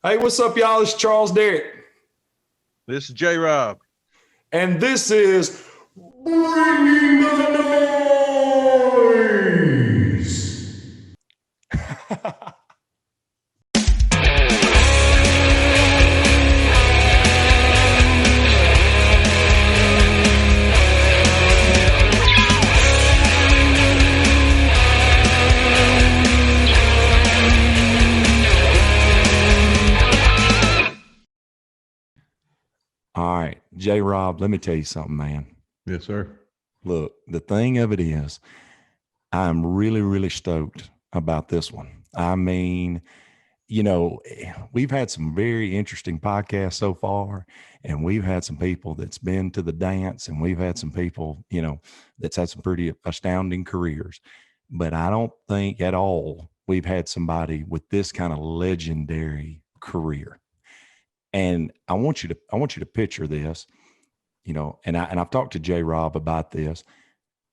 Hey, what's up, y'all? It's Charles Derrick. This is J Rob. And this is Bringing the Noise. All right, J Rob, let me tell you something, man. Yes, sir. Look, the thing of it is, I'm really, really stoked about this one. I mean, you know, we've had some very interesting podcasts so far, and we've had some people that's been to the dance, and we've had some people, you know, that's had some pretty astounding careers. But I don't think at all we've had somebody with this kind of legendary career. And I want you to picture this, you know, and I've talked to J Rob about this,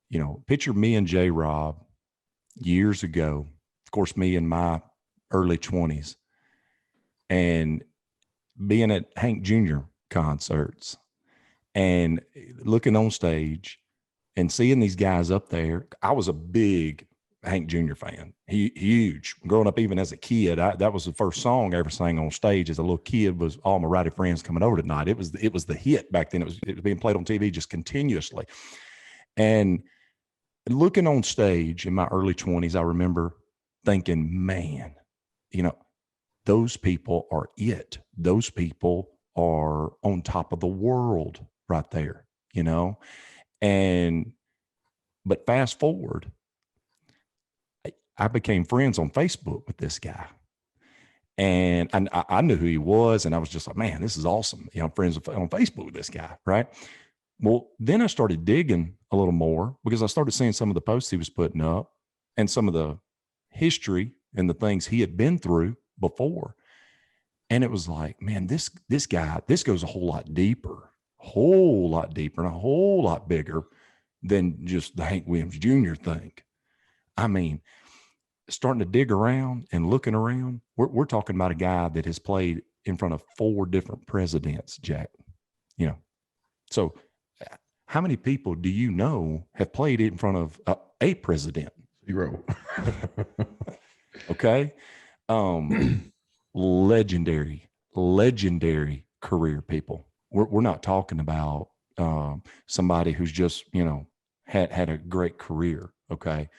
you know, picture me and J Rob years ago, of course, me in my early 20s, and being at Hank Jr. concerts and looking on stage and seeing these guys up there. I was a big Hank Jr. fan, huge. Growing up, even as a kid, that was the first song I ever sang on stage as a little kid. Was All My Rowdy Friends Coming Over Tonight. It was the hit back then. It was being played on TV just continuously. And looking on stage in my early 20s, I remember thinking, man, you know, those people are it. Those people are on top of the world right there, you know. But fast forward, I became friends on Facebook with this guy. And I knew who he was. And I was just like, man, this is awesome. You know, I'm friends on Facebook with this guy, right? Well, then I started digging a little more because I started seeing some of the posts he was putting up and some of the history and the things he had been through before. And it was like, man, this guy, this goes a whole lot deeper and a whole lot bigger than just the Hank Williams Jr. thing. I mean, starting to dig around and looking around, we're talking about a guy that has played in front of 4 different presidents, Jack. You know, so how many people do you know have played in front of a president? 0. Okay. Legendary career people. We're not talking about somebody who's just, you know, had a great career. Okay.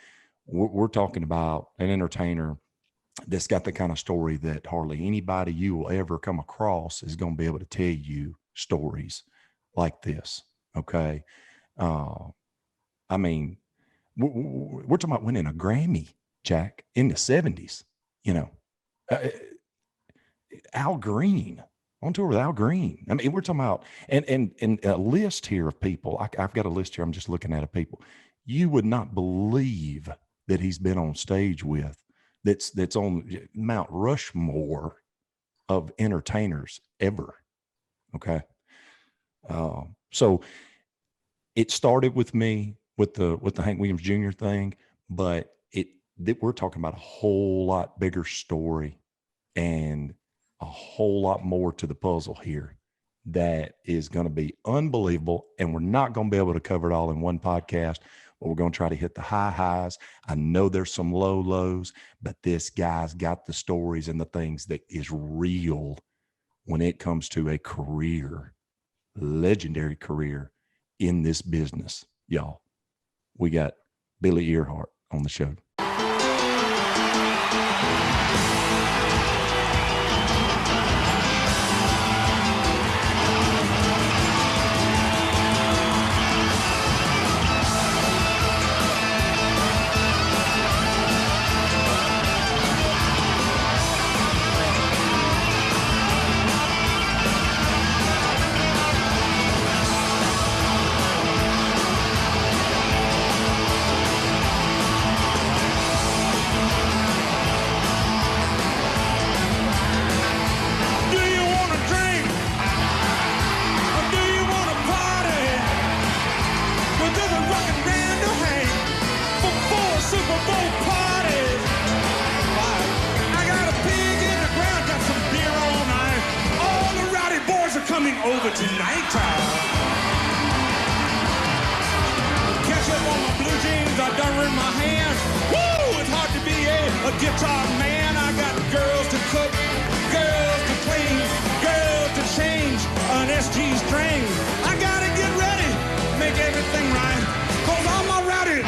We're talking about an entertainer that's got the kind of story that hardly anybody you will ever come across is going to be able to tell you stories like this. Okay. I mean, we're talking about winning a Grammy, Jack, in the 70s, you know. Al Green, on tour with Al Green. I mean, we're talking about, and a list here of people. I've got a list here. I'm just looking at people. You would not believe that he's been on stage with. That's on Mount Rushmore of entertainers ever. Okay, so it started with me with the Hank Williams Jr. thing, but we're talking about a whole lot bigger story and a whole lot more to the puzzle here that is going to be unbelievable. And we're not going to be able to cover it all in one podcast, but we're going to try to hit the high highs. I know there's some low lows, but this guy's got the stories and the things that is real when it comes to a career, legendary career in this business. Y'all, we got Billy Earhart on the show. ain't over tonight. Catch up on my blue jeans, I done ruined my hands. Woo! It's hard to be a guitar man. I got girls to cook, girls to clean, girls to change an SG string. I gotta get ready, make everything right, 'cause I'm a rowdy.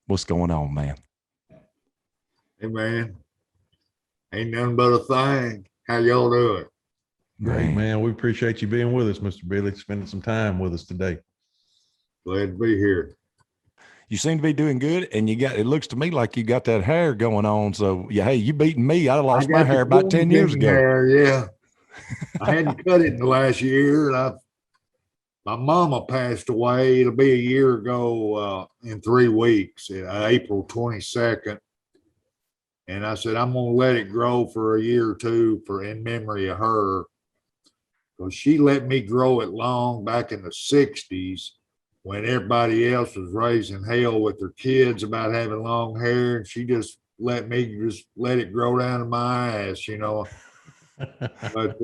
What's going on, man? Hey man, ain't nothing but a thing. How y'all doing? Great, man. We appreciate you being with us, Mr. Billy, spending some time with us today. Glad to be here. You seem to be doing good, and it looks to me like you got that hair going on. So yeah, hey, you beating me. I lost my hair about 10 years ago. Hair, yeah. I hadn't cut it in the last year, and my mama passed away. It'll be a year ago in 3 weeks, April 22nd. And I said, I'm gonna let it grow for a year or two in memory of her. Because she let me grow it long back in the 60s when everybody else was raising hell with their kids about having long hair. And she just let it grow down to my ass, you know. But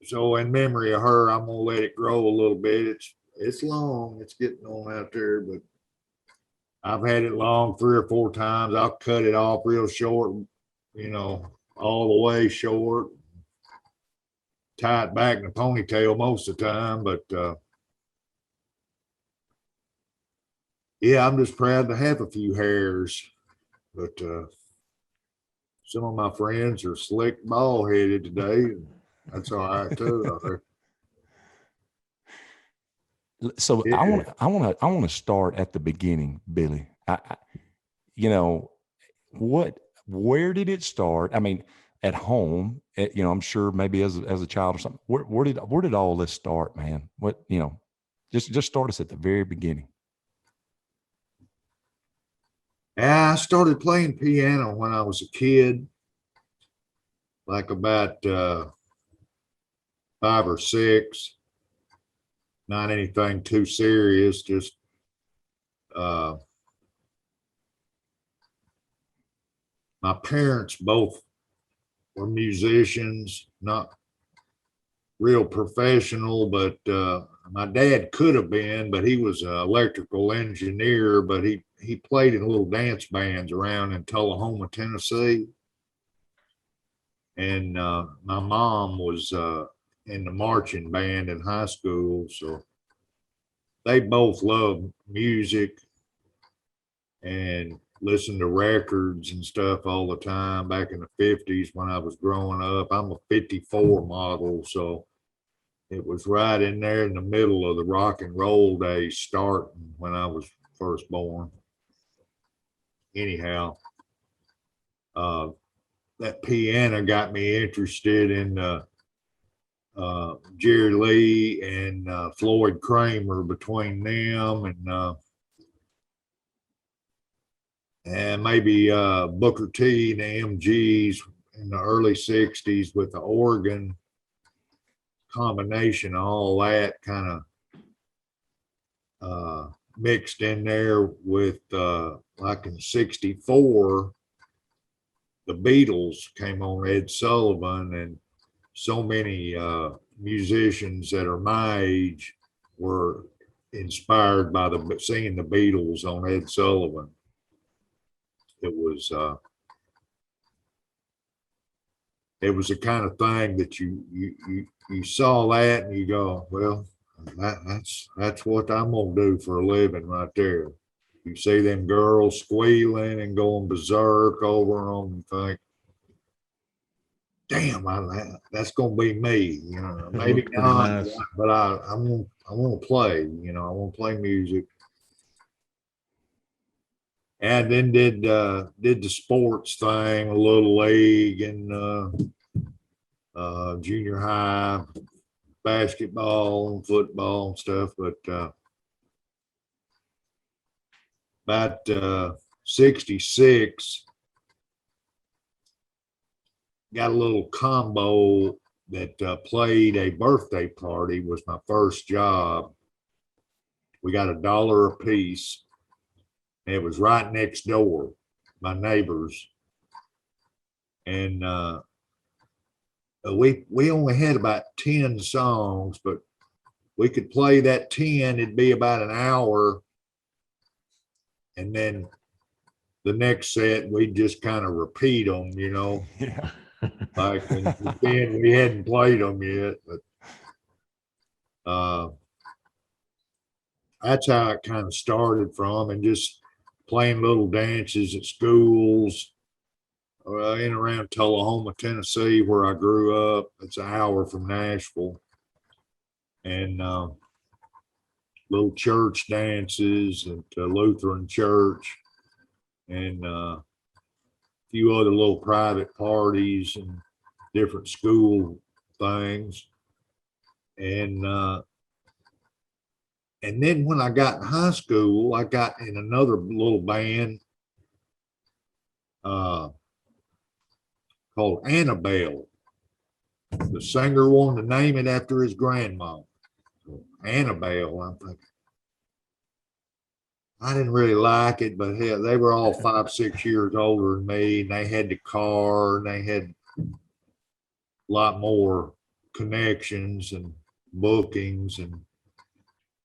so in memory of her, I'm gonna let it grow a little bit. It's long, it's getting on out there, but I've had it long 3 or 4 times. I'll cut it off real short, you know, all the way short, tie it back in a ponytail most of the time. But yeah, I'm just proud to have a few hairs. But some of my friends are slick bald headed today. That's all right too. So Yeah. I want to start at the beginning, Billy. You know, where did it start? I mean, at home, you know, I'm sure maybe as a child or something. Where did all this start, man? What, you know, just start us at the very beginning. I started playing piano when I was a kid, like about 5 or 6. Not anything too serious, just my parents both were musicians, not real professional, but my dad could have been, but he was an electrical engineer, but he played in little dance bands around in Tullahoma, Tennessee. And my mom was in the marching band in high school, so they both loved music and listened to records and stuff all the time back in the 50s when I was growing up. I'm a 54 model, so it was right in there in the middle of the rock and roll days starting when I was first born. Anyhow, that piano got me interested in Jerry Lee and Floyd Kramer, between them and maybe Booker T and the MGs in the early 60s with the organ. Combination of all that kind of mixed in there with like in 64, the Beatles came on, Ed Sullivan, and so many musicians that are my age were inspired by seeing the Beatles on Ed Sullivan. It was the kind of thing that you saw that and you go, well, that's what I'm gonna do for a living right there. You see them girls squealing and going berserk over them and think, damn, that's gonna be me, you know. Maybe not, nice. But I want to play, you know. I want to play music. And then did the sports thing, a little league and junior high basketball and football and stuff. But about 66, got a little combo that played a birthday party was my first job. We got $1 a piece. And it was right next door, my neighbors. And we only had about 10 songs, but we could play that 10. It'd be about an hour. And then the next set, we'd just kind of repeat them, you know. Yeah. Like when then we hadn't played them yet, but that's how it kind of started from, and just playing little dances at schools in around Tullahoma, Tennessee, where I grew up. It's an hour from Nashville, and little church dances at Lutheran church, and a few other little private parties and different school things. And then when I got in high school, I got in another little band called Annabelle. The singer wanted to name it after his grandma. Annabelle. I'm thinking, I didn't really like it, but hell, they were all 5, 6 years older than me, and they had the car, and they had a lot more connections and bookings, and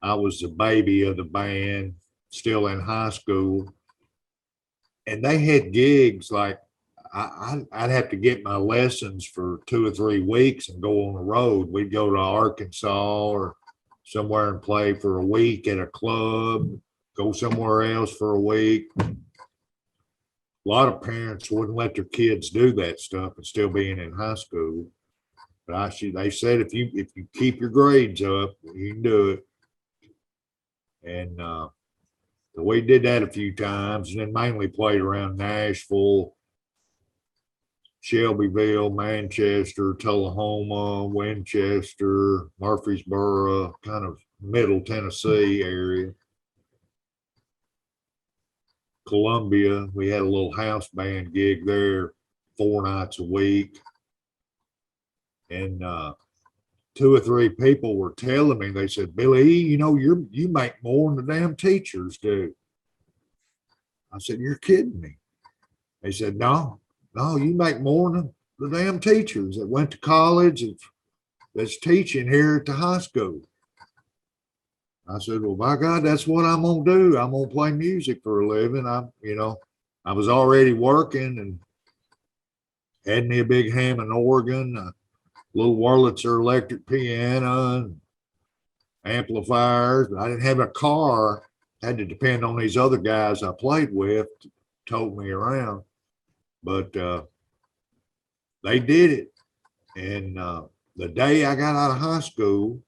I was the baby of the band, still in high school, and they had gigs like I'd have to get my lessons for 2 or 3 weeks and go on the road. We'd go to Arkansas or somewhere and play for a week at a club, go somewhere else for a week. A lot of parents wouldn't let their kids do that stuff and still being in high school. But they said if you keep your grades up, you can do it. And so we did that a few times, and then mainly played around Nashville, Shelbyville, Manchester, Tullahoma, Winchester, Murfreesboro, kind of middle Tennessee area. Columbia, we had a little house band gig there 4 nights a week. And 2 or 3 people were telling me, they said, Billy, you know, you make more than the damn teachers do. I said, you're kidding me. They said, no, you make more than the damn teachers that went to college and that's teaching here at the high school. I said, well, by God, that's what I'm going to do. I'm going to play music for a living. I was already working and had me a big Hammond organ, little Wurlitzer electric piano and amplifiers, but I didn't have a car. I had to depend on these other guys I played with to tote me around. But they did it. And the day I got out of high school,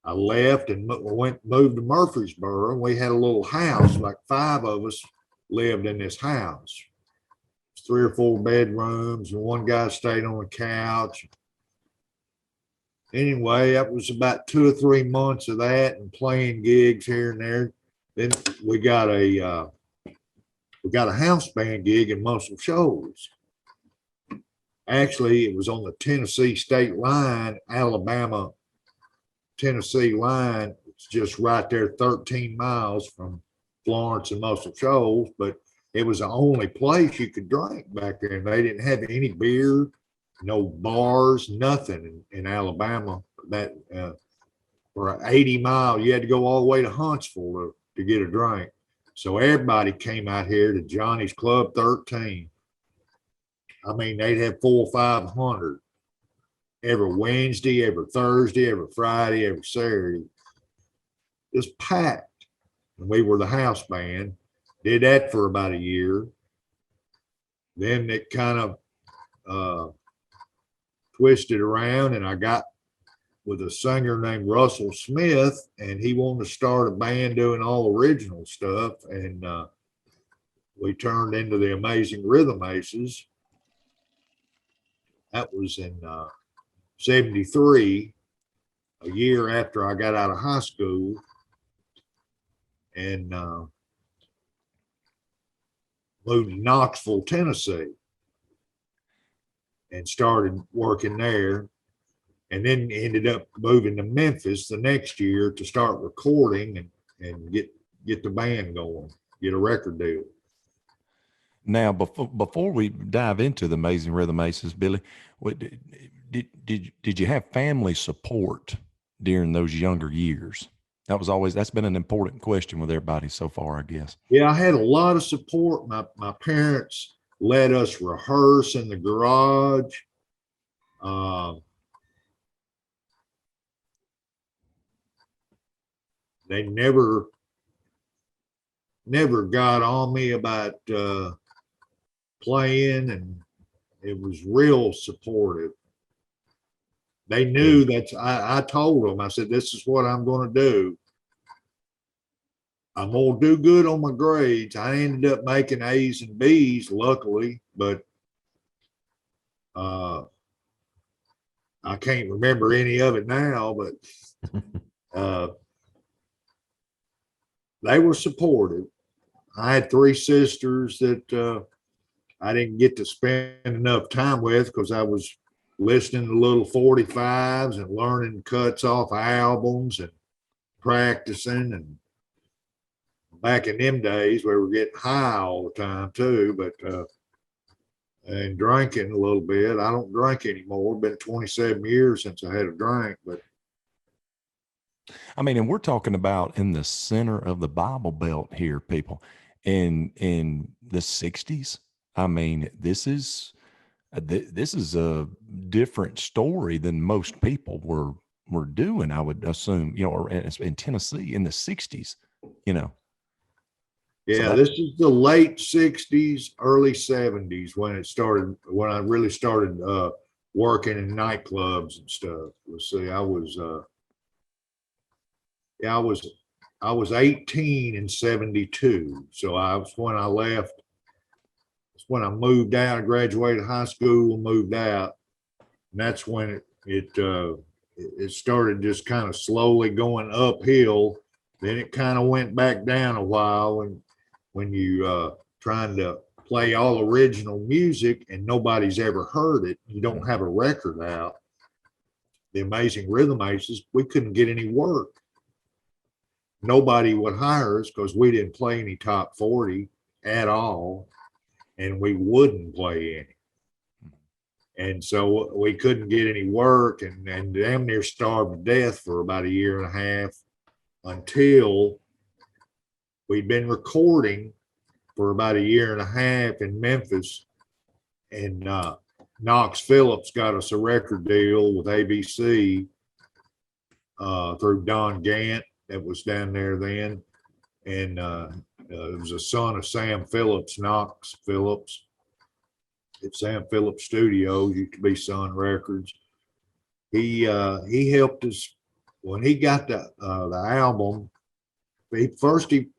I left and moved to Murfreesboro, and we had a little house, like 5 of us lived in this house. 3 or 4 bedrooms, and one guy stayed on the couch. Anyway, that was about 2 or 3 months of that and playing gigs here and there. Then we got a house band gig in Muscle Shoals. Actually, it was on the Tennessee state line, Alabama, Tennessee line. It's just right there, 13 miles from Florence and Muscle Shoals, but it was the only place you could drink back there. And they didn't have any beer, no bars, nothing in Alabama. That for 80 miles, you had to go all the way to Huntsville to get a drink. So everybody came out here to Johnny's Club 13. I mean, they'd have 400 or 500 every Wednesday, every Thursday, every Friday, every Saturday. Just packed. And we were the house band. Did that for about a year. Then it kind of twisted around, and I got with a singer named Russell Smith, and he wanted to start a band doing all original stuff. And we turned into the Amazing Rhythm Aces. That was in 73, a year after I got out of high school. And moved to Knoxville, Tennessee. and started working there. And then ended up moving to Memphis the next year to start recording and get the band going, get a record deal. Now, before we dive into the Amazing Rhythm Aces, Billy, did you have family support during those younger years? That's been an important question with everybody so far, I guess. Yeah, I had a lot of support. My parents let us rehearse in the garage. They never got on me about playing, and it was real supportive. They knew that I told them, I said, this is what I'm going to do. I'm going to do good on my grades. I ended up making A's and B's, luckily, but I can't remember any of it now, but they were supportive. I had 3 sisters that I didn't get to spend enough time with because I was listening to little 45s and learning cuts off albums and practicing. And back in them days, we were getting high all the time too, but and drinking a little bit. I don't drink anymore. It's been 27 years since I had a drink, but I mean, and we're talking about in the center of the Bible Belt here, people, in the 60s. I mean, this is a different story than most people were doing, I would assume, or in Tennessee in the 60s, Yeah, So this is the late 60s, early 70s when I really started working in nightclubs and stuff. Let's see, I was 18 in 72. So when I left, it's when I moved out, I graduated high school and moved out. And that's when it started just kind of slowly going uphill. Then it kind of went back down a while, and when you trying to play all original music and nobody's ever heard it, you don't have a record out. The Amazing Rhythm Aces, we couldn't get any work. Nobody would hire us because we didn't play any top 40 at all, and we wouldn't play any. And so we couldn't get any work, and damn near starved to death for about a year and a half until we'd been recording for about a year and a half in Memphis, and Knox Phillips got us a record deal with ABC through Don Gant that was down there then, and it was a son of Sam Phillips, Knox Phillips. At Sam Phillips Studios, used to be Sun Records. He helped us when he got the album. He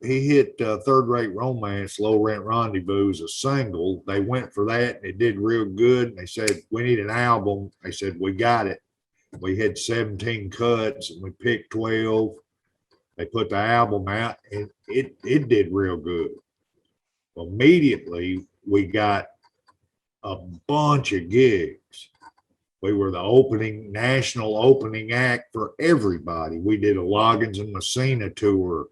hit Third Rate Romance, Low Rent Rendezvous as a single. They went for that, and it did real good. And they said, we need an album. They said, we got it. We had 17 cuts, and we picked 12. They put the album out, and it did real good. Immediately, we got a bunch of gigs. We were the national opening act for everybody. We did a Loggins and Messina tour.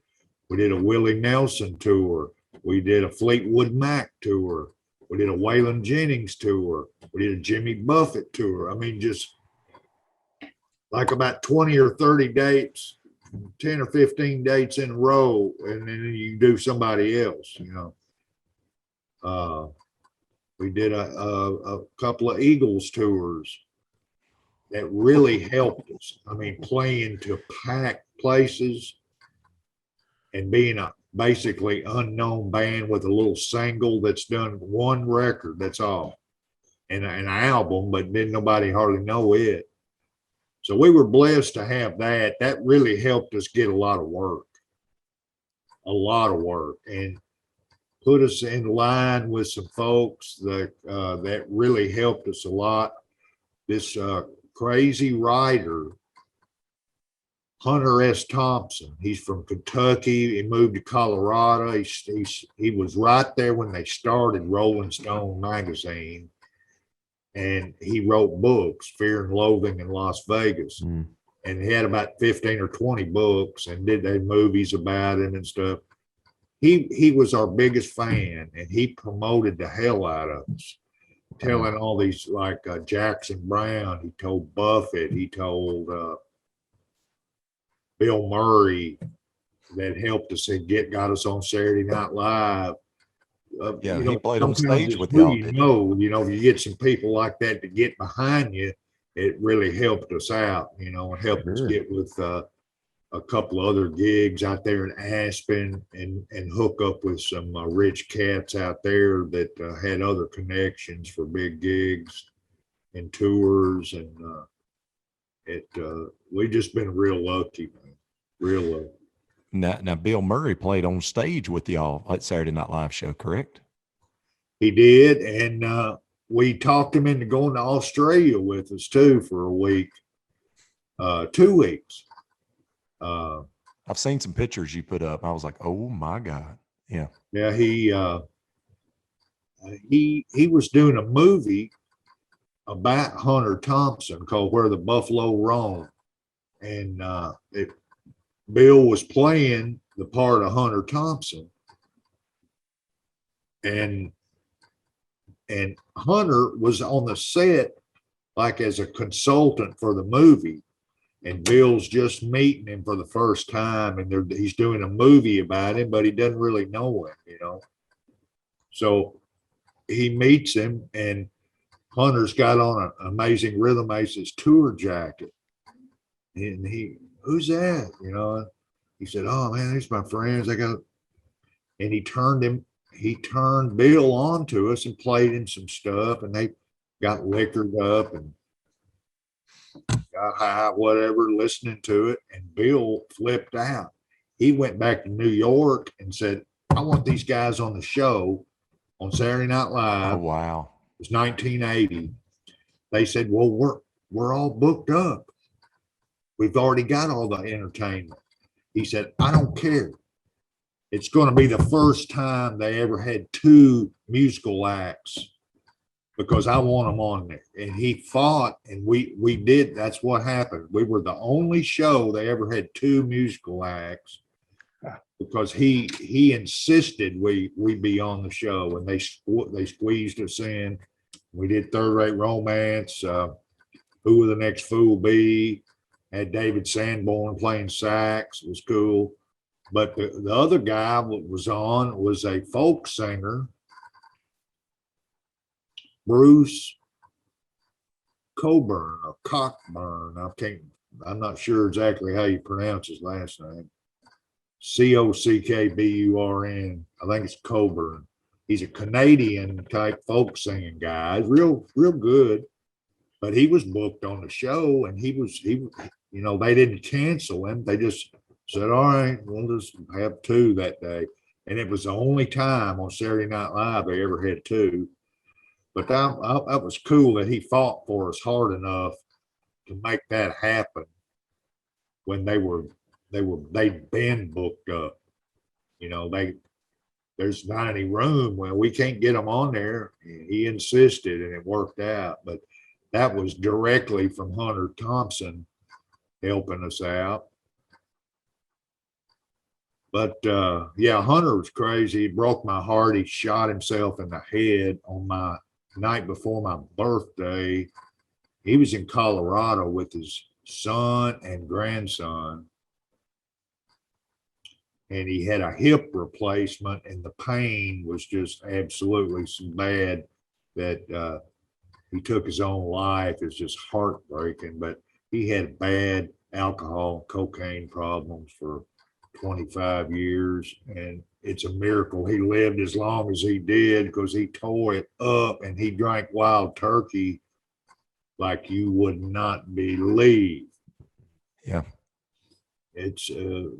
We did a Willie Nelson tour. We did a Fleetwood Mac tour. We did a Waylon Jennings tour. We did a Jimmy Buffett tour. I mean, just like about 20 or 30 dates, 10 or 15 dates in a row, and then you do somebody else, We did a couple of Eagles tours that really helped us. I mean, playing to packed places and being a basically unknown band with a little single that's done one record, that's all, and an album, but then nobody hardly know it. So we were blessed to have that. That really helped us get a lot of work, and put us in line with some folks that really helped us a lot. This crazy writer, Hunter S. Thompson, he's from Kentucky. He moved to Colorado. He was right there when they started Rolling Stone magazine. and he wrote books, Fear and Loathing in Las Vegas. Mm. And he had about 15 or 20 books and did they movies about him and stuff. He was our biggest fan, and he promoted the hell out of us, telling all these like Jackson Brown. He told Buffett. He told Bill Murray that helped us and got us on Saturday Night Live. Yeah, you he know, played on sometimes stage it's with who y'all, you didn't he? know, you get some people like that to get behind you. It really helped us out, and helped us Sure. get with a couple of other gigs out there in Aspen and hook up with some rich cats out there that had other connections for big gigs and tours. And we just been real lucky, man. Real lucky. Now, Bill Murray played on stage with y'all at Saturday Night Live show, correct? He did. And we talked him into going to Australia with us too for a week, 2 weeks. I've seen some pictures you put up. I was like, oh my God. Yeah. Yeah, he was doing a movie about Hunter Thompson called Where the Buffalo Roam. And Bill was playing the part of Hunter Thompson. And Hunter was on the set like as a consultant for the movie. And Bill's just meeting him for the first time, and he's doing a movie about him, but he doesn't really know him, So he meets him, and Hunter's got on an Amazing Rhythm Aces tour jacket. And who's that? He said, oh man, these are my friends. And he turned Bill on to us and played him some stuff, and they got liquored up and got high, whatever, listening to it. And Bill flipped out. He went back to New York and said, I want these guys on the show on Saturday Night Live. Oh, wow. It was 1980. They said, well, we're all booked up. We've already got all the entertainment. He said, I don't care. It's going to be the first time they ever had 2 musical acts because I want them on there. And he fought, and we did. That's what happened. We were the only show they ever had 2 musical acts because he insisted we be on the show, and they squeezed us in. We did Third Rate Romance, Who Will the Next Fool Be? Had David Sanborn playing sax. It was cool. But the other guy that was on was a folk singer, Bruce Coburn or Cockburn. I'm not sure exactly how you pronounce his last name. Cockburn. I think it's Coburn. He's a Canadian type folk singing guy. Real good. But he was booked on the show, and he they didn't cancel him. They just said, all right, we'll just have 2 that day. And it was the only time on Saturday Night Live they ever had 2. But that was cool that he fought for us hard enough to make that happen when they'd been booked up. There's not any room. Well, we can't get them on there. He insisted, and it worked out. But that was directly from Hunter Thompson helping us out. But yeah, Hunter was crazy. He broke my heart. He shot himself in the head on my night before my birthday. He was in Colorado with his son and grandson. And he had a hip replacement, and the pain was just absolutely so bad that he took his own life. It's just heartbreaking. But he had bad alcohol and cocaine problems for 25 years, and it's a miracle he lived as long as he did, because he tore it up, and he drank wild turkey like you would not believe. Yeah. It's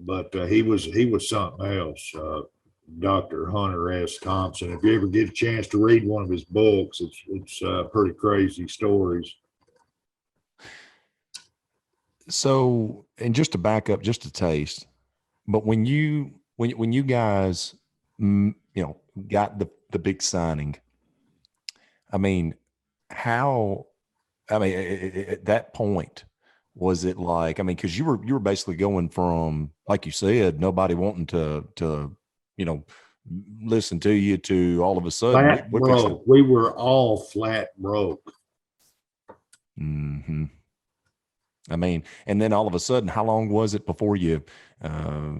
but he was something else. Dr. Hunter S. Thompson. If you ever get a chance to read one of his books, it's pretty crazy stories. So, and just to back up just a taste, but when you guys, got the big signing, I mean, how, I mean, at that point, was it like, I mean, cause you were basically going from, like you said, nobody wanting to, you know, listen to you to all of a sudden Flat we're fixing. broke. We were all flat broke. Mm-hmm. I mean, and then all of a sudden, how long was it before you, how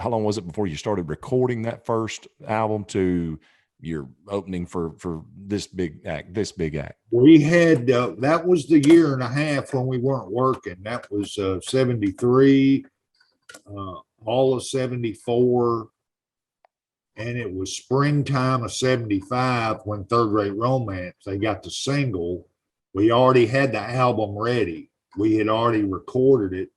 long was it before you started recording that first album to your opening for this big act, We had, that was the year and a half when we weren't working. That was 73, all of 74. And it was springtime of 75 when Third Rate Romance, they got the single. We already had the album ready. We had already recorded it.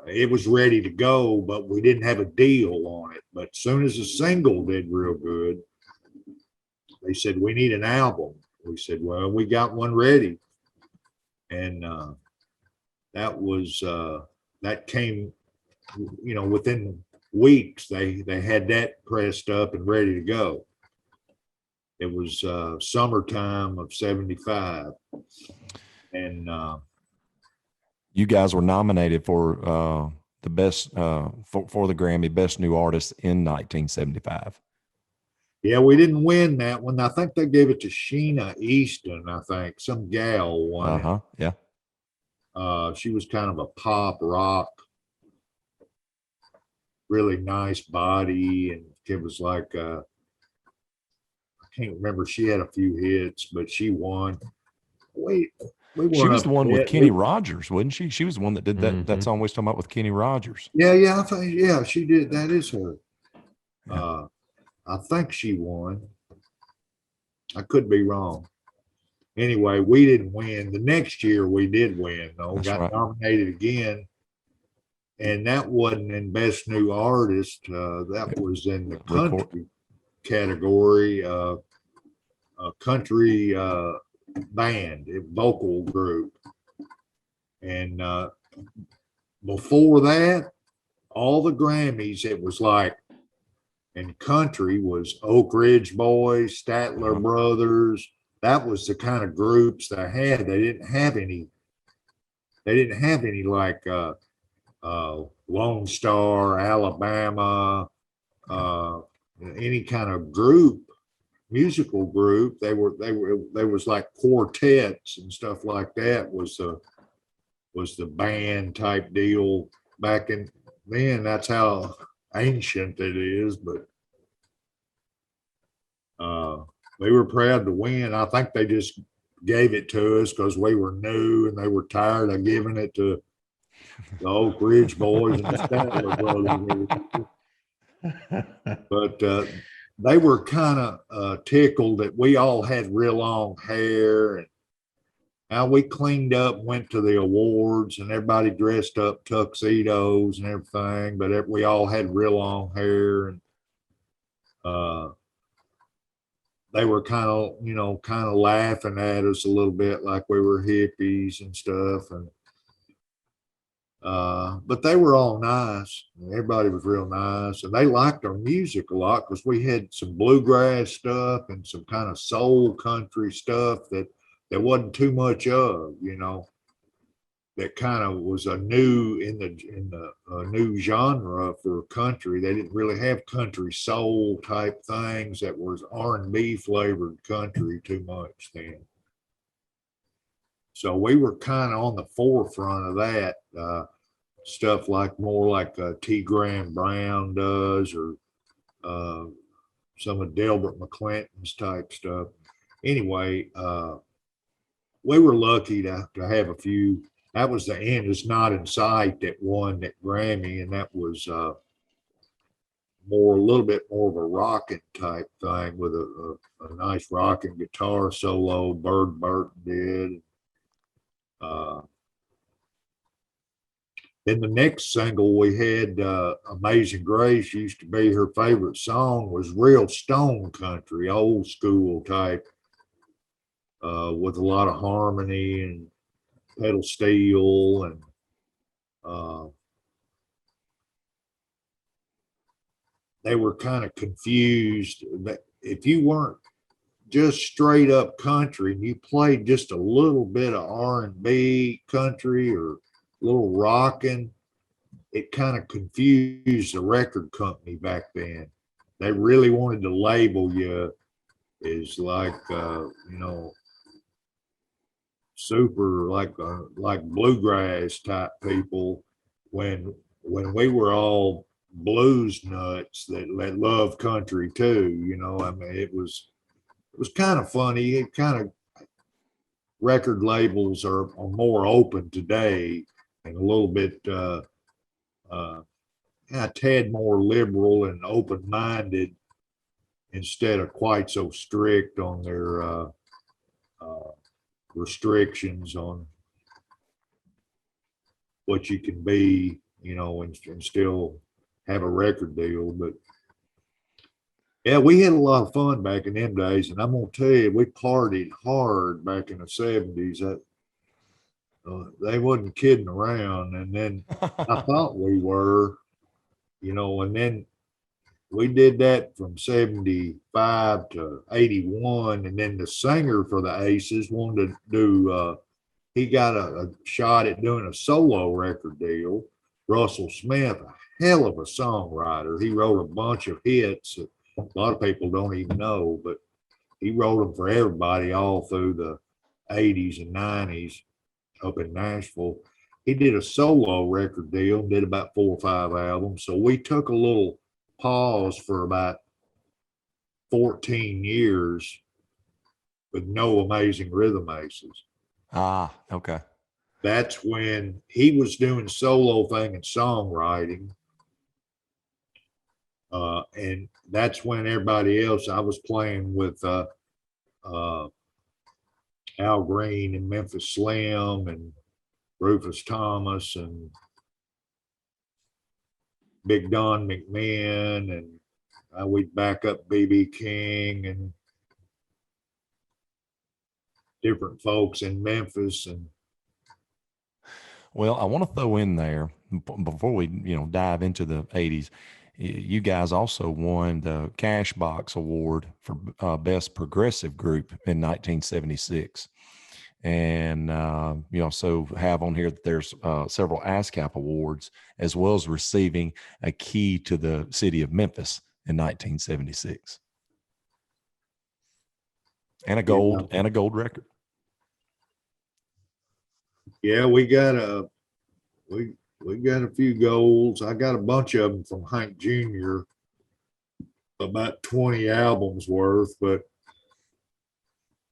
It was ready to go, but we didn't have a deal on it. But as soon as the single did real good, they said, we need an album. We said, well, we got one ready. And that came, within weeks. They had that pressed up and ready to go. It was summertime of 75. And You guys were nominated for the best for the Grammy Best New Artist in 1975. yeah, we didn't win that one. I think they gave it to Sheena Easton. I think some gal won it. Yeah. She was kind of a pop rock, really nice body, and it was like I can't remember. She had a few hits, but she won. We She was the one with Kenny Rogers. Rogers, wasn't she? She was the one that did that song we was talking about with Kenny Rogers. Yeah, I think she did. That is her. Yeah. I think she won. I could be wrong. Anyway, we didn't win. The next year we did win, though. That's Got right. nominated again. And that wasn't in Best New Artist. That was in the country category, a country band, a vocal group. And before that, all the Grammys, it was like, in country was Oak Ridge Boys, Statler Brothers. That was the kind of groups they had. They didn't have any like Lone Star, Alabama, any kind of group, musical group. They was like quartets and stuff like that was the band type deal back in then. That's how ancient it is, but we were proud to win. I think they just gave it to us because we were new and they were tired of giving it to the Oak Ridge Boys and the Statler Brothers. But they were kind of tickled that we all had real long hair, and now we cleaned up, went to the awards, and everybody dressed up tuxedos and everything, but we all had real long hair, and they were kind of laughing at us a little bit like we were hippies and stuff. And but they were all nice. Everybody was real nice, and they liked our music a lot because we had some bluegrass stuff and some kind of soul country stuff that there wasn't too much of, that kind of was a new in the new genre for country. They didn't really have country soul type things that was R&B flavored country too much then. So we were kind of on the forefront of that stuff, like more like T. Graham Brown does, or some of Delbert McClinton's type stuff. Anyway, we were lucky to have a few. That was the End Is Not in Sight that won that Grammy, and that was a little bit more of a rocking type thing with a nice rocking guitar solo. Bird Burton did. Then the next single we had, Amazing Grace, used to be her favorite song, was real stone country, old school type, with a lot of harmony and pedal steel, and they were kind of confused that if you weren't just straight up country and you played just a little bit of R&B country or a little rocking, it kind of confused the record company back then. They really wanted to label you as like, super like bluegrass type people when we were all blues nuts that love country too. I mean, it was kind of funny. It kind of record labels are more open today and a little bit a tad more liberal and open-minded instead of quite so strict on their restrictions on what you can be, and still have a record deal. But yeah, we had a lot of fun back in them days, and I'm gonna tell you, we partied hard back in the '70s. They wasn't kidding around, and then I thought we were, and then we did that from 75 to 81. And then the singer for the Aces wanted to do, he got a shot at doing a solo record deal. Russell Smith, a hell of a songwriter. He wrote a bunch of hits that a lot of people don't even know, but he wrote them for everybody all through the 80s and 90s up in Nashville. He did a solo record deal, did about 4 or 5 albums. So we took a little pause for about 14 years with no Amazing Rhythm Aces. Ah, okay. That's when he was doing solo thing and songwriting. And that's when everybody else, I was playing with Al Green and Memphis Slim and Rufus Thomas and Big Don McMahon, and we'd back up B.B. King and different folks in Memphis. And Well, I want to throw in there before we, dive into the '80s. You guys also won the Cashbox Award for Best Progressive Group in 1976. And you also have on here that there's several ASCAP awards, as well as receiving a key to the city of Memphis in 1976, and a gold record. Yeah, we got a few golds. I got a bunch of them from Hank Jr., about 20 albums worth, but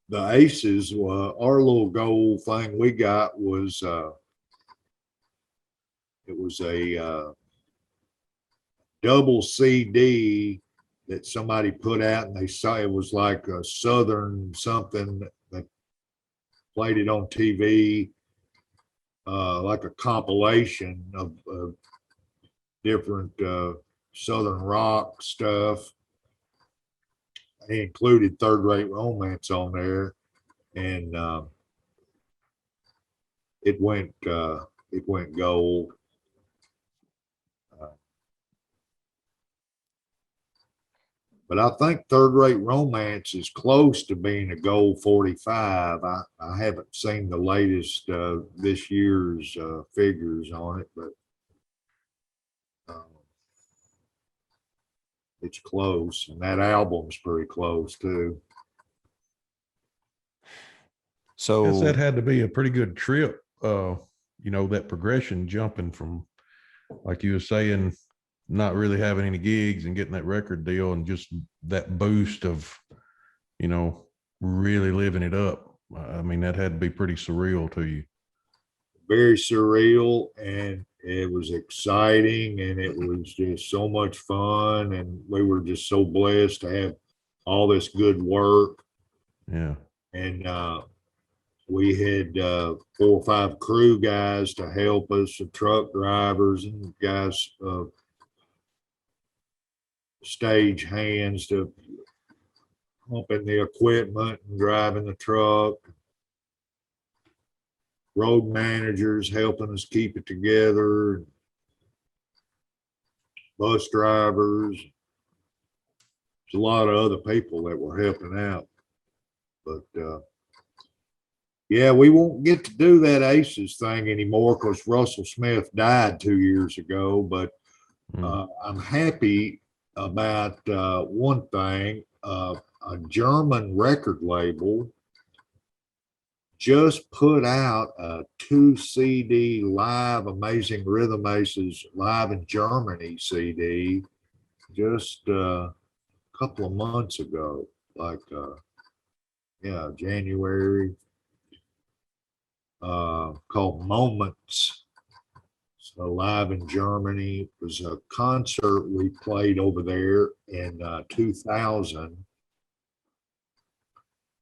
the Aces, our little gold thing we got was it was a double CD that somebody put out, and they saw it was like a Southern something that played it on TV, like a compilation of different Southern rock stuff. He included Third Rate Romance on there, and it went gold. But I think Third Rate Romance is close to being a gold 45. I haven't seen the latest this year's figures on it, but it's close, and that album's pretty close too. So Guess that had to be a pretty good trip. That progression, jumping from, like you were saying, not really having any gigs and getting that record deal, and just that boost of, really living it up. I mean, that had to be pretty surreal to you. Very surreal, and it was exciting, and it was just so much fun, and we were just so blessed to have all this good work. Yeah. And we had 4 or 5 crew guys to help us, the truck drivers and guys, stage hands to pumping the equipment and driving the truck. Road managers helping us keep it together. Bus drivers. There's a lot of other people that were helping out. But yeah, we won't get to do that Aces thing anymore because Russell Smith died 2 years ago. But I'm happy about one thing. A German record label just put out a 2 CD live Amazing Rhythm Aces live in Germany CD just a couple of months ago, like January, called Moments. So live in Germany. It was a concert we played over there in 2000.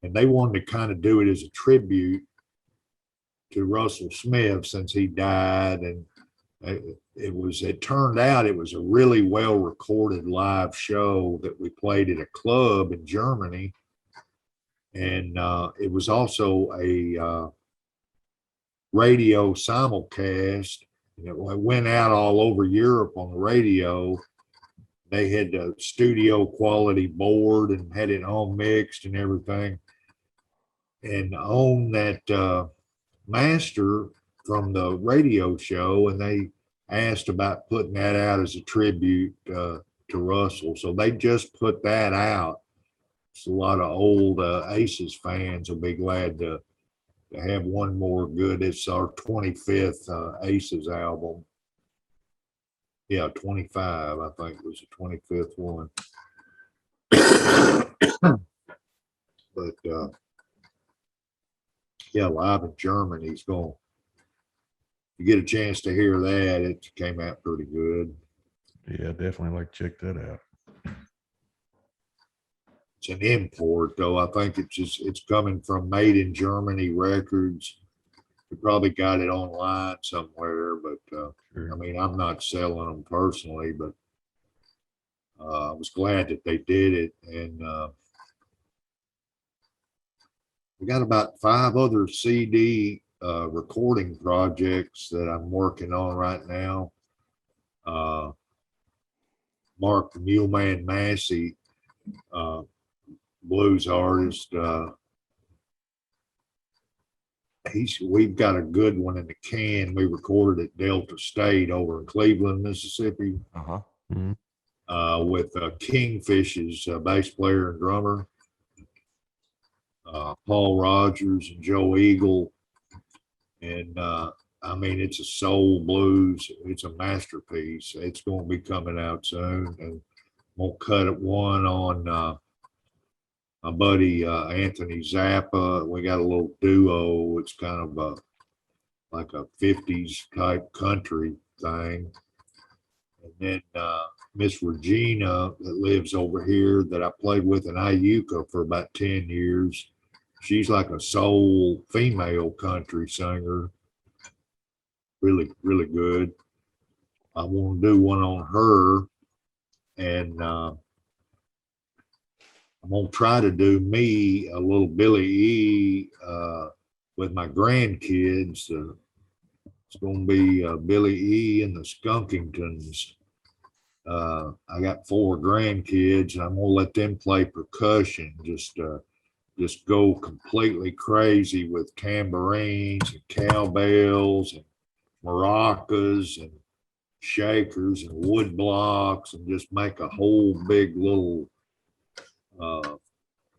And they wanted to kind of do it as a tribute to Russell Smith since he died. And it turned out it was a really well recorded live show that we played at a club in Germany. And it was also a radio simulcast. And it went out all over Europe on the radio. They had a studio quality board and had it home mixed and everything. And on that master from the radio show, and they asked about putting that out as a tribute to Russell. So they just put that out. So a lot of old Aces fans will be glad to have one more good. It's our 25th Aces album. Yeah, 25, I think was the 25th one. But yeah, live in Germany, he's going. You get a chance to hear that, it came out pretty good. Yeah, definitely like to check that out. It's an import, though. I think it's coming from Made in Germany Records. You probably got it online somewhere, but Sure. I mean, I'm not selling them personally, but I was glad that they did it. And we got about 5 other CD recording projects that I'm working on right now. Mark the Muleman Massey, blues artist. We've got a good one in the can. We recorded at Delta State over in Cleveland, Mississippi, with Kingfish's bass player and drummer, Paul Rogers and Joe Eagle. And I mean, it's a soul blues. It's a masterpiece. It's going to be coming out soon. And we'll cut it one on my buddy Anthony Zappa. We got a little duo. It's kind of like a 50s type country thing. And then Miss Regina that lives over here that I played with in Iuka for about 10 years. She's like a soul female country singer. Really, really good. I want to do one on her. And I'm going to try to do me a little Billy E with my grandkids. It's going to be Billy E and the Skunkingtons. I got 4 grandkids, and I'm going to let them play percussion. Just go completely crazy with tambourines and cowbells and maracas and shakers and wood blocks, and just make a whole big little on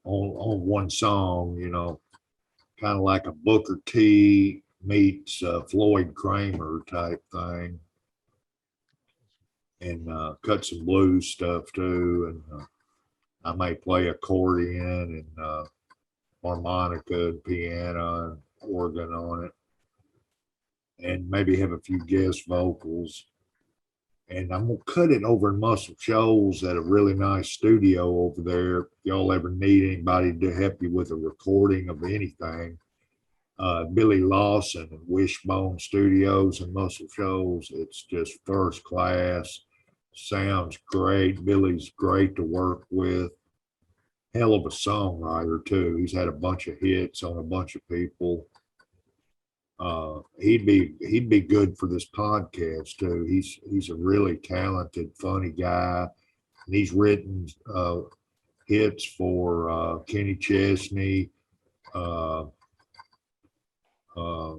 one song, you know, kind of like a Booker T meets Floyd Kramer type thing. And cut some blues stuff too. And I may play accordion and harmonica and piano and organ on it. And maybe have a few guest vocals. And I'm going to cut it over in Muscle Shoals at a really nice studio over there. If y'all ever need anybody to help you with a recording of anything, Billy Lawson and Wishbone Studios in Muscle Shoals. It's just first class. Sounds great. Billy's great to work with. Hell of a songwriter too. He's had a bunch of hits on a bunch of people. He'd be good for this podcast too. He's a really talented, funny guy, and he's written hits for Kenny Chesney, uh, uh,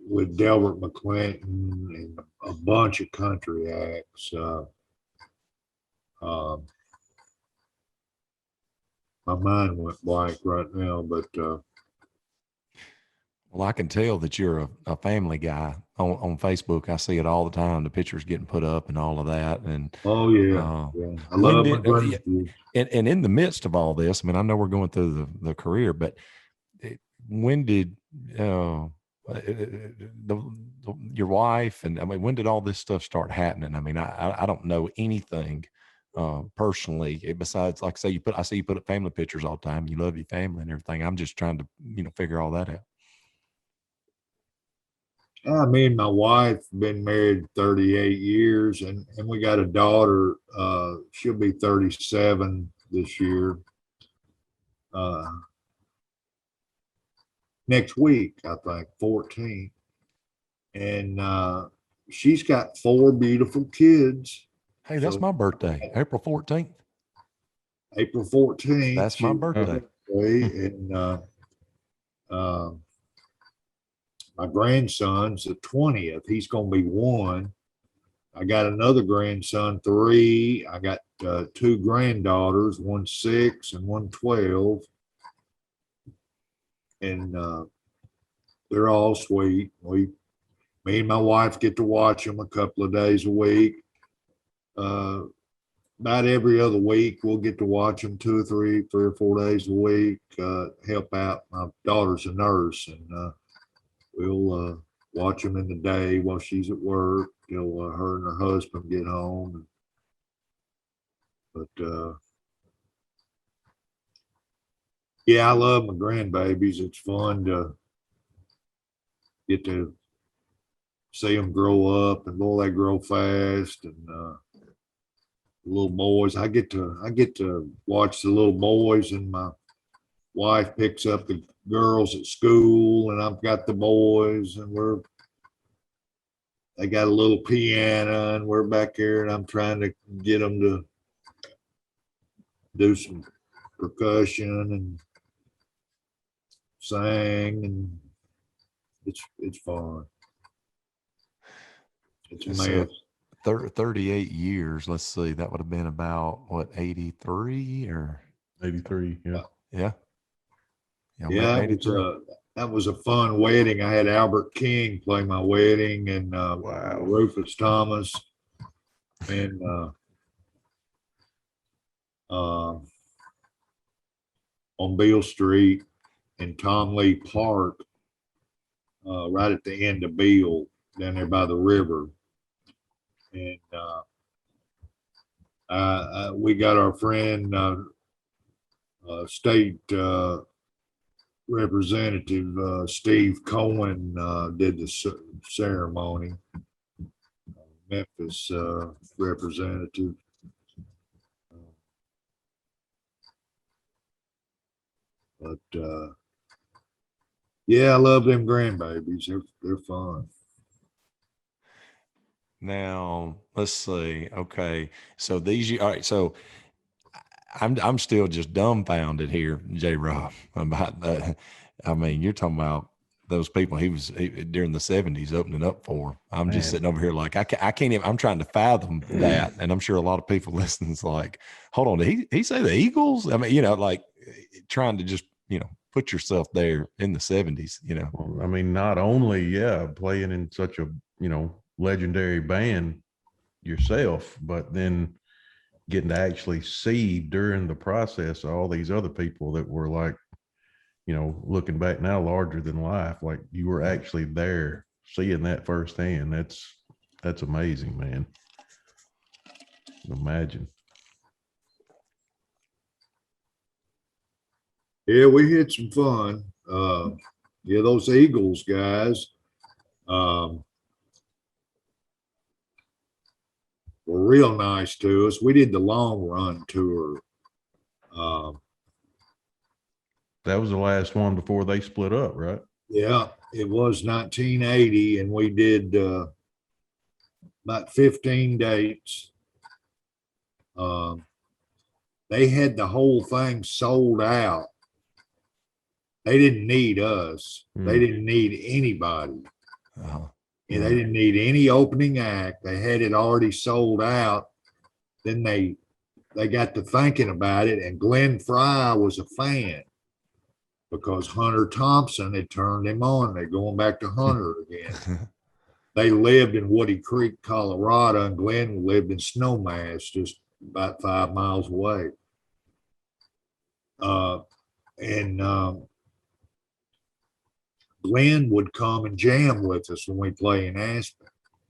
with Delbert McClinton and a bunch of country acts. My mind went blank right now, but Well, I can tell that you're a family guy on Facebook. I see it all the time. The pictures getting put up and all of that. And oh yeah, uh, I when love my did grandkids. and in the midst of all this, I mean, I know we're going through the career, but when did your wife and I mean, when did all this stuff start happening? I mean, I don't know anything personally besides, like, say I see you put up family pictures all the time. You love your family and everything. I'm just trying to figure all that out. Me and my wife been married 38 years, and we got a daughter. She'll be 37 this year. Next week, I think, 14. And she's got 4 beautiful kids. Hey, that's So, my birthday, April 14th. April 14th. That's my birthday. And my grandson's the 20th. He's going to be 1. I got another grandson, 3. I got 2 granddaughters, one 6 and one 12. And they're all sweet. Me and my wife get to watch them a couple of days a week. About every other week, we'll get to watch them 2 or 3 or 4 days a week. Help out. My daughter's a nurse, and we'll watch them in the day while she's at work till her and her husband get home. But yeah, I love my grandbabies. It's fun to get to see them grow up, and boy, they grow fast. And little boys, I get to watch the little boys, and my wife picks up the girls at school, and I've got the boys, and they got a little piano, and we're back here, and I'm trying to get them to do some percussion and sing, and it's fun. It's a So, mess. 38 years. Let's see. That would have been about what, 83 or 83. Yeah. yeah. Yeah, that was a fun wedding. I had Albert King play my wedding, and Wow. Rufus Thomas, and on Beale Street and Tom Lee Park, right at the end of Beale, down there by the river. And we got our friend, state representative Steve Cohen did the ceremony. Memphis representative. But yeah, I love them grandbabies. They're fun. Now, let's see. Okay. So all right. So I'm still just dumbfounded here, J. Rob, about I mean, you're talking about those people he during the 70s opening up for. I'm just sitting over here like, I can't even, I'm trying to fathom that. And I'm sure a lot of people listening is like, hold on, did he say the Eagles? I mean, like trying to just, put yourself there in the 70s, Well, I mean, not only, playing in such a, legendary band yourself, but then getting to actually see during the process all these other people that were like, looking back now, larger than life. Like you were actually there seeing that firsthand. That's amazing, man. Imagine. Yeah, we had some fun. Yeah, those Eagles guys were real nice to us. We did the long run tour. That was the last one before they split up, right? Yeah, it was 1980, and we did about 15 dates. They had the whole thing sold out. they didn't need us. They Mm. didn't need anybody. Uh-huh. And they didn't need any opening act. They had it already sold out. Then they got to thinking about it, and Glenn Fry was a fan because Hunter Thompson had turned him on. They're going back to Hunter again. They lived in Woody Creek, Colorado, and Glenn lived in Snowmass, just about 5 miles away. And Glenn would come and jam with us when we play in Aspen.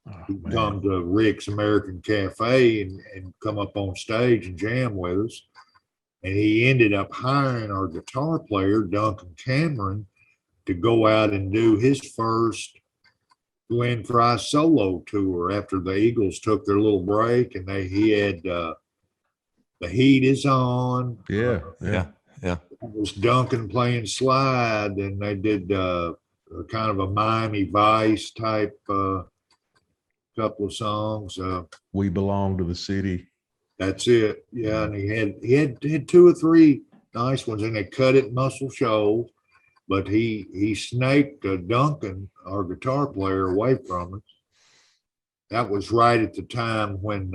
Oh, He'd man. come to Rick's American Cafe and come up on stage and jam with us. And he ended up hiring our guitar player, Duncan Cameron, to go out and do his first Glenn Fry solo tour after the Eagles took their little break, and he had The Heat Is On. Yeah. Yeah. Yeah. It was Duncan playing slide, and they did kind of a Miami Vice type couple of songs. We Belong to the City. That's it. Yeah, and he had 2 or 3 nice ones, and they cut it Muscle Shoals, but he snaked Duncan, our guitar player, away from us. That was right at the time when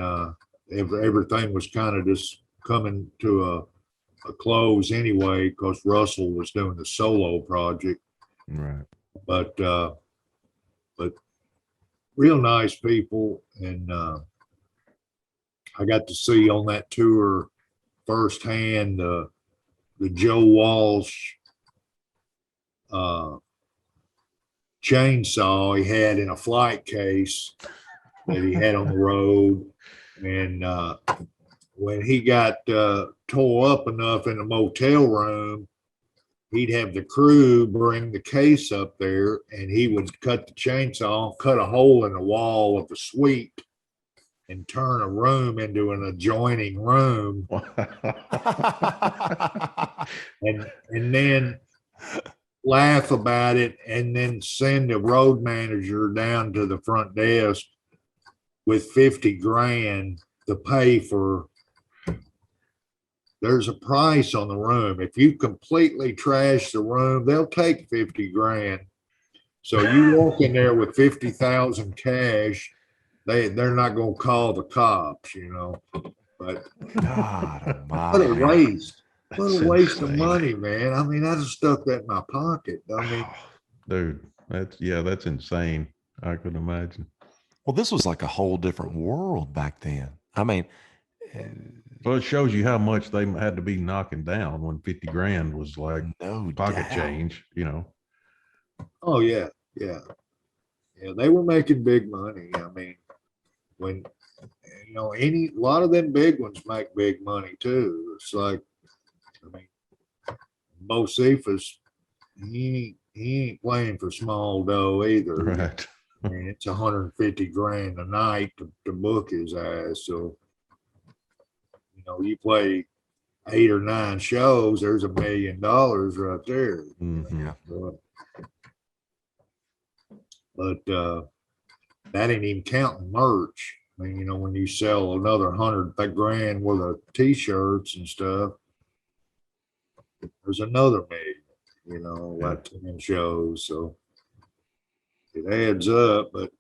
everything was kind of just coming to a close anyway, because Russell was doing the solo project. Right. But real nice people, and I got to see on that tour firsthand the Joe Walsh chainsaw he had in a flight case that he had on the road. And when he got tore up enough in the motel room, he'd have the crew bring the case up there, and he would cut the chainsaw, cut a hole in the wall of the suite, and turn a room into an adjoining room, and then laugh about it, and then send a road manager down to the front desk with 50 grand to pay for. There's a price on the room. If you completely trash the room, they'll take 50 grand. So you walk in there with 50,000 cash, they're not going to call the cops, you know. But God what a almighty. waste. What That's a waste of insane. money, man. I mean, I just stuck that in my pocket. I mean, Dude, that's insane. I could imagine. Well, this was like a whole different world back then. I mean, Well, it shows you how much they had to be knocking down when 50 grand was like no pocket doubt. change, you know. oh yeah, yeah. Yeah, they were making big money. I mean, when a lot of them big ones make big money too. It's like, I mean, Bo Cephas, he ain't playing for small dough either. Right. I mean, it's 150 grand a night to book his ass. So, you play 8 or 9 shows, there's $1 million right there. Mhm. Yeah. But that ain't even counting merch. I mean, when you sell another 100 grand worth of t-shirts and stuff, there's another million, like 10 shows. So it adds up, but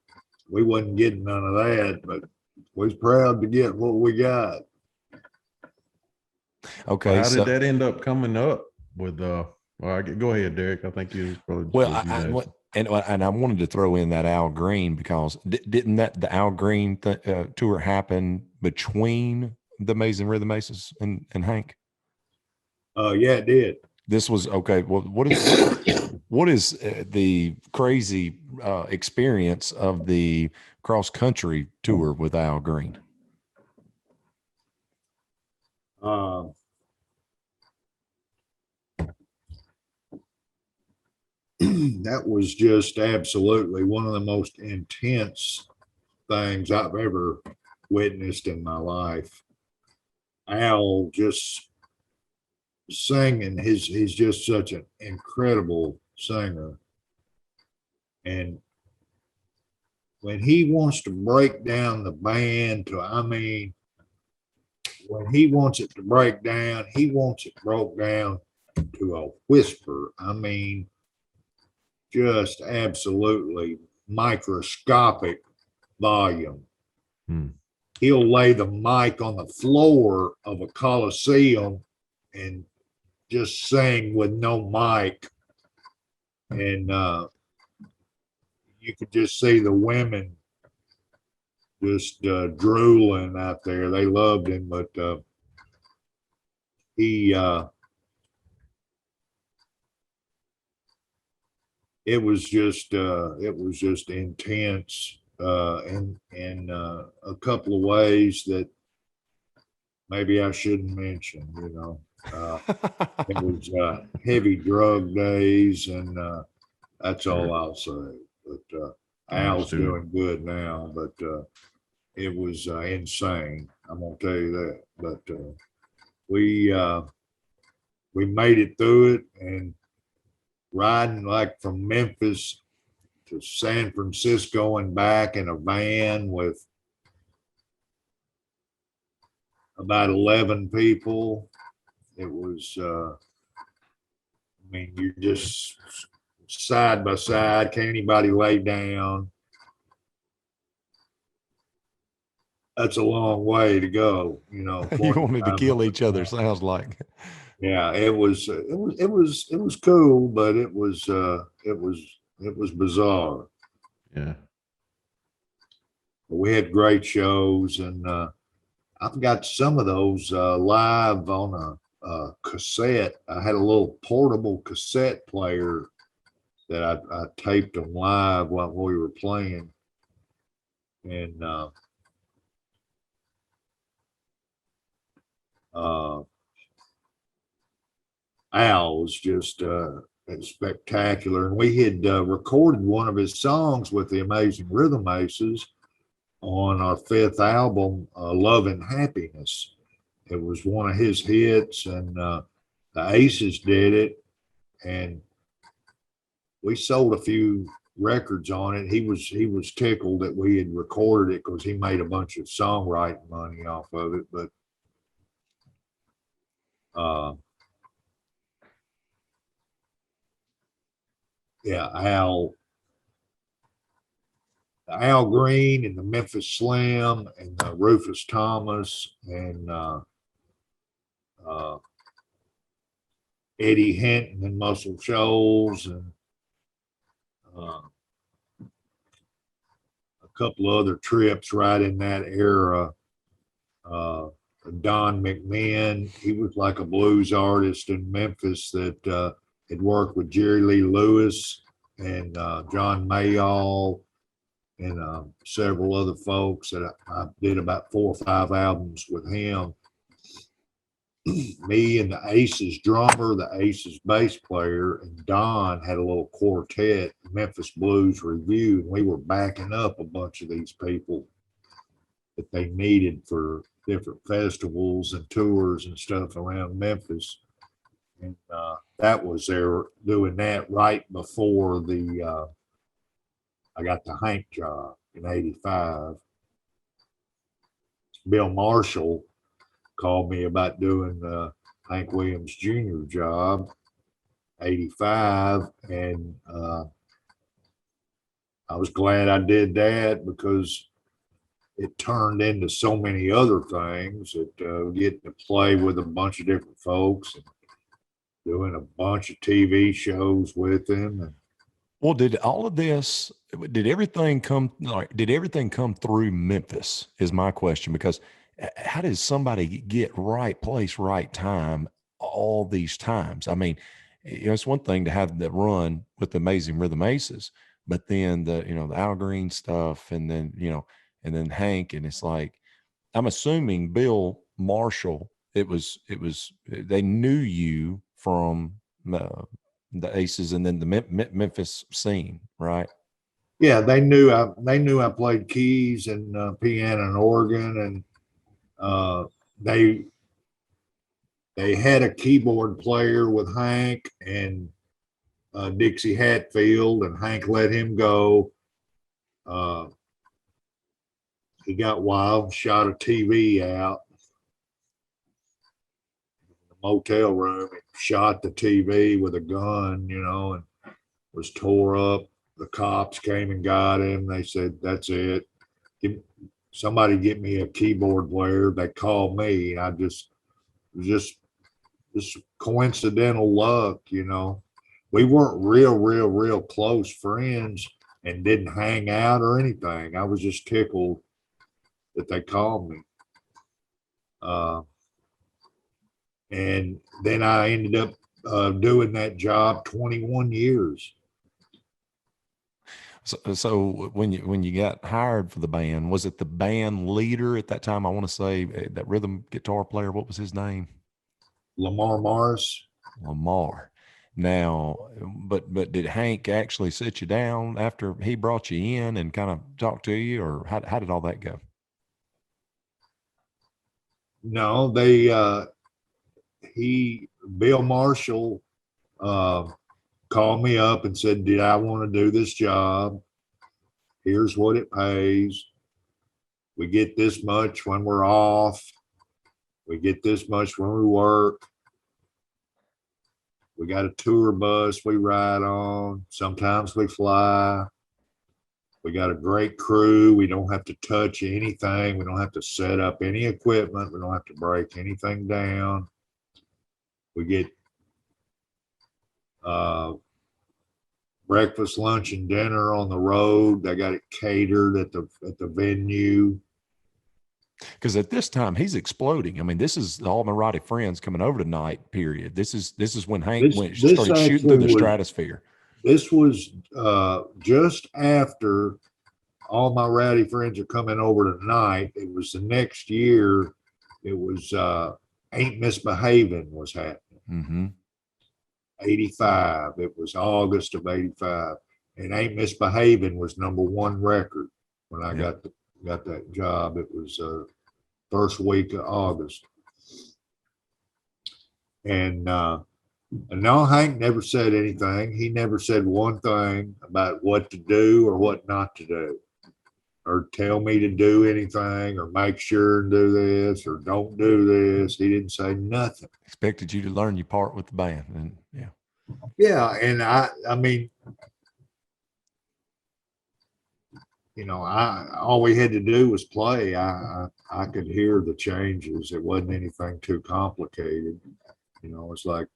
we wasn't getting none of that, but we was proud to get what we got. Okay. How so, did that end up coming up with go ahead, Derek. I think you was probably well, and I wanted to throw in that Al Green, because didn't the Al Green tour happen between the Amazing Rhythm Aces and Hank? Yeah, it did. This was okay. Well, what is the crazy experience of the cross country tour with Al Green? That was just absolutely one of the most intense things I've ever witnessed in my life. Al just singing, he's just such an incredible singer. And when he wants to break down the band when he wants it to break down, he wants it broke down to a whisper. I mean, just absolutely microscopic volume. Hmm. He'll lay the mic on the floor of a coliseum and just sing with no mic. And you could just see the women just drooling out there. They loved him, but he it was just intense in a couple of ways that maybe I shouldn't mention. It was heavy drug days, and that's all I'll say. But Al's Understood. doing good now, but it was insane. I'm gonna tell you that. But we made it through it, and riding like from Memphis to San Francisco and back in a van with about 11 people. It was, I mean, you're just side by side. Can't anybody lay down? That's a long way to go, You wanted to kill each other, sounds like. Yeah, it was cool, but it was bizarre. Yeah. But we had great shows, and I've got some of those live on a cassette. I had a little portable cassette player that I taped them live while we were playing, and Al was just spectacular. And we had recorded one of his songs with the Amazing Rhythm Aces on our fifth album, Love and Happiness. It was one of his hits, and the Aces did it, and we sold a few records on it. He was tickled that we had recorded it because he made a bunch of songwriting money off of it. But yeah, Al Green and the Memphis Slim and Rufus Thomas and Eddie Hinton and Muscle Shoals and a couple of other trips right in that era. Don McMahon, he was like a blues artist in Memphis that had worked with Jerry Lee Lewis and John Mayall and several other folks that I did about 4 or 5 albums with him. Me and the Aces drummer, the Aces bass player, and Don had a little quartet, Memphis Blues Review, and we were backing up a bunch of these people that they needed for different festivals and tours and stuff around Memphis. And that was there doing that right before I got the Hank job in '85. Bill Marshall called me about doing the Hank Williams Jr. job, '85, and I was glad I did that because it turned into so many other things that getting to play with a bunch of different folks and doing a bunch of TV shows with him. And Well, did all of this, did everything come through Memphis is my question, because how does somebody get right place, right time all these times? I mean, it's one thing to have that run with the Amazing Rhythm Aces, but then the Al Green stuff, and then, and then Hank, and it's like, I'm assuming Bill Marshall, they knew you from the Aces and then the Memphis scene, right? yeah, they knew I played keys and piano and organ, and they had a keyboard player with Hank and Dixie Hatfield, and Hank let him go. He got wild, shot a TV out. In the motel room and shot the TV with a gun, and was tore up. The cops came and got him. They said, "That's it. Somebody get me a keyboard player." They called me. It was just coincidental luck. We weren't real close friends and didn't hang out or anything. I was just tickled that they called me. And then I ended up doing that job 21 years. So when you got hired for the band, was it the band leader at that time? I want to say that rhythm guitar player. What was his name? Lamar Morris. Lamar. Now, but did Hank actually sit you down after he brought you in and kind of talk to you, or how did all that go? No, Bill Marshall called me up and said, "Did I want to do this job? Here's what it pays. We get this much when we're off. We get this much when we work. We got a tour bus we ride on. Sometimes we fly. We got a great crew. We don't have to touch anything. We don't have to set up any equipment. We don't have to break anything down. We get breakfast, lunch, and dinner on the road. They got it catered at the venue." Because at this time he's exploding. I mean, this is all my Roddy friends coming over tonight. Period. This is when Hank started shooting through the stratosphere. This was just after All My Rowdy Friends Are Coming Over Tonight. It was the next year. It was Ain't Misbehaving was happening. Mm-hmm. 85. It was August of 85. And Ain't Misbehaving was #1 record when I got that job. It was first week of August. And no, Hank never said anything. He never said one thing about what to do or what not to do, or tell me to do anything, or make sure and do this, or don't do this. He didn't say nothing. Expected you to learn your part with the band, and yeah. And I mean, all we had to do was play. I could hear the changes. It wasn't anything too complicated. It's like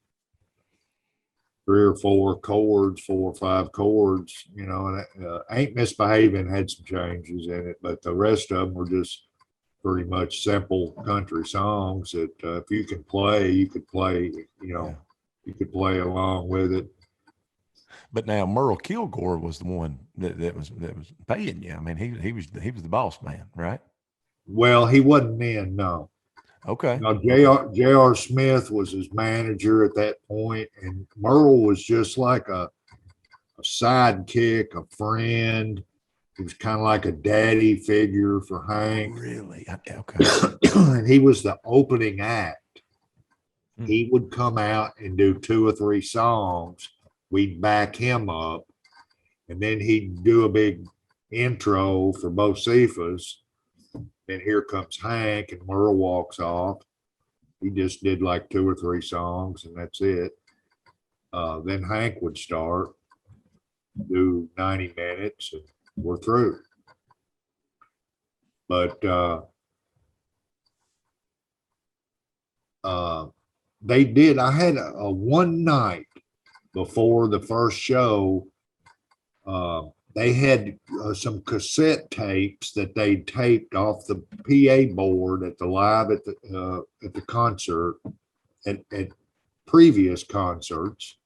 3 or 4 chords, 4 or 5 chords, and Ain't Misbehaving had some changes in it, but the rest of them were just pretty much simple country songs that if you can play, you could play, you could play along with it. But now Merle Kilgore was the one that was paying you. I mean, he was the boss man, right? Well, he wasn't then, no. Okay. Now, J.R. Smith was his manager at that point, and Merle was just like a sidekick, a friend. He was kind of like a daddy figure for Hank. Really? Okay. And he was the opening act. He would come out and do 2 or 3 songs. We'd back him up, and then he'd do a big intro for Bocephus. And here comes Hank, and Merle walks off. He just did like 2 or 3 songs, and that's it. Then Hank would start, do 90 minutes, and we're through. But they did. I had a one night before the first show. They had some cassette tapes that they taped off the PA board at the concert, at previous concerts,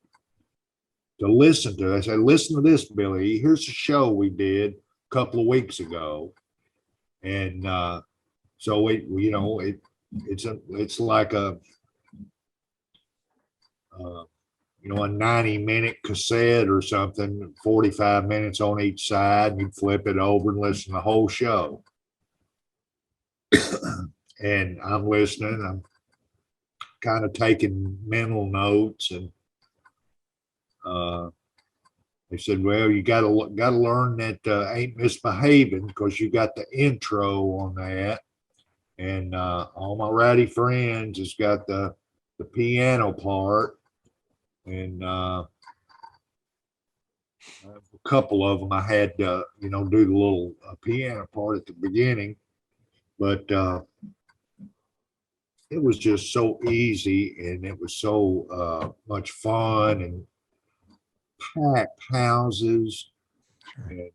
to listen to. I said, "Listen to this, Billy. Here's a show we did a couple of weeks ago," and so it's like a a 90-minute cassette or something, 45 minutes on each side, and you'd flip it over and listen to the whole show. And I'm listening, I'm kind of taking mental notes, and they said, "Well, you got to learn that Ain't Misbehaving, because you got the intro on that, and All My Rowdy Friends has got the the piano part, and a couple of them I had to, do the little piano part at the beginning, but it was just so easy, and it was so much fun, and packed houses, and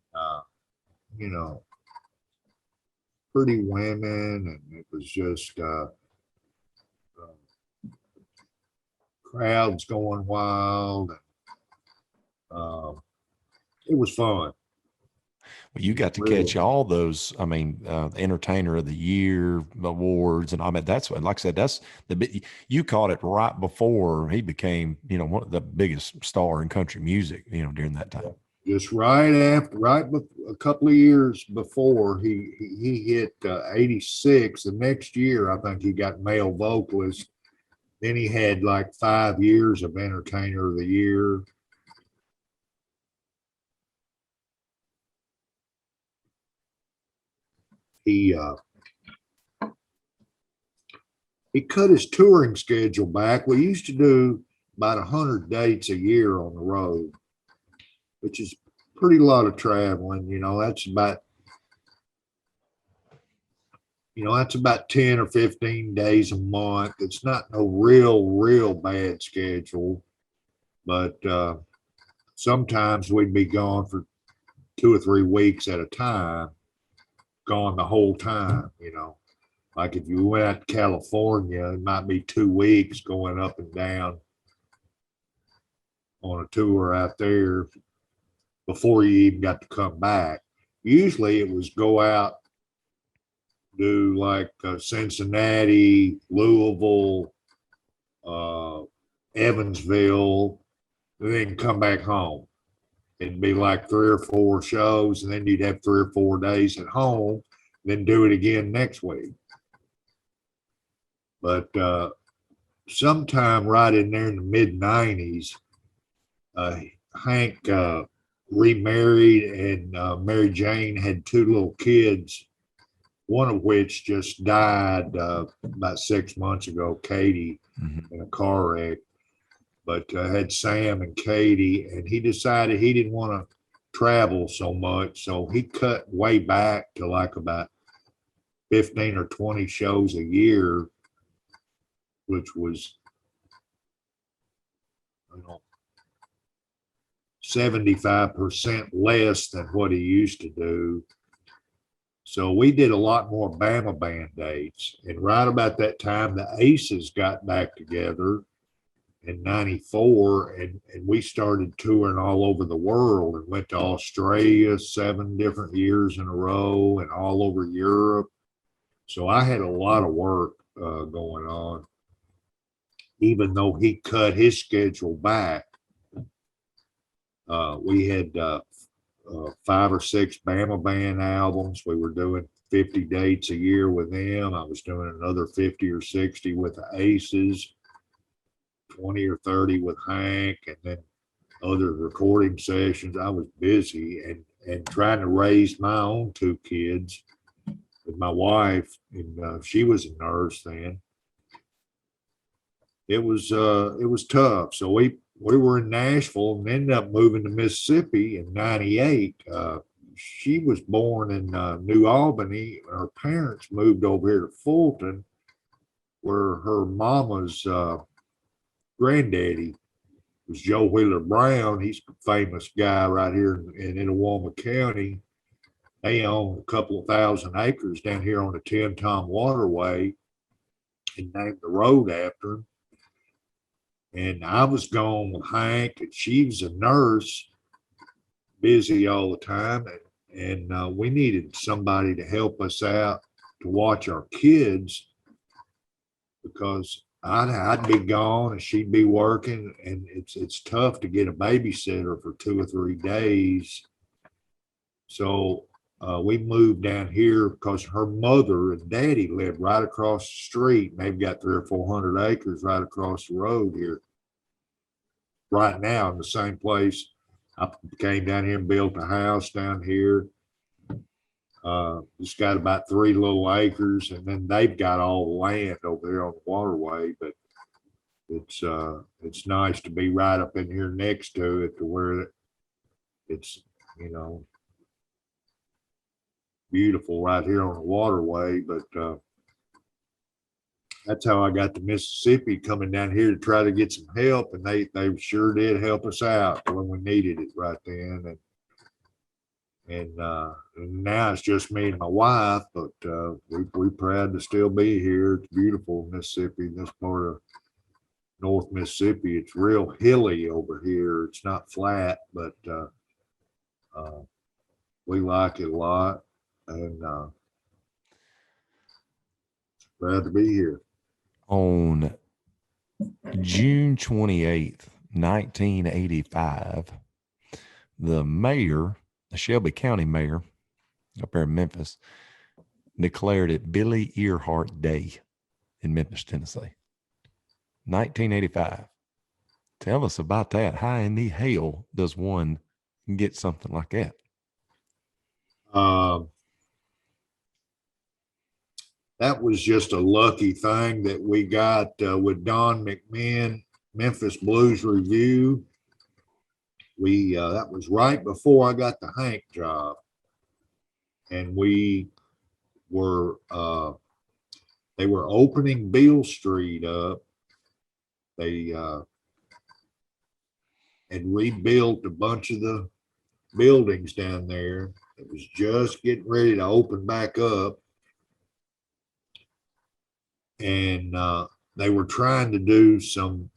pretty women, and it was just crowds going wild. And, it was fun. Well, you got to Really. catch all those. I mean, Entertainer of the Year awards, and I mean that's what, like I said, that's you caught it right before he became, one of the biggest star in country music, during that time. Just a couple of years before he hit 86. The next year, I think he got male vocalist. Then he had like 5 years of Entertainer of the Year. He cut his touring schedule back. We used to do about 100 dates a year on the road, which is pretty lot of traveling. That's about 10 or 15 days a month. It's not no real bad schedule, but sometimes we'd be gone for 2 or 3 weeks at a time, gone the whole time. Like if you went out to California, it might be 2 weeks going up and down on a tour out there before you even got to come back. Usually it was go out, do like Cincinnati, Louisville, Evansville, and then come back home. It'd be like 3 or 4 shows, and then you'd have 3 or 4 days at home, then do it again next week. But sometime right in there in the mid-90s, Hank remarried, and Mary Jane had 2 little kids, one of which just died about 6 months ago, Katie, in a car wreck. But had Sam and Katie, and he decided he didn't want to travel so much, so he cut way back to like about 15 or 20 shows a year, which was 75% less than what he used to do. So we did a lot more Bama band dates. And right about that time, the Aces got back together in 94, and we started touring all over the world, and went to Australia 7 different years in a row, and all over Europe. So I had a lot of work going on, even though he cut his schedule back. We had 5 or 6 Bama band albums. We were doing 50 dates a year with them. I was doing another 50 or 60 with the Aces, 20 or 30 with Hank, and then other recording sessions. I was busy and trying to raise my own 2 kids with my wife, and she was a nurse then. It was tough. So we were in Nashville and ended up moving to Mississippi in 98. She was born in New Albany. Her parents moved over here to Fulton, where her mama's granddaddy was Joe Wheeler Brown. He's a famous guy right here in Itawamba County. They own a couple of 1,000 acres down here on the Tim-Tom Waterway, and named the road after him. And I was gone with Hank, and she was a nurse, busy all the time. And we needed somebody to help us out to watch our kids, because I'd be gone and she'd be working, and it's tough to get a babysitter for 2 or 3 days. So we moved down here because her mother and daddy lived right across the street, and they've got 300 or 400 acres right across the road here. Right now in the same place. I came down here and built a house down here. It's got about 3 little acres, and then they've got all the land over there on the waterway. But it's nice to be right up in here next to it, to where it's, you know, beautiful right here on the waterway. But that's how I got to Mississippi, coming down here to try to get some help, and they sure did help us out when we needed it right then. And now it's just me and my wife, but we're proud to still be here. It's beautiful, Mississippi, this part of North Mississippi. It's real hilly over here. It's not flat, but we like it a lot, and proud to be here. On June 28th, 1985, the mayor, the Shelby County mayor up there in Memphis, declared it Billy Earhart Day in Memphis, Tennessee. 1985. Tell us about that. How in the hell does one get something like that? That was just a lucky thing that we got with Don McMahon, Memphis Blues Review. We that was right before I got the Hank job, and we were they were opening Beale Street up. They had rebuilt a bunch of the buildings down there. It was just getting ready to open back up. And they were trying to do some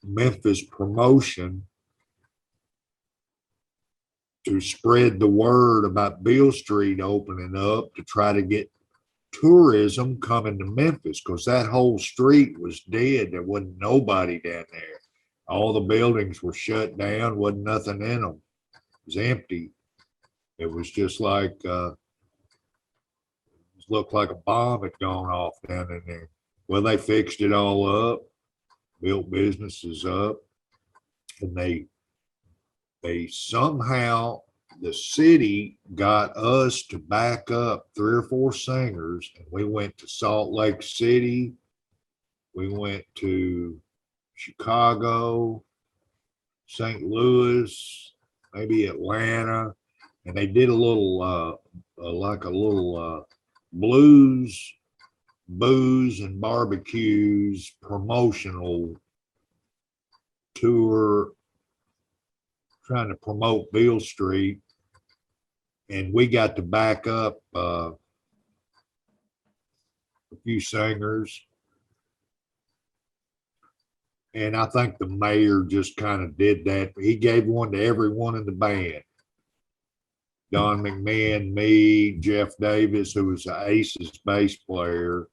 Memphis promotion to spread the word about Beale Street opening up, to try to get tourism coming to Memphis, because that whole street was dead. There wasn't nobody down there. All the buildings were shut down, wasn't nothing in them. It was empty. It was just like looked like a bomb had gone off down in there. Well, they fixed it all up, built businesses up, and they somehow, the city got us to back up 3 or 4 singers, and we went to Salt Lake City, we went to Chicago, St. Louis, maybe Atlanta, and they did a little blues, booze, and barbecues promotional tour, trying to promote Beale Street. And we got to back up a few singers. And I think the mayor just kind of did that. He gave one to everyone in the band. Don McMahon, me, Jeff Davis, who was the Aces bass player,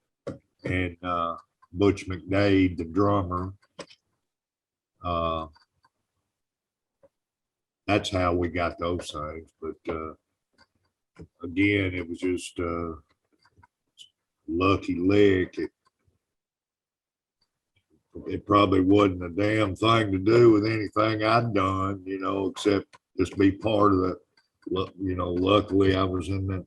and Butch McDade, the drummer. That's how we got those things. But again, it was just lucky lick. It probably wasn't a damn thing to do with anything I'd done, you know, except just be part of the, you know, luckily I was in that,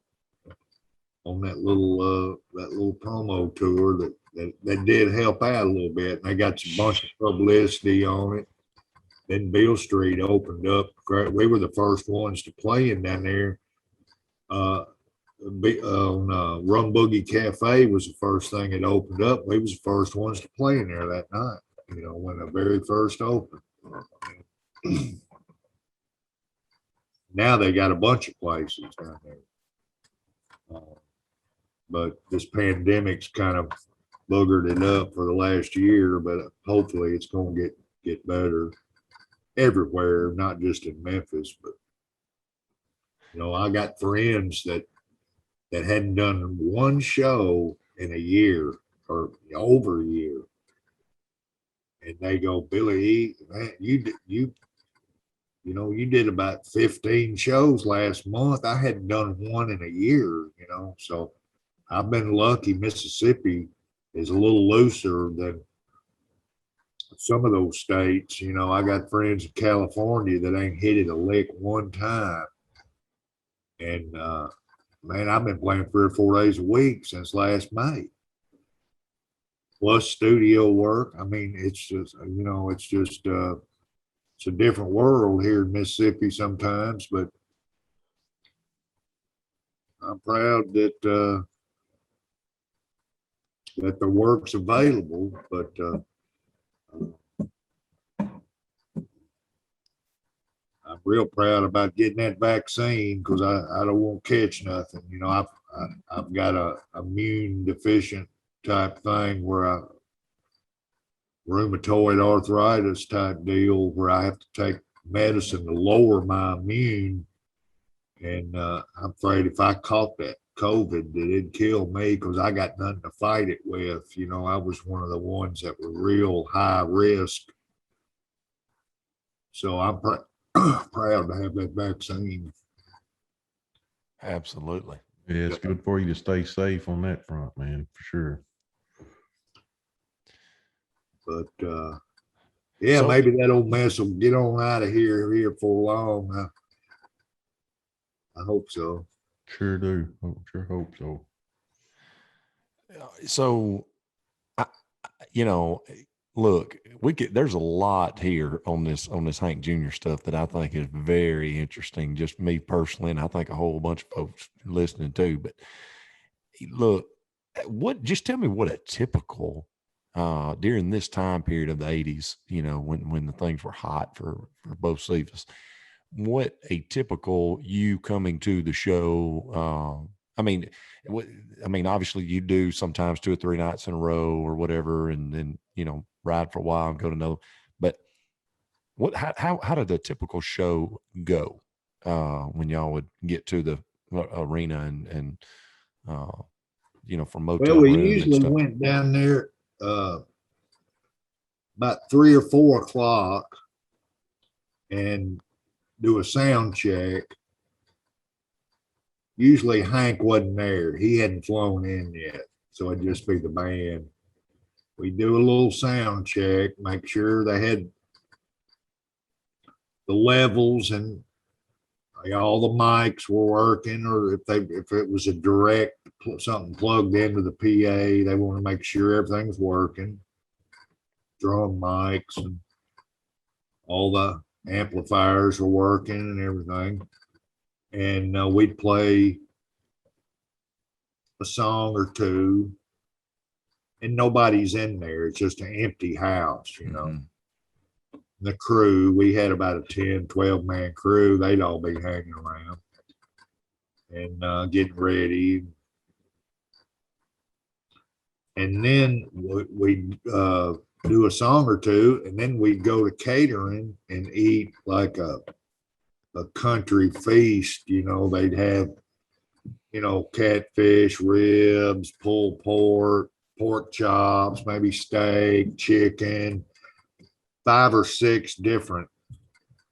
on that little promo tour that did help out a little bit. And they got a bunch of publicity on it. Then Beale Street opened up. We were the first ones to play in down there. On Rum Boogie Cafe was the first thing that opened up. We was the first ones to play in there that night, you know, when the very first opened. Now they got a bunch of places down there. But this pandemic's kind of boogered it up for the last year, but hopefully it's going to get better everywhere, not just in Memphis. But, you know, I got friends that hadn't done one show in a year or over a year. And they go, Billy, man, you know, you did about 15 shows last month. I hadn't done one in a year, you know. So I've been lucky. Mississippi is a little looser than some of those states. You know, I got friends in California that ain't hit it a lick one time. And man, I've been playing 3 or 4 days a week since last May. plus studio work. I mean, it's just, it's a different world here in Mississippi sometimes, but I'm proud that the work's available, but I'm real proud about getting that vaccine because I don't want to catch nothing. I've got a immune deficient type thing where rheumatoid arthritis type deal where I have to take medicine to lower my immune. And I'm afraid if I caught that COVID, that it'd kill me because I got nothing to fight it with. I was one of the ones that were real high risk. So I'm proud to have that vaccine. Absolutely. Yeah, it's good for you to stay safe on that front, man, for sure. But yeah, So- maybe that old mess will get on out of here for long. I hope so. Sure do. Sure hope so. So, look, there's a lot here on this Hank Jr. stuff that I think is very interesting, just me personally, and I think a whole bunch of folks listening too. But look, just tell me what a typical during this time period of the 80s, when the things were hot for both Cephas, what a typical you coming to the show. I mean, obviously you do sometimes 2 or 3 nights in a row or whatever, and then, ride for a while and go to another. But how did a typical show go when y'all would get to the arena and from motel Well, we room and usually stuff? went down there about 3 or 4 o'clock and do a sound check. Usually Hank wasn't there. He hadn't flown in yet. So it'd just be the band. We do a little sound check, make sure they had the levels and all the mics were working, or if it was a direct something plugged into the PA, they want to make sure everything's working. Drum mics and all the amplifiers were working and everything. And we'd play a song or two, and nobody's in there. It's just an empty house, Mm-hmm. The crew, we had about a 10, 12-man crew. They'd all be hanging around and getting ready. And then we'd do a song or two, and then we'd go to catering and eat like a country feast. They'd have, catfish, ribs, pulled pork chops, maybe steak, chicken, 5 or 6 different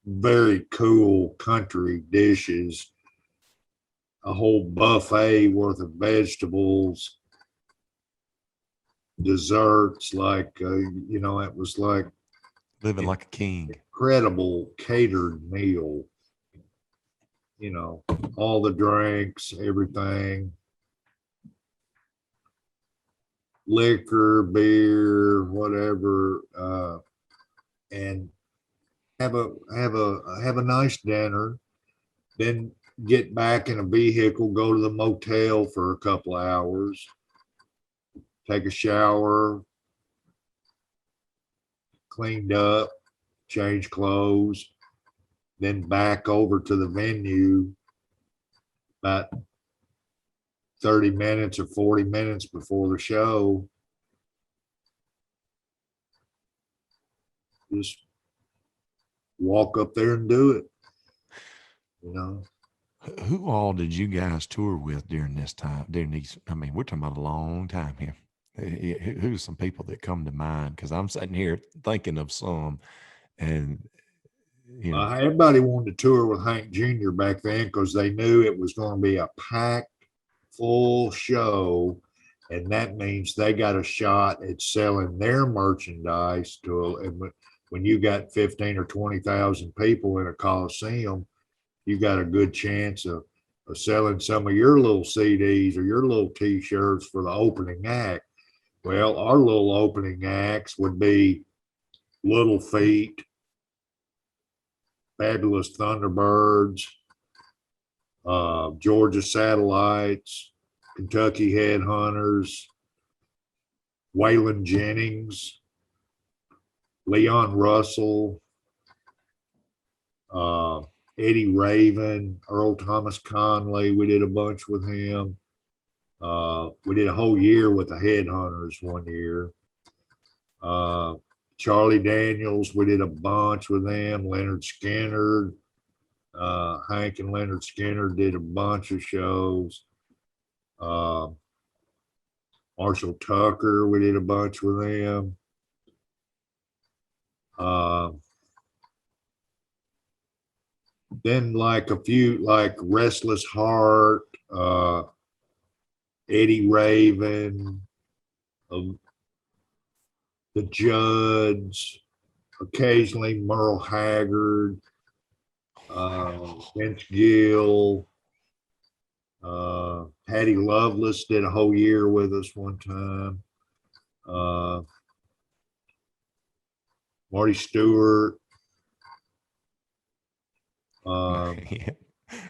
very cool country dishes, a whole buffet worth of vegetables, desserts, like it was like Living like a king. incredible catered meal. All the drinks, everything, liquor, beer, whatever, and have a nice dinner, then get back in a vehicle, go to the motel for a couple of hours, take a shower, cleaned up, change clothes, then back over to the venue about 30 minutes or 40 minutes before the show. Just walk up there and do it. Who all did you guys tour with during this time? During these, we're talking about a long time here. Who's some people that come to mind? Because I'm sitting here thinking of some, and everybody wanted to tour with Hank Jr. back then because they knew it was going to be a packed, full show, and that means they got a shot at selling their merchandise and when you got 15 or 20,000 people in a coliseum, you got a good chance of selling some of your little CDs or your little T-shirts for the opening act. Well, our little opening acts would be Little Feat, Fabulous Thunderbirds, Georgia Satellites, Kentucky Headhunters, Waylon Jennings, Leon Russell, Eddie Raven, Earl Thomas Conley. We did a bunch with him. We did a whole year with the Headhunters one year. Charlie Daniels, we did a bunch with them. Leonard Skinner, Hank and Leonard Skinner did a bunch of shows. Marshall Tucker, we did a bunch with them. Then like a few, like Restless Heart, Eddie Raven, the Judds, occasionally Merle Haggard, Vince Gill, Patty Loveless did a whole year with us one time. Marty Stewart. Man,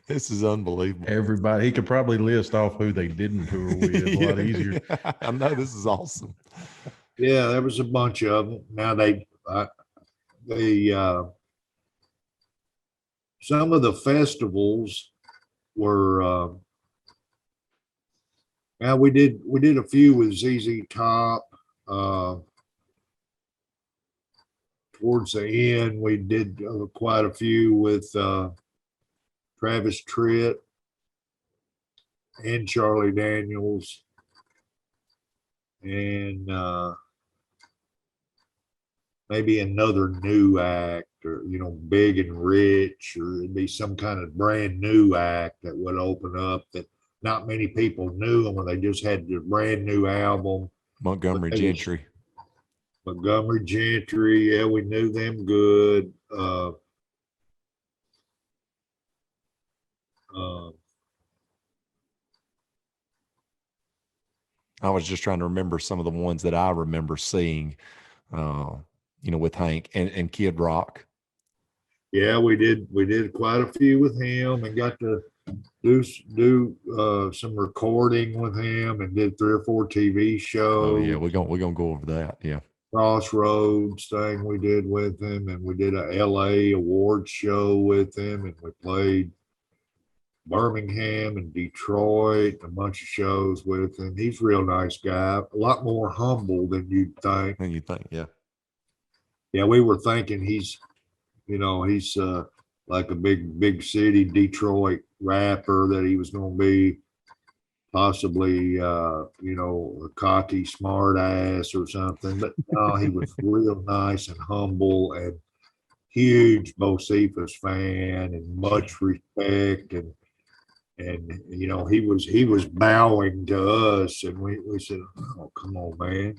this is unbelievable. Everybody, he could probably list off who they didn't tour with a lot easier. I know, this is awesome. Yeah, there was a bunch of them. Now some of the festivals were, now we did a few with ZZ Top. Towards the end, we did quite a few with Travis Tritt and Charlie Daniels, and maybe another new act, or Big and Rich, or it'd be some kind of brand new act that would open up that not many people knew them, when they just had the brand new album. Montgomery Gentry. Montgomery Gentry, yeah, we knew them good. I was just trying to remember some of the ones that I remember seeing, with Hank and Kid Rock. Yeah, we did quite a few with him, and got to do some recording with him, and did 3 or 4 TV shows. Oh yeah, we're gonna go over that. Yeah. Crossroads thing we did with him, and we did a LA award show with him, and we played Birmingham and Detroit, a bunch of shows with him. He's a real nice guy, a lot more humble than you'd think. And you think, yeah. Yeah, we were thinking he's like a big city Detroit rapper, that he was going to be possibly, a cocky smart ass or something. But no, he was real nice and humble, and huge Bocephus fan, and much respect. And he was bowing to us, and we said, oh, come on, man,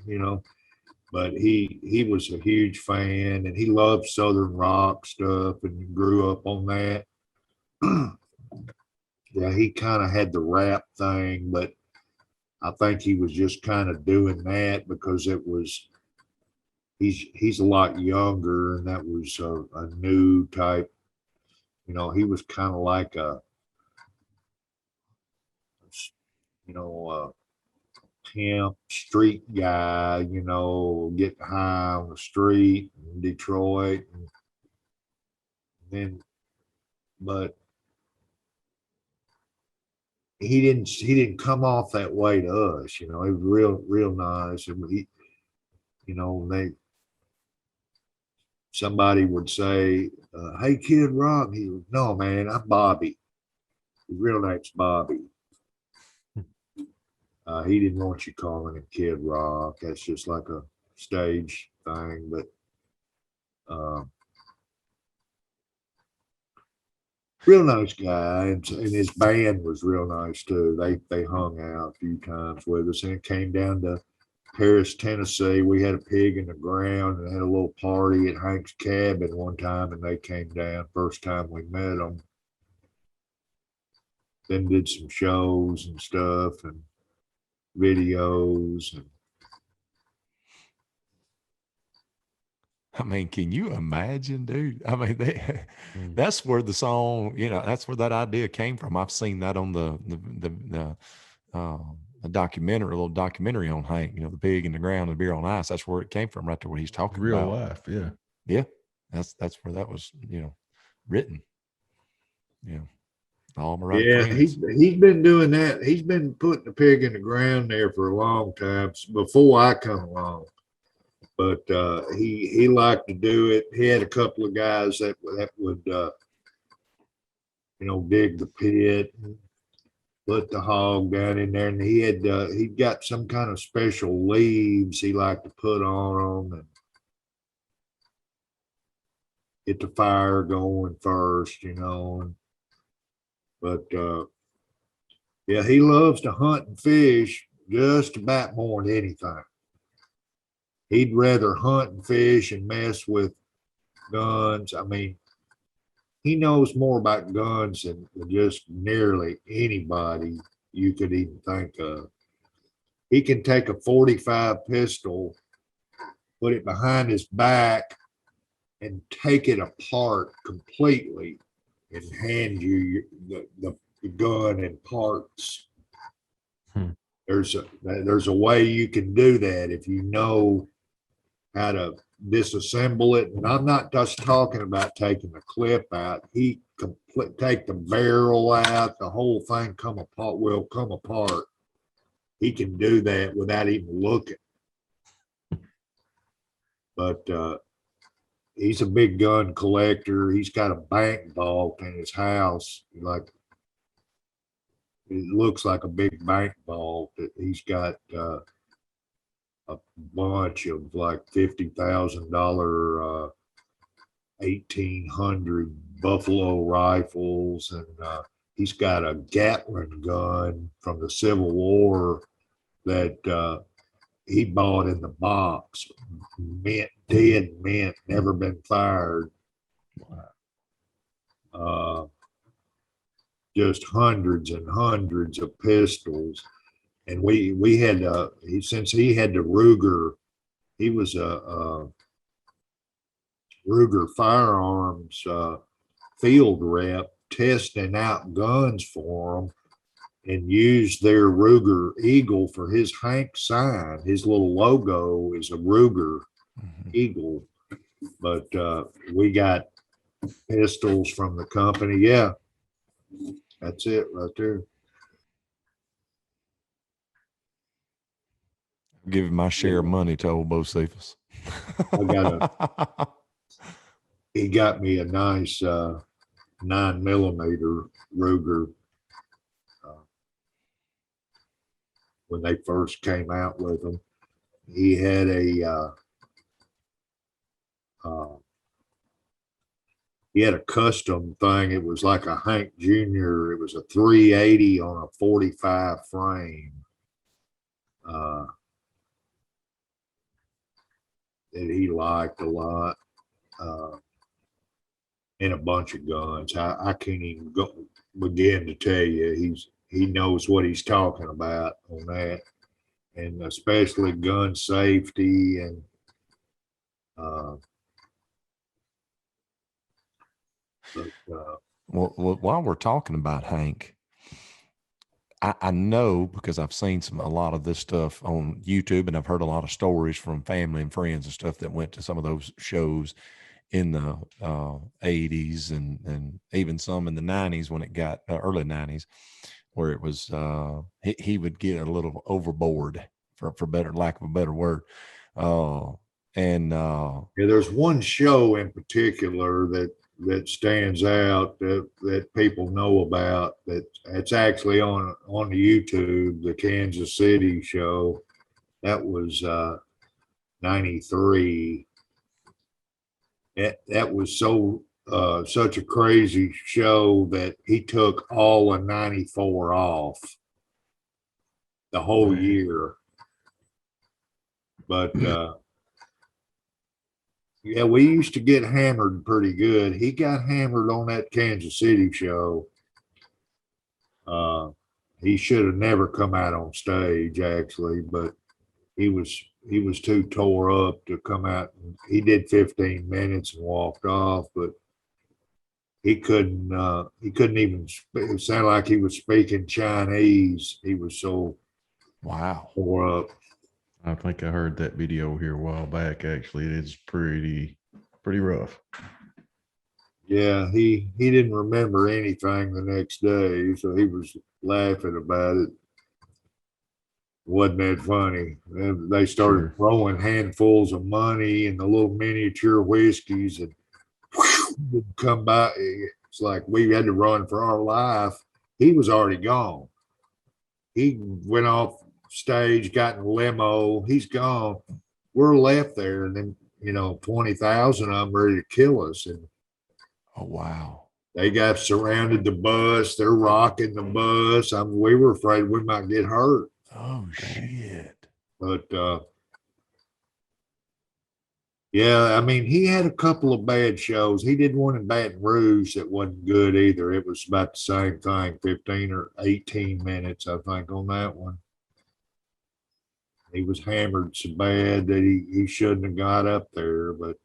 but he was a huge fan, and he loved Southern rock stuff, and grew up on that. Yeah, he kind of had the rap thing, but I think he was just kind of doing that because he's a lot younger, and that was a new type. He was kind of like a pimp street guy, getting high on the street in Detroit, and then, but he didn't come off that way to us. He was real nice, and somebody would say, hey, Kid Rock. He was, no, man, I'm Bobby. His real name's Bobby. He didn't want you calling him Kid Rock. That's just like a stage thing. But real nice guy, and his band was real nice too. They hung out a few times with us, and it came down to Paris, Tennessee. We had a pig in the ground and had a little party at Hank's cabin one time, and they came down. First time we met them. Then did some shows and stuff, and videos, and I mean, can you imagine, dude? I mean, Mm. that's where the song, that's where that idea came from. I've seen that on a documentary, a little documentary on Hank, the pig in the ground and the beer on ice. That's where it came from, right there, what he's talking Real about. life, yeah. Yeah. That's where that was, written. All my right Yeah, friends. he's been doing that. He's been putting the pig in the ground there for a long time before I come along. But he liked to do it. He had a couple of guys that would dig the pit and put the hog down in there, and he got some kind of special leaves he liked to put on them and get the fire going first, but yeah, he loves to hunt and fish just about more than anything. He'd rather hunt and fish and mess with guns. I mean, he knows more about guns than just nearly anybody you could even think of. He can take a 45 pistol, put it behind his back, and take it apart completely and hand you the gun in parts. There's a way you can do that if you know how to disassemble it. And I'm not just talking about taking the clip out. He take the barrel out, the whole thing will come apart. He can do that without even looking. But he's a big gun collector. He's got a bank vault in his house. It looks like a big bank vault that he's got a bunch of like $50,000 1800 Buffalo rifles, and he's got a Gatling gun from the Civil War that he bought in the box, dead mint, never been fired. Just hundreds and hundreds of pistols. And we had since he had the Ruger, he was a Ruger Firearms field rep, testing out guns for them, and used their Ruger Eagle for his Hank sign. His little logo is a Ruger Eagle. But we got pistols from the company. Yeah, that's it right there. Give him my share of money to old Bo Cephas. He got me a nice 9mm Ruger when they first came out with them. He had a custom thing. It was like a Hank Jr. It was a 380 on a 45 frame. That he liked a lot, and a bunch of guns. I can't even begin to tell you. He knows what he's talking about on that, and especially gun safety and well, while we're talking about Hank, I know because I've seen a lot of this stuff on YouTube, and I've heard a lot of stories from family and friends and stuff that went to some of those shows in the 80s and even some in the 90s when it got early 90s, where it was he would get a little overboard for better lack of a better word. There's one show in particular that stands out that people know about, that's actually on the YouTube, the Kansas City show. That was 93. That was such a crazy show that he took all of 94 off the whole year. But yeah, we used to get hammered pretty good. He got hammered on that Kansas City show. He should have never come out on stage, actually, but he was he was too tore up to come out. He did 15 minutes and walked off, but he couldn't even, it sounded like he was speaking Chinese. He was so Wow. tore up. I think I heard that video here a while back. Actually, it is pretty rough. Yeah, he didn't remember anything the next day, so he was laughing about it. Wasn't that funny? And they started Sure. throwing handfuls of money and the little miniature whiskeys and would come by. It's like we had to run for our life. He was already gone. He went off stage, got in a limo. He's gone. We're left there, and then 20,000 of them ready to kill us. And Oh, wow. they got surrounded the bus. They're rocking the bus. We were afraid we might get hurt. Oh, shit. But yeah, I mean, he had a couple of bad shows. He did one in Baton Rouge that wasn't good either. It was about the same thing, 15 or 18 minutes, I think, on that one. He was hammered so bad that he shouldn't have got up there. But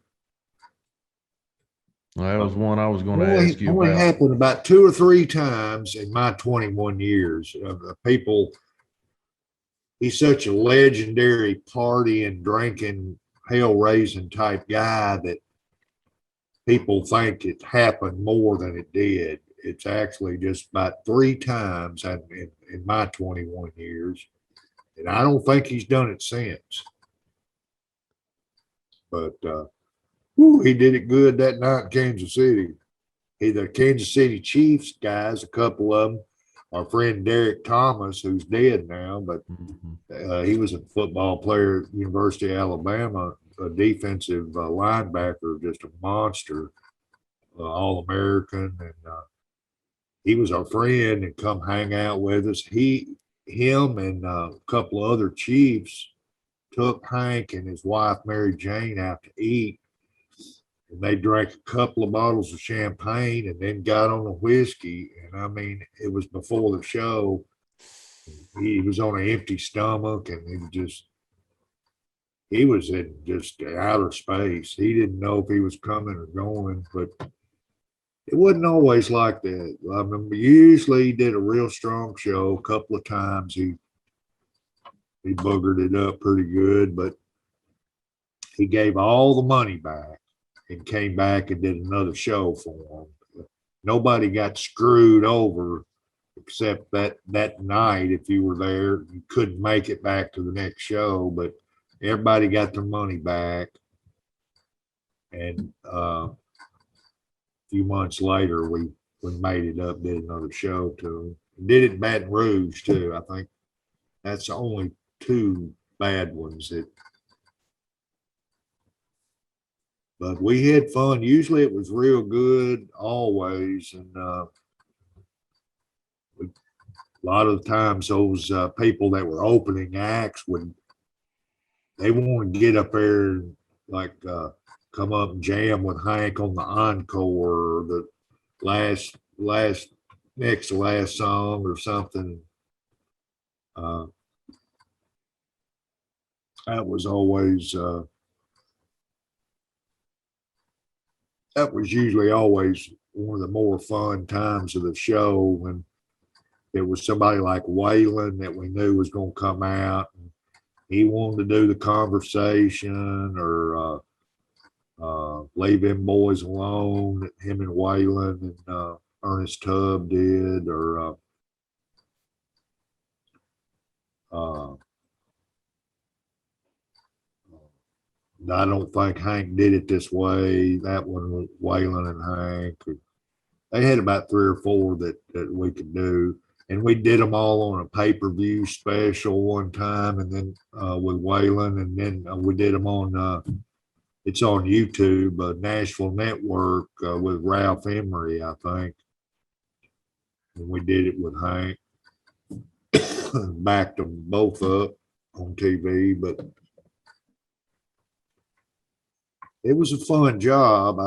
Well, that was one I was going to only, ask you only about. happened about 2 or 3 times in my 21 years. People, he's such a legendary partying, drinking, hell-raising type guy that people think it happened more than it did. It's actually just about 3 times in my 21 years. And I don't think he's done it since. But he did it good that night in Kansas City. The Kansas City Chiefs guys, a couple of them, our friend Derek Thomas, who's dead now, but he was a football player at University of Alabama, a defensive linebacker, just a monster, All-American. And he was our friend and come hang out with us. Him and a couple of other Chiefs took Hank and his wife, Mary Jane, out to eat. And they drank a couple of bottles of champagne and then got on the whiskey. And I mean, it was before the show. He was on an empty stomach and he was in just outer space. He didn't know if he was coming or going, but it wasn't always like that. I mean, usually he did a real strong show. A couple of times he boogered it up pretty good, but he gave all the money back and came back and did another show for him. Nobody got screwed over except that night. If you were there, you couldn't make it back to the next show, but everybody got their money back. And a few months later, we made it up, did another show to him. Did it in Baton Rouge too. I think that's the only 2 bad ones but we had fun. Usually it was real good always. And a lot of the times those people that were opening acts they want to get up there and like come up and jam with Hank on the encore or the next to last song or something. That was always that was usually always one of the more fun times of the show when there was somebody like Waylon that we knew was going to come out. And he wanted to do the conversation or leave them boys alone. Him and Waylon and Ernest Tubb did, or I don't think Hank did it this way. That one was Waylon and Hank. They had about 3 or 4 that we could do. And we did them all on a pay-per-view special one time, and then with Waylon, and then we did them on, it's on YouTube, Nashville Network with Ralph Emery, I think. And we did it with Hank. Backed them both up on TV, but it was a fun job.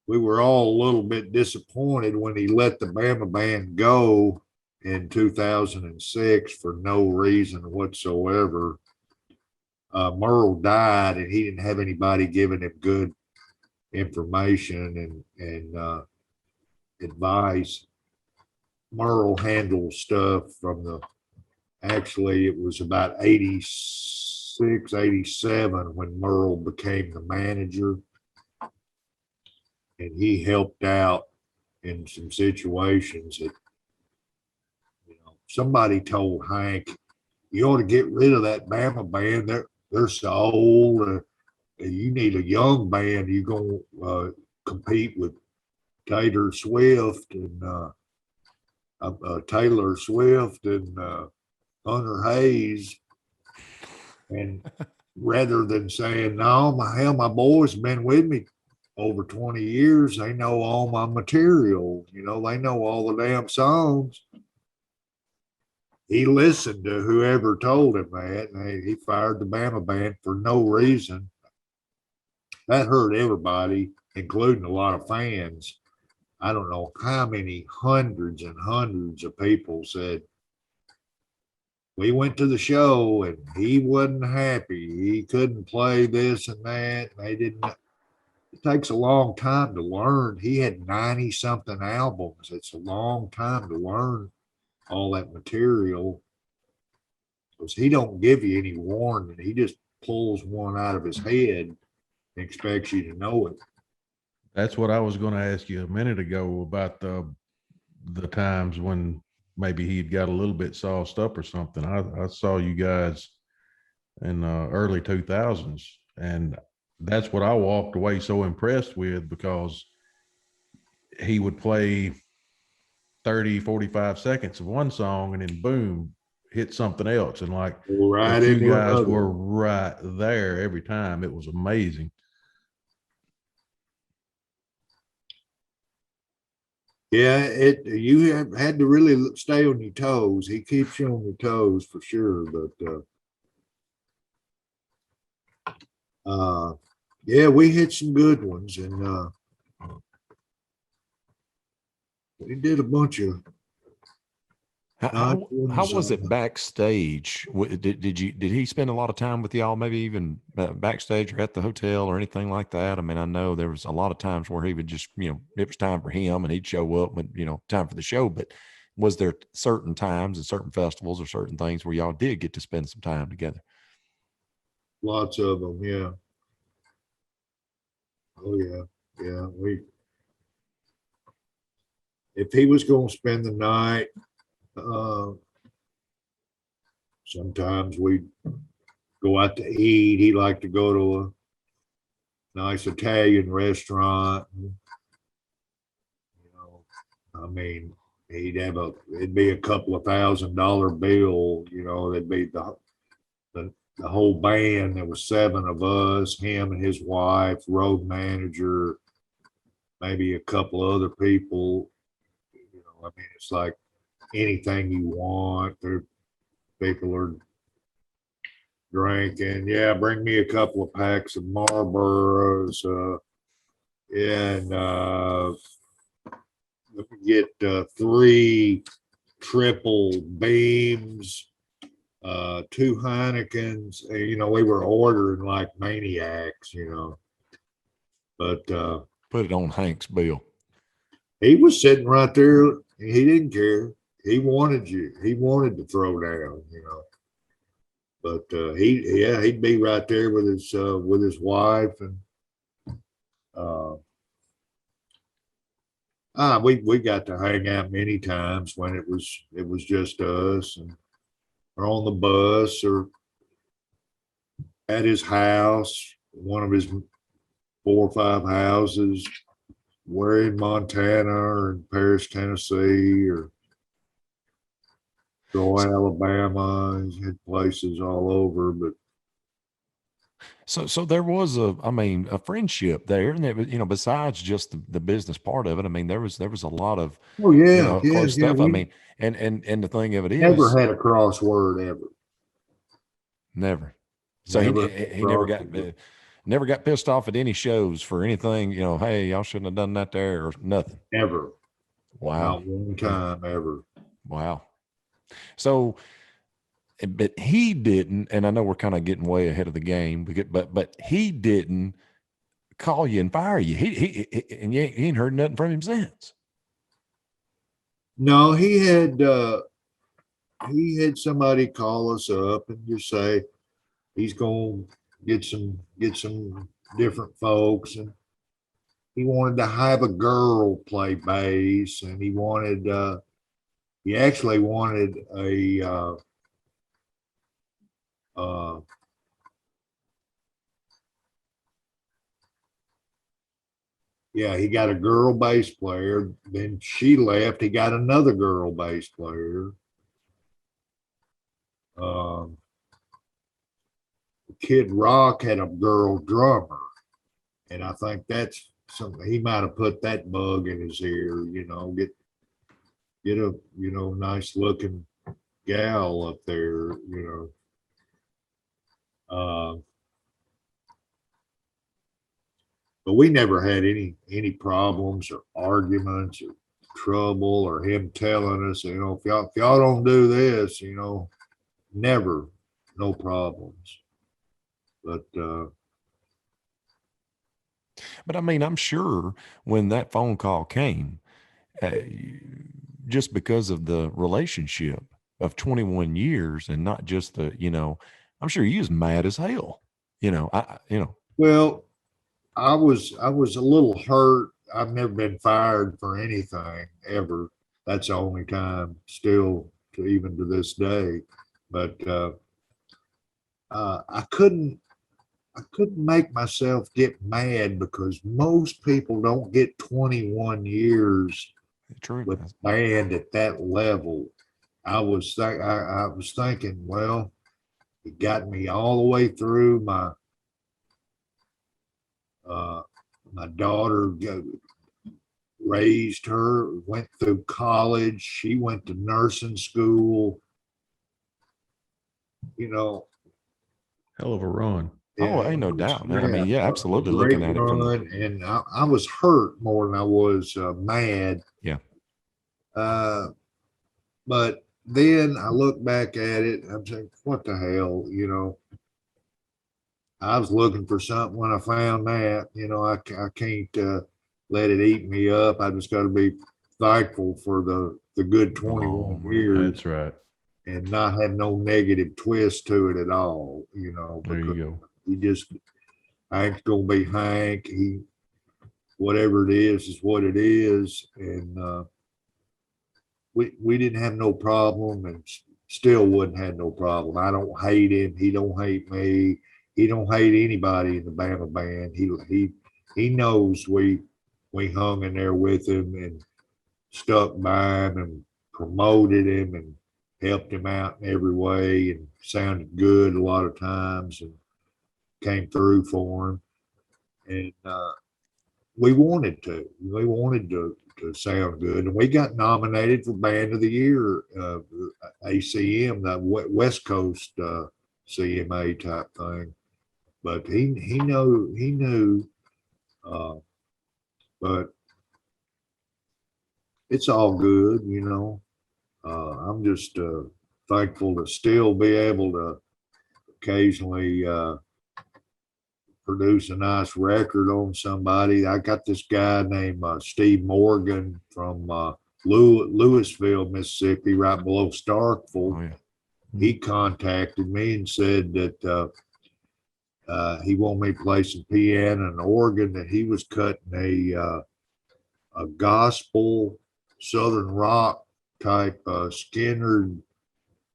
We were all a little bit disappointed when he let the Bama band go in 2006 for no reason whatsoever. Merle died, and he didn't have anybody giving him good information and advice. Merle handled stuff from actually it was about 86, 87 when Merle became the manager. And he helped out in some situations that, somebody told Hank, you ought to get rid of that Bama band. They're so old. You need a young band. You're going to compete with Taylor Swift and Hunter Hayes. And rather than saying, no, my boys have been with me over 20 years. They know all my material. They know all the damn songs. He listened to whoever told him that, and he fired the Bama band for no reason. That hurt everybody, including a lot of fans. I don't know how many hundreds and hundreds of people said, we went to the show and he wasn't happy. He couldn't play this and that. And they didn't. It takes a long time to learn. He had 90 something albums. It's a long time to learn all that material, because he don't give you any warning. He just pulls one out of his head and expects you to know it. That's what I was going to ask you a minute ago about the times when maybe he'd got a little bit sauced up or something. I saw you guys in early 2000s, and that's what I walked away so impressed with, because he would play 30, 45 seconds of one song and then boom, hit something else. And like, Right, you guys were right there every time. It was amazing. Yeah, you have had to really stay on your toes. He keeps you on your toes for sure. But yeah, we hit some good ones, and we did a bunch of. How was it backstage? Did he spend a lot of time with y'all, maybe even backstage or at the hotel or anything like that? I mean, I know there was a lot of times where he would just, it was time for him and he'd show up when, time for the show. But was there certain times and certain festivals or certain things where y'all did get to spend some time together? Lots of them, yeah. Oh yeah, yeah. If he was going to spend the night, sometimes we'd go out to eat. He liked to go to a nice Italian restaurant. I mean, it'd be a couple of $1,000 bill. There'd be the whole band. There was 7 of us, him and his wife, road manager, maybe a couple other people. I mean, it's like anything you want. People are drinking. Yeah, bring me a couple of packs of Marlboros. And let me get 3 triple beams, 2 Heinekens. We were ordering like maniacs, but Put it on Hank's bill. he was sitting right there. He didn't care. He wanted you. He wanted to throw down, But he'd be right there with his wife, and we got to hang out many times when it was just us, and or on the bus or at his house, one of his 4 or 5 houses. We're in Montana or in Paris, Tennessee, or Troy, Alabama. He's had places all over, but so there was a friendship there, and it was, besides just the business part of it. I mean, there was a lot of close stuff. I mean, and the thing of it is, never had a crossword ever. Never. So he never got pissed off at any shows for anything, hey, y'all shouldn't have done that there or nothing. Never. Wow. Not one time ever. Wow. So, but he didn't, and I know we're kind of getting way ahead of the game, but he didn't call you and fire you. And he ain't heard nothing from him since. No, he had somebody call us up and just say he's going to get some different folks, and he wanted to have a girl play bass, and he actually wanted uh, he got a girl bass player. Then she left. He got another girl bass player. Kid Rock had a girl drummer, and I think that's something he might have put that bug in his ear. Get a nice looking gal up there. But we never had any problems or arguments or trouble or him telling us, if y'all don't do this, never, no problems. But I mean, I'm sure when that phone call came, just because of the relationship of 21 years and not just I'm sure you was mad as hell. Well, I was a little hurt. I've never been fired for anything ever. That's the only time, still, even to this day. But I couldn't make myself get mad because most people don't get 21 years True. with band at that level. I was thinking, well, it got me all the way through my daughter raised her, went through college. She went to nursing school. Hell of a run. Oh, ain't no doubt, man. I mean, yeah, absolutely. Looking at it from and I was hurt more than I was mad. Yeah. But then I look back at it, I'm saying, what the hell, I was looking for something when I found that, I can't let it eat me up. I just got to be thankful for the good 21 years. That's right. And not have no negative twist to it at all, There you go. Hank's gonna be Hank. Whatever it is what it is. And we didn't have no problem, and still wouldn't have no problem. I don't hate him. He don't hate me. He don't hate anybody in the Bama band. He knows we hung in there with him and stuck by him and promoted him and helped him out in every way and sounded good a lot of times and came through for him. And we wanted to sound good. And we got nominated for Band of the Year, ACM, that West Coast CMA type thing. But he knew, but it's all good, I'm just thankful to still be able to occasionally produce a nice record on somebody. I got this guy named Steve Morgan from Louisville, Mississippi, right below Starkville. Oh, yeah. He contacted me and said that he wanted me to play some piano and organ, that he was cutting a gospel Southern rock type Skinner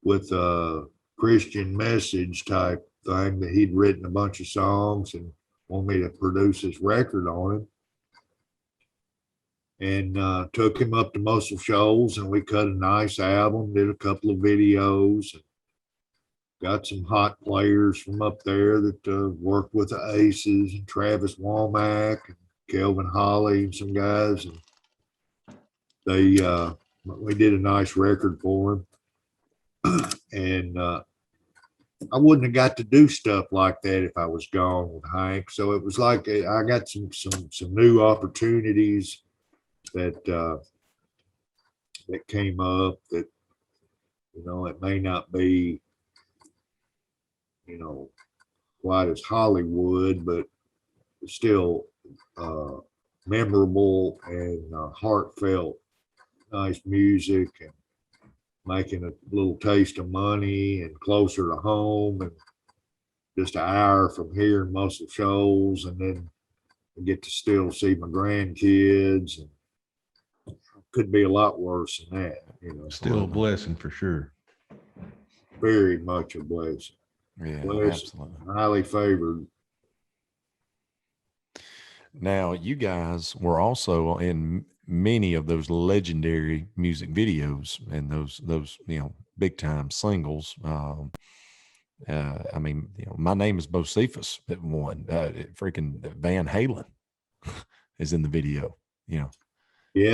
with a Christian message type thing, that he'd written a bunch of songs and wanted me to produce his record on him. And took him up to Muscle Shoals, and we cut a nice album, did a couple of videos, and got some hot players from up there that worked with the Aces, and Travis Womack and Kelvin Holly and some guys. And we did a nice record for him. And I wouldn't have got to do stuff like that if I was gone with Hank. So it was like I got some new opportunities that came up that You know, it may not be, you know, quite as Hollywood, but still memorable and heartfelt, nice music, and making a little taste of money and closer to home, and just an hour from here in Muscle Shoals, and then I get to still see my grandkids, and could be a lot worse than that, you know. Still a blessing for sure. Very much a blessing. Yeah, Blessed, absolutely. highly favored. Now, you guys were also in many of those legendary music videos and those big time singles. I mean, My Name is Bocephus that one. Freaking Van Halen is in the video. Yeah,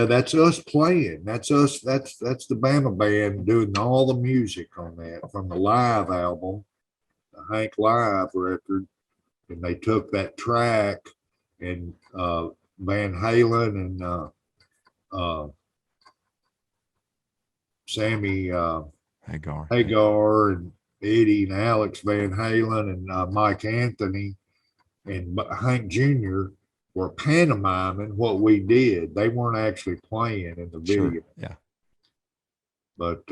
that's us playing. That's us. That's the Bama band doing all the music on that from the live album, the Hank Live record. And they took that track and Van Halen and Sammy Hagar and Eddie and Alex Van Halen and Mike Anthony and Hank Jr. were pantomiming what we did. They weren't actually playing in the video. Sure. Yeah. But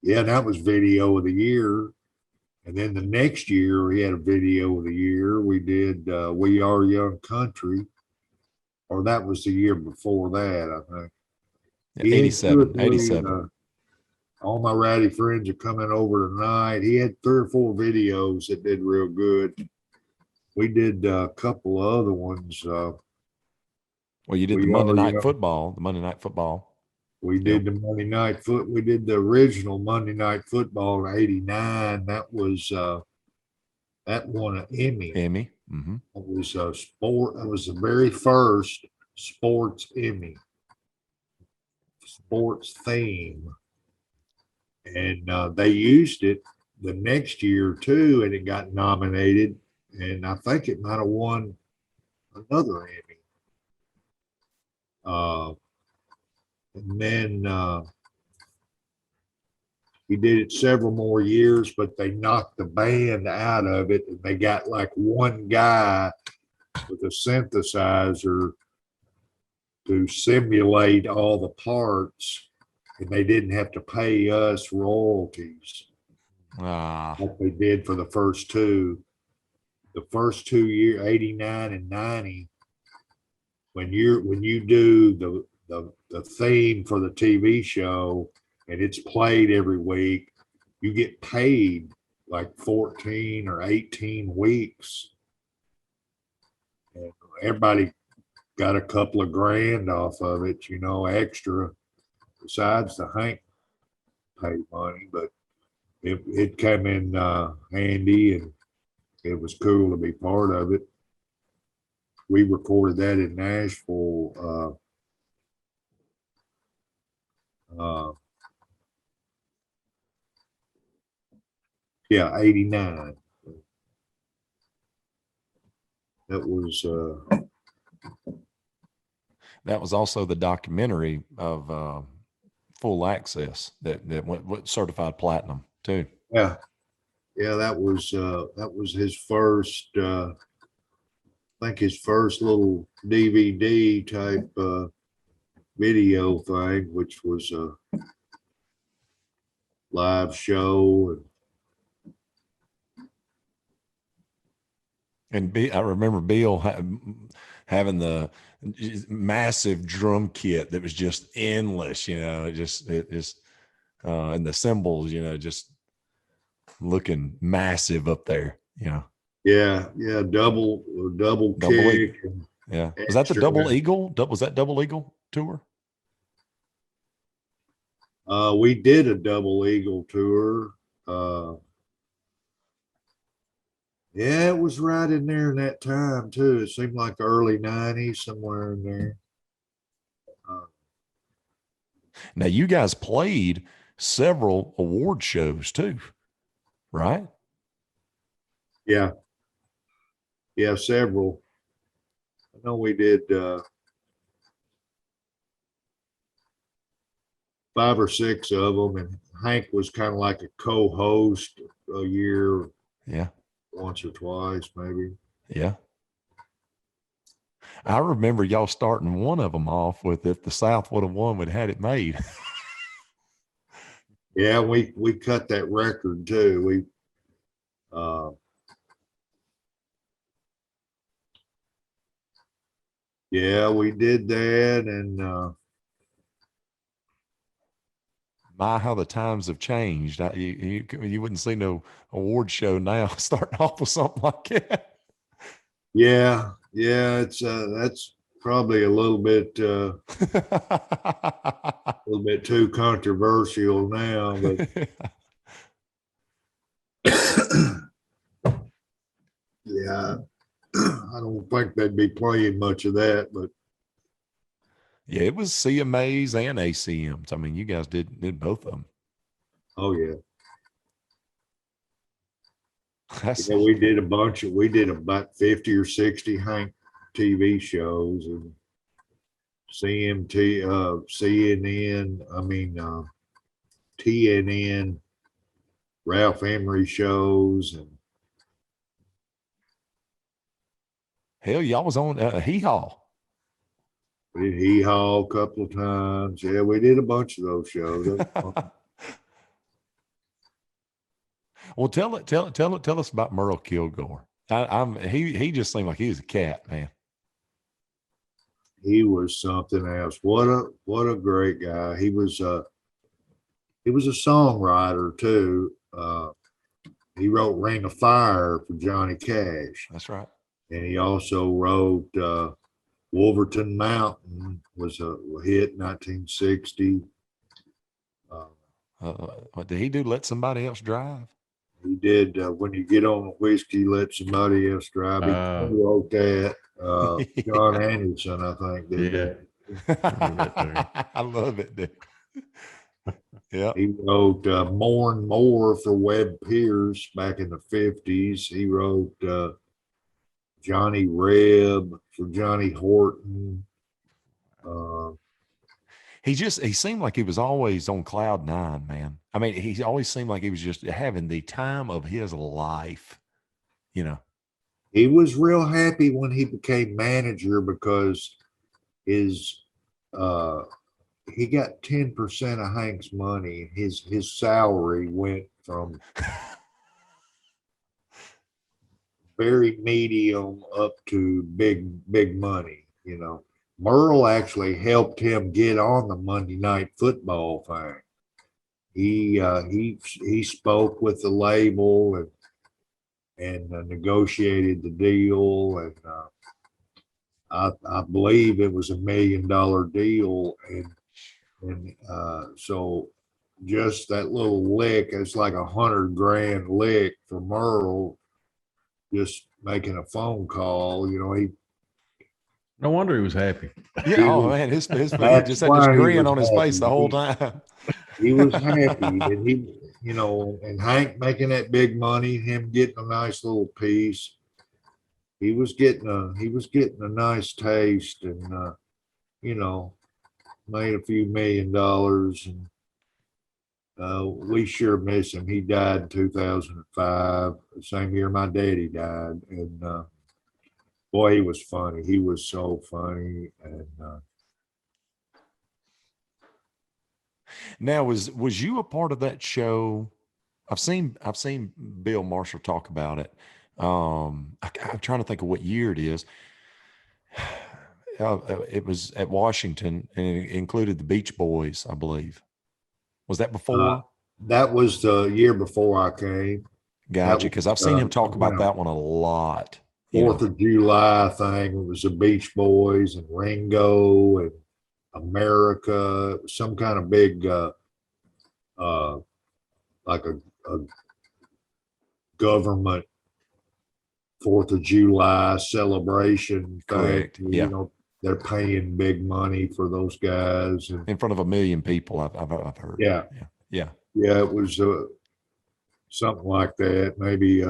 yeah, that was video of the year. And then the next year we had a video of the year. We did We Are Young Country, or that was the year before that, I think. Yeah, 87. All my ratty friends are coming over tonight. He had 3 or 4 videos that did real good. We did a couple of other ones. Well, you did the Monday Night Football. The Monday Night Football. We did the Monday Night Foot. We did the original Monday Night Football in '89. That was that won an Emmy. Mm-hmm. It was a sport. It was the very first sports Emmy, sports theme, and they used it the next year too, and it got nominated. And I think it might have won another Emmy. And then he did it several more years, but they knocked the band out of it. And they got like one guy with a synthesizer to simulate all the parts, and they didn't have to pay us royalties like they did for the first 2. The first 2 years, 89 and 90, when you do the theme for the TV show and it's played every week, you get paid like 14 or 18 weeks. And everybody got a couple of grand off of it, extra, besides the Hank paid money, but it came in handy, and it was cool to be part of it. We recorded that in Nashville. Yeah, 89. That was also the documentary of Full Access that went certified platinum too. Yeah, that was his first. I think his first little DVD type video thing, which was a live show. And I remember Bill having the massive drum kit that was just endless, and the cymbals, just looking massive up there, Yeah, double kick. Yeah. Was that the Double Eagle? Was that Double Eagle tour? We did a Double Eagle tour. Yeah, it was right in there in that time too. It seemed like early 90s, somewhere in there. Now you guys played several award shows too, right? Yeah, several. I know we did 5 or 6 of them, and Hank was kind of like a co-host a year, Yeah. once or twice, maybe. Yeah. I remember y'all starting one of them off with "If the South Would Have Won, We'd Had It Made." Yeah, we cut that record too. Uh, yeah, we did that, and My, how the times have changed. You wouldn't see no award show now starting off with something like that. yeah, it's that's probably a little bit too controversial now, but yeah, I don't think they'd be playing much of that, but Yeah, it was CMAs and ACMs. I mean, you guys did both of them. oh yeah. That's, Yeah, we did about 50 or 60 Hank TV shows, and CMT, CNN, TNN, Ralph Emery shows, and hell, y'all was on Hee Haw. we did Hee Haw a couple of times. Yeah, we did a bunch of those shows. Well, tell us about Merle Kilgore. He just seemed like he was a cat, man. He was something else. What a great guy. He was a songwriter too. He wrote Ring of Fire for Johnny Cash. That's right. And he also wrote Wolverton Mountain was a hit in 1960. Did he do Let Somebody Else Drive? He did When You Get on the Whiskey, Let Somebody Else Drive. He wrote that. John Anderson, I think, did that. I love it, dude. Yeah. He wrote More and More for Webb Pierce back in the 50s. He wrote Johnny Reb for Johnny Horton. He seemed like he was always on cloud nine, man. I mean, he always seemed like he was just having the time of his life, you know. He was real happy when he became manager because his he got 10% of Hank's money. His salary went from very medium up to big money, you know. Merle actually helped him get on the Monday Night Football thing. He spoke with the label and negotiated the deal, and I believe it was $1 million deal, and so just that little lick, it's like $100,000 lick for Merle, just making a phone call. You know, No wonder he was happy. Yeah. Oh man, his he just had this grin on his face the whole time. He was happy, and and Hank making that big money, him getting a nice little piece. He was getting a nice taste, and made a few $1 million, and we sure miss him. He died in 2005, the same year my daddy died, and boy, he was funny. He was so funny, and now was you a part of that show? I've seen Bill Marshall talk about it. I'm trying to think of what year it is. It was at Washington, and it included the Beach Boys, I believe. Was that before? That was the year before I came. Gotcha, because I've seen him talk about that one a lot. 4th of July thing. It was the Beach Boys and Ringo and America. It was some kind of big, like a government 4th of July celebration thing. Correct. Yeah. You know, they're paying big money for those guys. And in front of 1 million people, I've heard. Yeah. It was something like that, maybe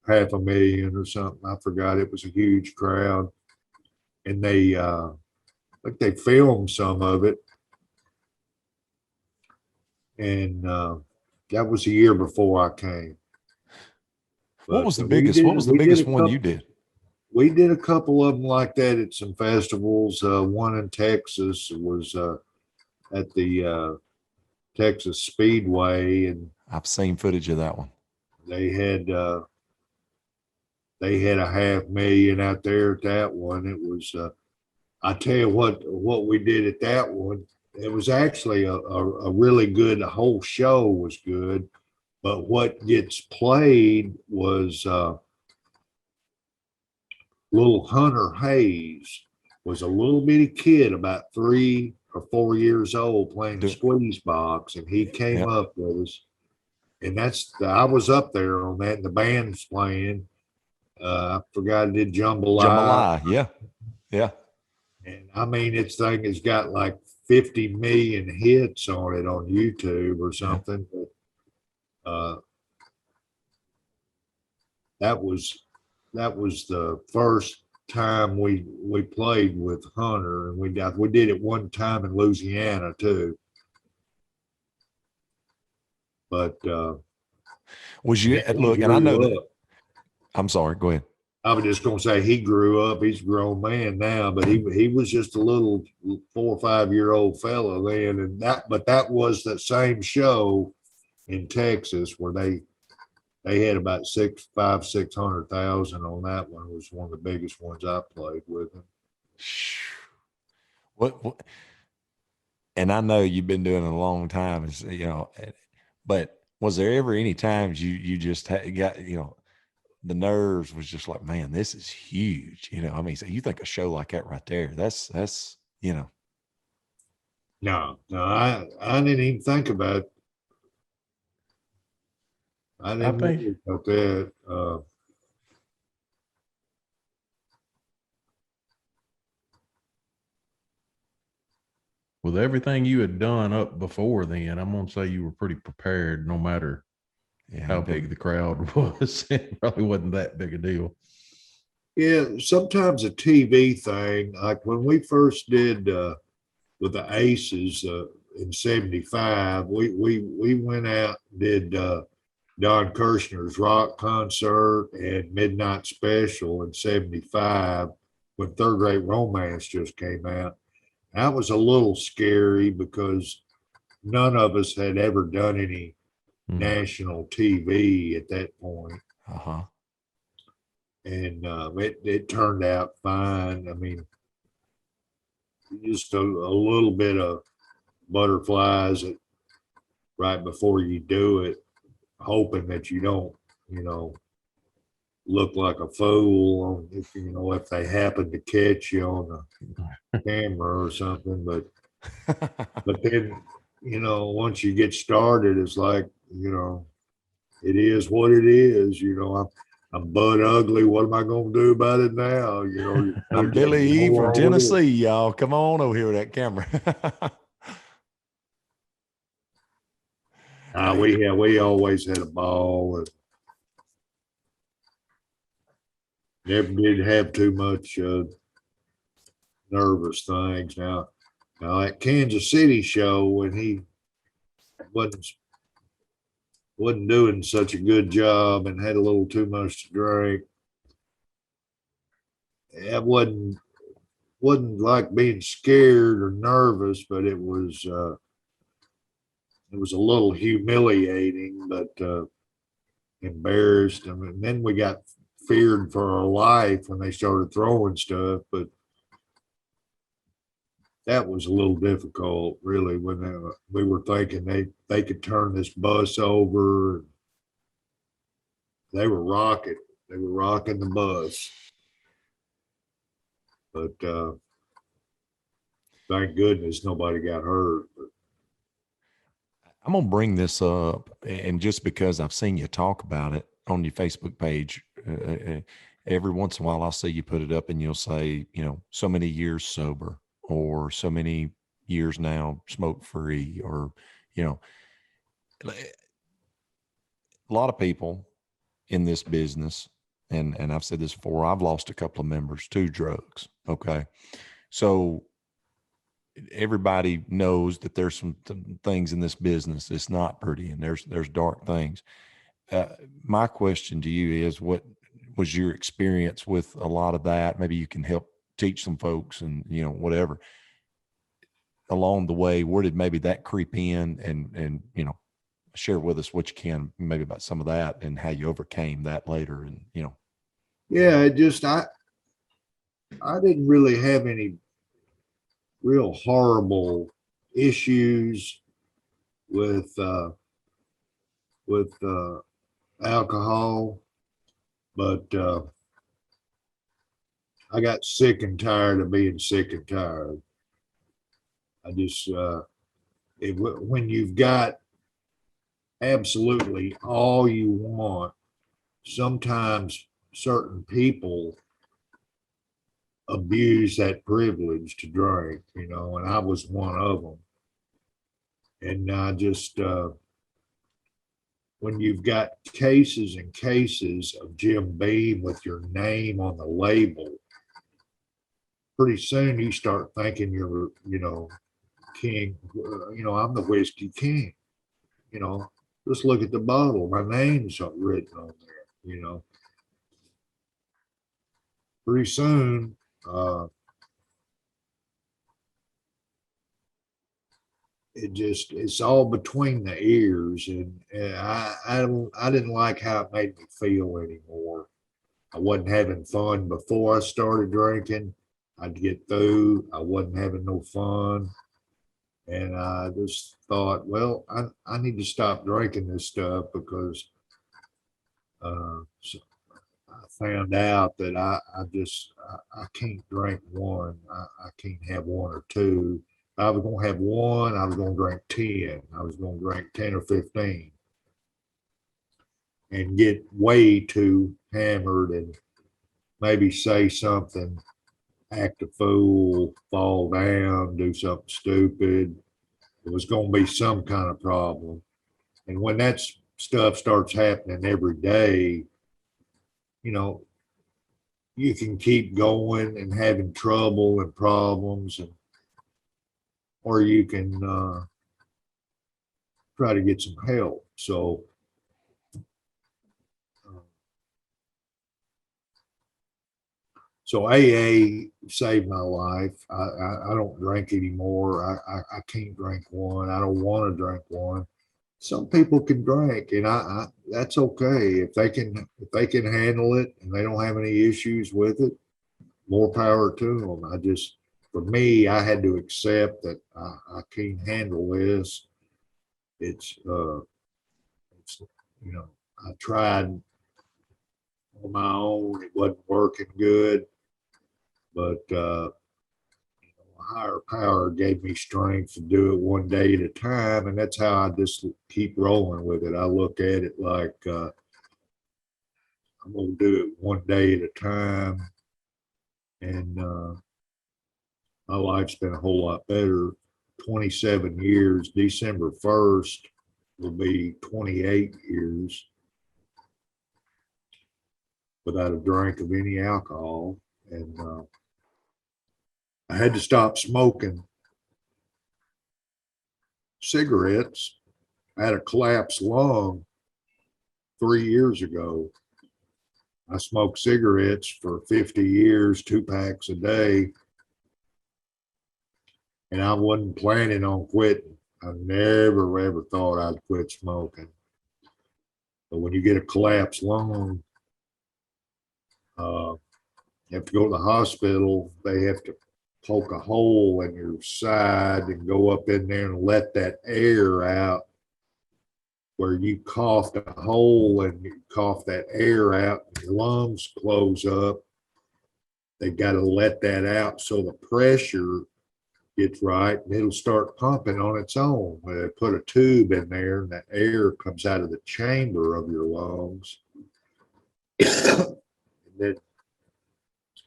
500,000 or something. I forgot. It was a huge crowd, and they filmed some of it, and that was a year before I came. What But was the we biggest? did- What was the we did biggest a one you couple- did? We did a couple of them like that at some festivals. One in Texas was at the Texas Speedway, and I've seen footage of that one. they had a 500,000 out there at that one. It was I tell you what we did at that one. It was actually a really good. The whole show was good, but what gets played was little Hunter Hayes was a little bitty kid, about 3 or 4 years old, playing Do- squeeze box, and he came Yep. up with us. And I was up there on that, and the band's playing. I forgot it did Jambalaya. Jambalaya. Yeah. And I mean, this thing has got like 50 million hits on it on YouTube or something. But, that was the first time we played with Hunter, and we did it one time in Louisiana too. But Was you he look? And I know grew that. up. I'm sorry. Go ahead. I was just gonna say he grew up. He's a grown man now, but he was just a little 4 or 5 year old fella then, and that was the same show in Texas where they had about 600,000 on that one. It was one of the biggest ones I played with him. What? And I know you've been doing it a long time, but was there ever any times you just got, the nerves was just like, man, this is huge. I mean, so you think a show like that right there, that's. No, I didn't even think about it. I didn't think- think about that. With everything you had done up before then, I'm gonna say you were pretty prepared, no matter Yeah, how big the crowd was. It probably wasn't that big a deal. Yeah, sometimes a TV thing, like when we first did with the Aces in '75, we went out and did Don Kirshner's rock concert and midnight special in '75 when Third Rate Romance just came out. That was a little scary because none of us had ever done any national TV at that point. Uh-huh. And it turned out fine. I mean, just a little bit of butterflies right before you do it, hoping that you don't, look like a fool if they happen to catch you on the camera or something. But then, once you get started, it's like, it is what it is. I'm butt ugly. What am I going to do about it now? I'm Billy E from Tennessee, y'all. Come on over here with that camera. We always had a ball and never did have too much nervous things. Now that Kansas City show, when he wasn't doing such a good job and had a little too much to drink, it wasn't like being scared or nervous, but it was a little humiliating, but embarrassed. I mean, then we got feared for our life when they started throwing stuff, but that was a little difficult, really, when we were thinking they could turn this bus over. They were rocking the bus. But thank goodness nobody got hurt. But I'm going to bring this up, and just because I've seen you talk about it on your Facebook page, every once in a while I'll see you put it up and you'll say, so many years sober, or so many years now smoke free, or, a lot of people in this business, and I've said this before, I've lost a couple of members to drugs. Okay. So everybody knows that there's some things in this business. It's not pretty, and there's dark things. My question to you is, what was your experience with a lot of that? Maybe you can help teach some folks, and whatever along the way. Where did maybe that creep in, and share with us what you can maybe about some of that and how you overcame that later, and Yeah, it just I didn't really have any real horrible issues with alcohol, but I got sick and tired of being sick and tired. I just when you've got absolutely all you want, sometimes certain people abuse that privilege to drink, and I was one of them. And I just, when you've got cases and cases of Jim Beam with your name on the label, pretty soon you start thinking you're, king. I'm the whiskey king. Just look at the bottle. My name's written on there. Pretty soon, it's all between the ears, and I didn't like how it made me feel anymore. I wasn't having fun before I started drinking. I'd get through, I wasn't having no fun, and I just thought, well, I need to stop drinking this stuff, because so I found out that I can't drink one. I can't have one or two. I was going to have one, I was going to drink 10. I was going to drink 10 or 15 and get way too hammered and maybe say something, act a fool, fall down, do something stupid. It was going to be some kind of problem. And when that stuff starts happening every day, you can keep going and having trouble and problems, or you can try to get some help. So AA saved my life. I don't drink anymore. I can't drink one. I don't want to drink one. Some people can drink, and I that's okay if they can handle it and they don't have any issues with it. More power to them. For me, I had to accept that I can't handle this. It's I tried on my own. It wasn't working good, but a higher power gave me strength to do it one day at a time, and that's how I just keep rolling with it. I look at it like I'm gonna do it one day at a time, and my life's been a whole lot better. 27 years. December 1st will be 28 years without a drink of any alcohol. And I had to stop smoking cigarettes. I had a collapsed lung 3 years ago. I smoked cigarettes for 50 years, 2 packs a day. And I wasn't planning on quitting. I never ever thought I'd quit smoking. But when you get a collapsed lung, you have to go to the hospital. They have to poke a hole in your side and go up in there and let that air out, where you cough the hole and you cough that air out, your lungs close up. They got to let that out so the pressure gets right, and it'll start pumping on its own. They put a tube in there, and that air comes out of the chamber of your lungs, and then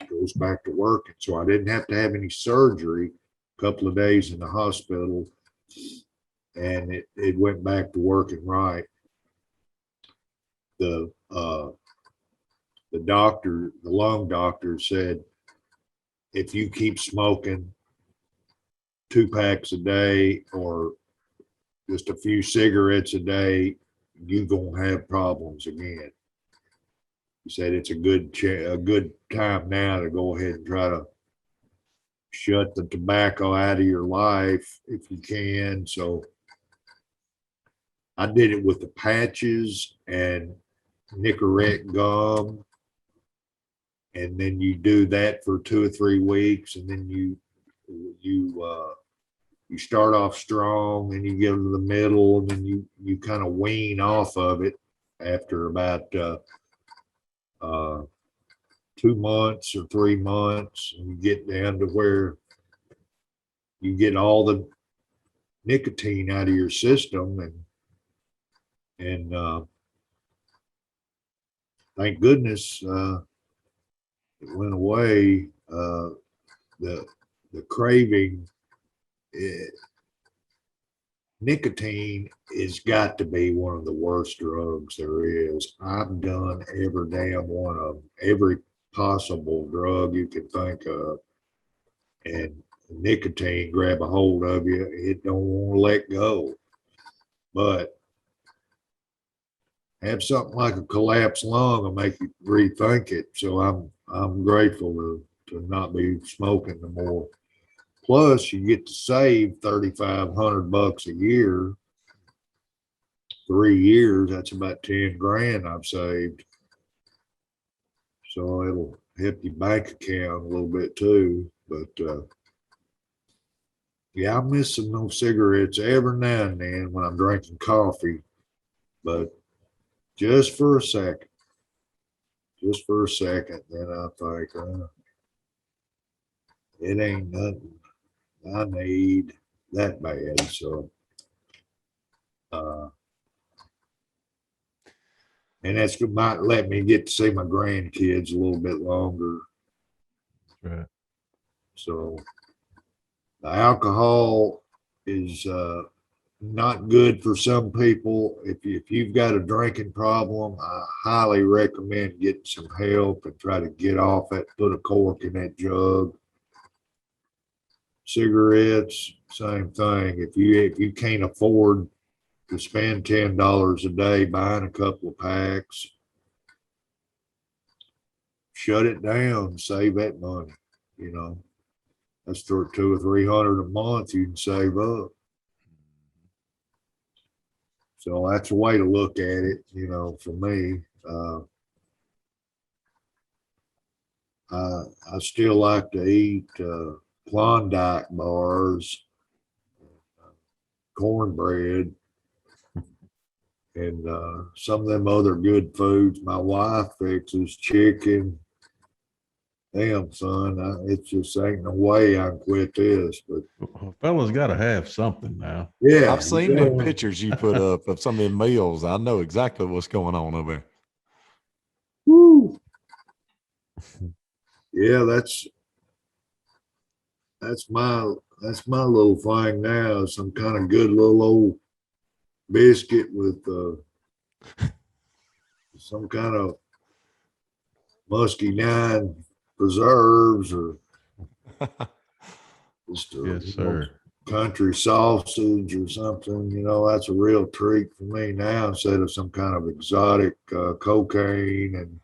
it goes back to working. So I didn't have to have any surgery. A couple of days in the hospital, and it went back to working right. The doctor, the lung doctor, said, if you keep smoking, 2 packs a day or just a few cigarettes a day, you're gonna have problems again. He said it's a good time now to go ahead and try to shut the tobacco out of your life if you can. So I did it with the patches and Nicorette gum. And then you do that for 2 or 3 weeks, and then you start off strong, and you get to the middle, and then you kind of wean off of it after about 2 months or 3 months, and you get down to where you get all the nicotine out of your system, and thank goodness it went away. The craving, nicotine has got to be one of the worst drugs there is. I've done every damn one of them, every possible drug you can think of, and nicotine grab a hold of you. It don't want to let go. But have something like a collapsed lung will make you rethink it. So I'm grateful to not be smoking no more. Plus, you get to save $3,500 a year. 3 years, that's about 10 grand I've saved. So it'll help your bank account a little bit too. But yeah, I'm missing those cigarettes every now and then when I'm drinking coffee. But just for a second, then I think, it ain't nothing I need that bad. So, and that's might let me get to see my grandkids a little bit longer. Right. So, the alcohol is not good for some people. If you've got a drinking problem, I highly recommend getting some help and try to get off it. Put a cork in that jug. Cigarettes, same thing. If you can't afford to spend $10 a day buying a couple of packs, shut it down. Save that money. You know, that's $200 or $300 a month you can save up. So that's a way to look at it. You know, for me, I still like to eat Klondike bars, cornbread, and some of them other good foods. My wife fixes chicken. Damn, son, it just ain't no way I can quit this. But Well, fellas got to have something now. yeah, I've seen them pictures you put up of some of them meals. I know exactly what's going on over there. Woo. Yeah, that's my little thing now. Some kind of good little old biscuit with some kind of musky 9 preserves or just Yes, sir. country sausage or something. You know, that's a real treat for me now, instead of some kind of exotic cocaine and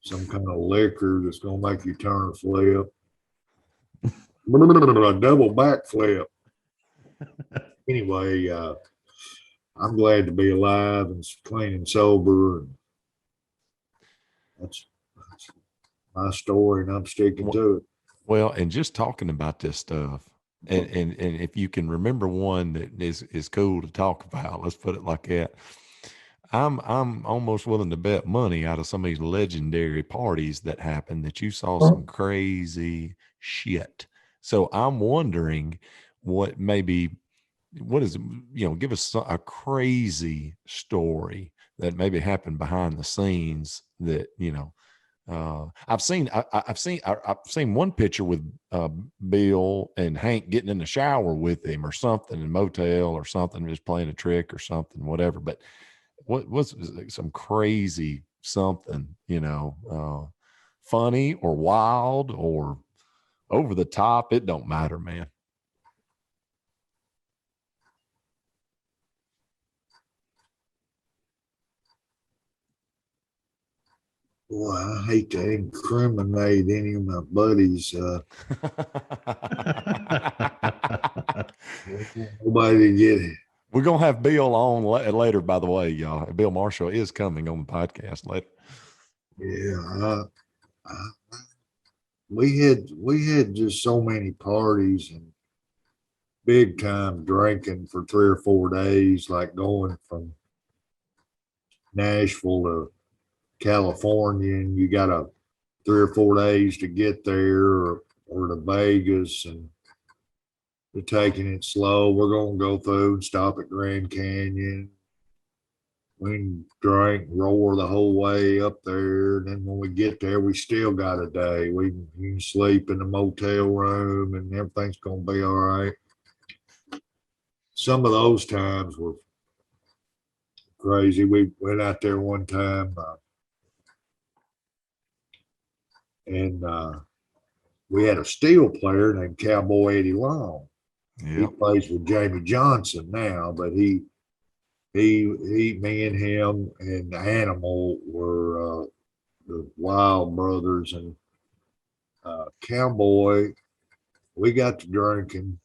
some kind of liquor that's gonna make you turn a flip. A double backflip. Anyway, I'm glad to be alive and clean and sober. And that's my story, and I'm sticking to it. Well, and just talking about this stuff, and if you can remember one that is cool to talk about, let's put it like that. I'm almost willing to bet money out of some of these legendary parties that happened that you saw some crazy shit. So I'm wondering what is, give us a crazy story that maybe happened behind the scenes that, I've seen one picture with Bill and Hank getting in the shower with him or something in a motel or something, just playing a trick or something, whatever. But what was some crazy something, funny or wild or over the top? It don't matter, man. boy, I hate to incriminate any of my buddies. Nobody to get it. We're going to have Bill on later, by the way, y'all. Bill Marshall is coming on the podcast later. Yeah, we had just so many parties and big time drinking for 3 or 4 days, like going from Nashville to California, and you got 3 or 4 days to get there, or to Vegas, and we're taking it slow. We're gonna go through and stop at Grand Canyon. We can drink, roar the whole way up there. And then when we get there, we still got a day. You can sleep in the motel room and everything's gonna be all right. Some of those times were crazy. We went out there one time and we had a steel player named Cowboy Eddie Long. He Yep. plays with Jamie Johnson now, but me and him and Animal were the Wild Brothers, and Cowboy. We got to drinking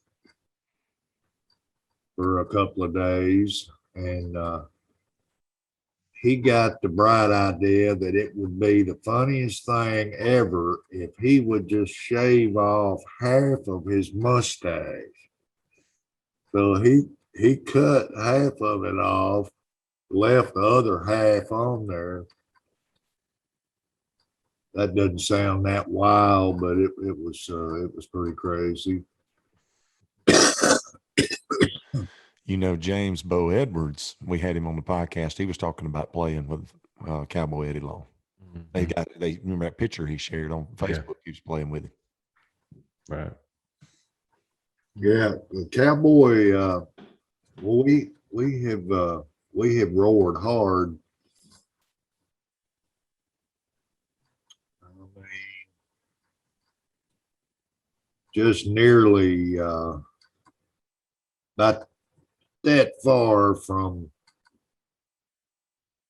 for a couple of days, and he got the bright idea that it would be the funniest thing ever if he would just shave off half of his mustache. So he cut half of it off, left the other half on there. That doesn't sound that wild, but it was pretty crazy. You know, James Bo Edwards, we had him on the podcast. He was talking about playing with Cowboy Eddie Long. They remember that picture he shared on Facebook. He was playing with him. Right. Yeah, the Cowboy. Well, we have roared hard. I mean, just nearly not that far from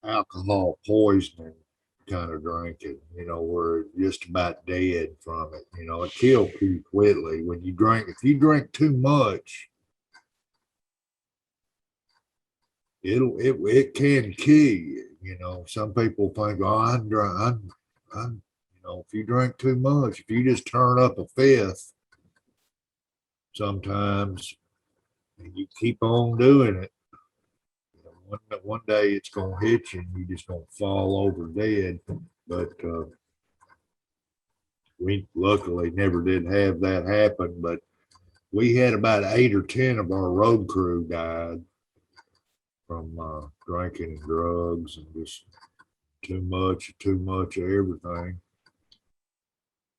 alcohol poisoning kind of drinking, we're just about dead from it. It killed pretty quickly when you drink. If you drink too much, it can kill you. Some people think, oh, I'm if you drink too much, if you just turn up a fifth, sometimes and you keep on doing it, one day it's gonna hit you and you just gonna fall over dead. But we luckily never did have that happen. But we had about 8 or 10 of our road crew died from drinking and drugs and just too much of everything.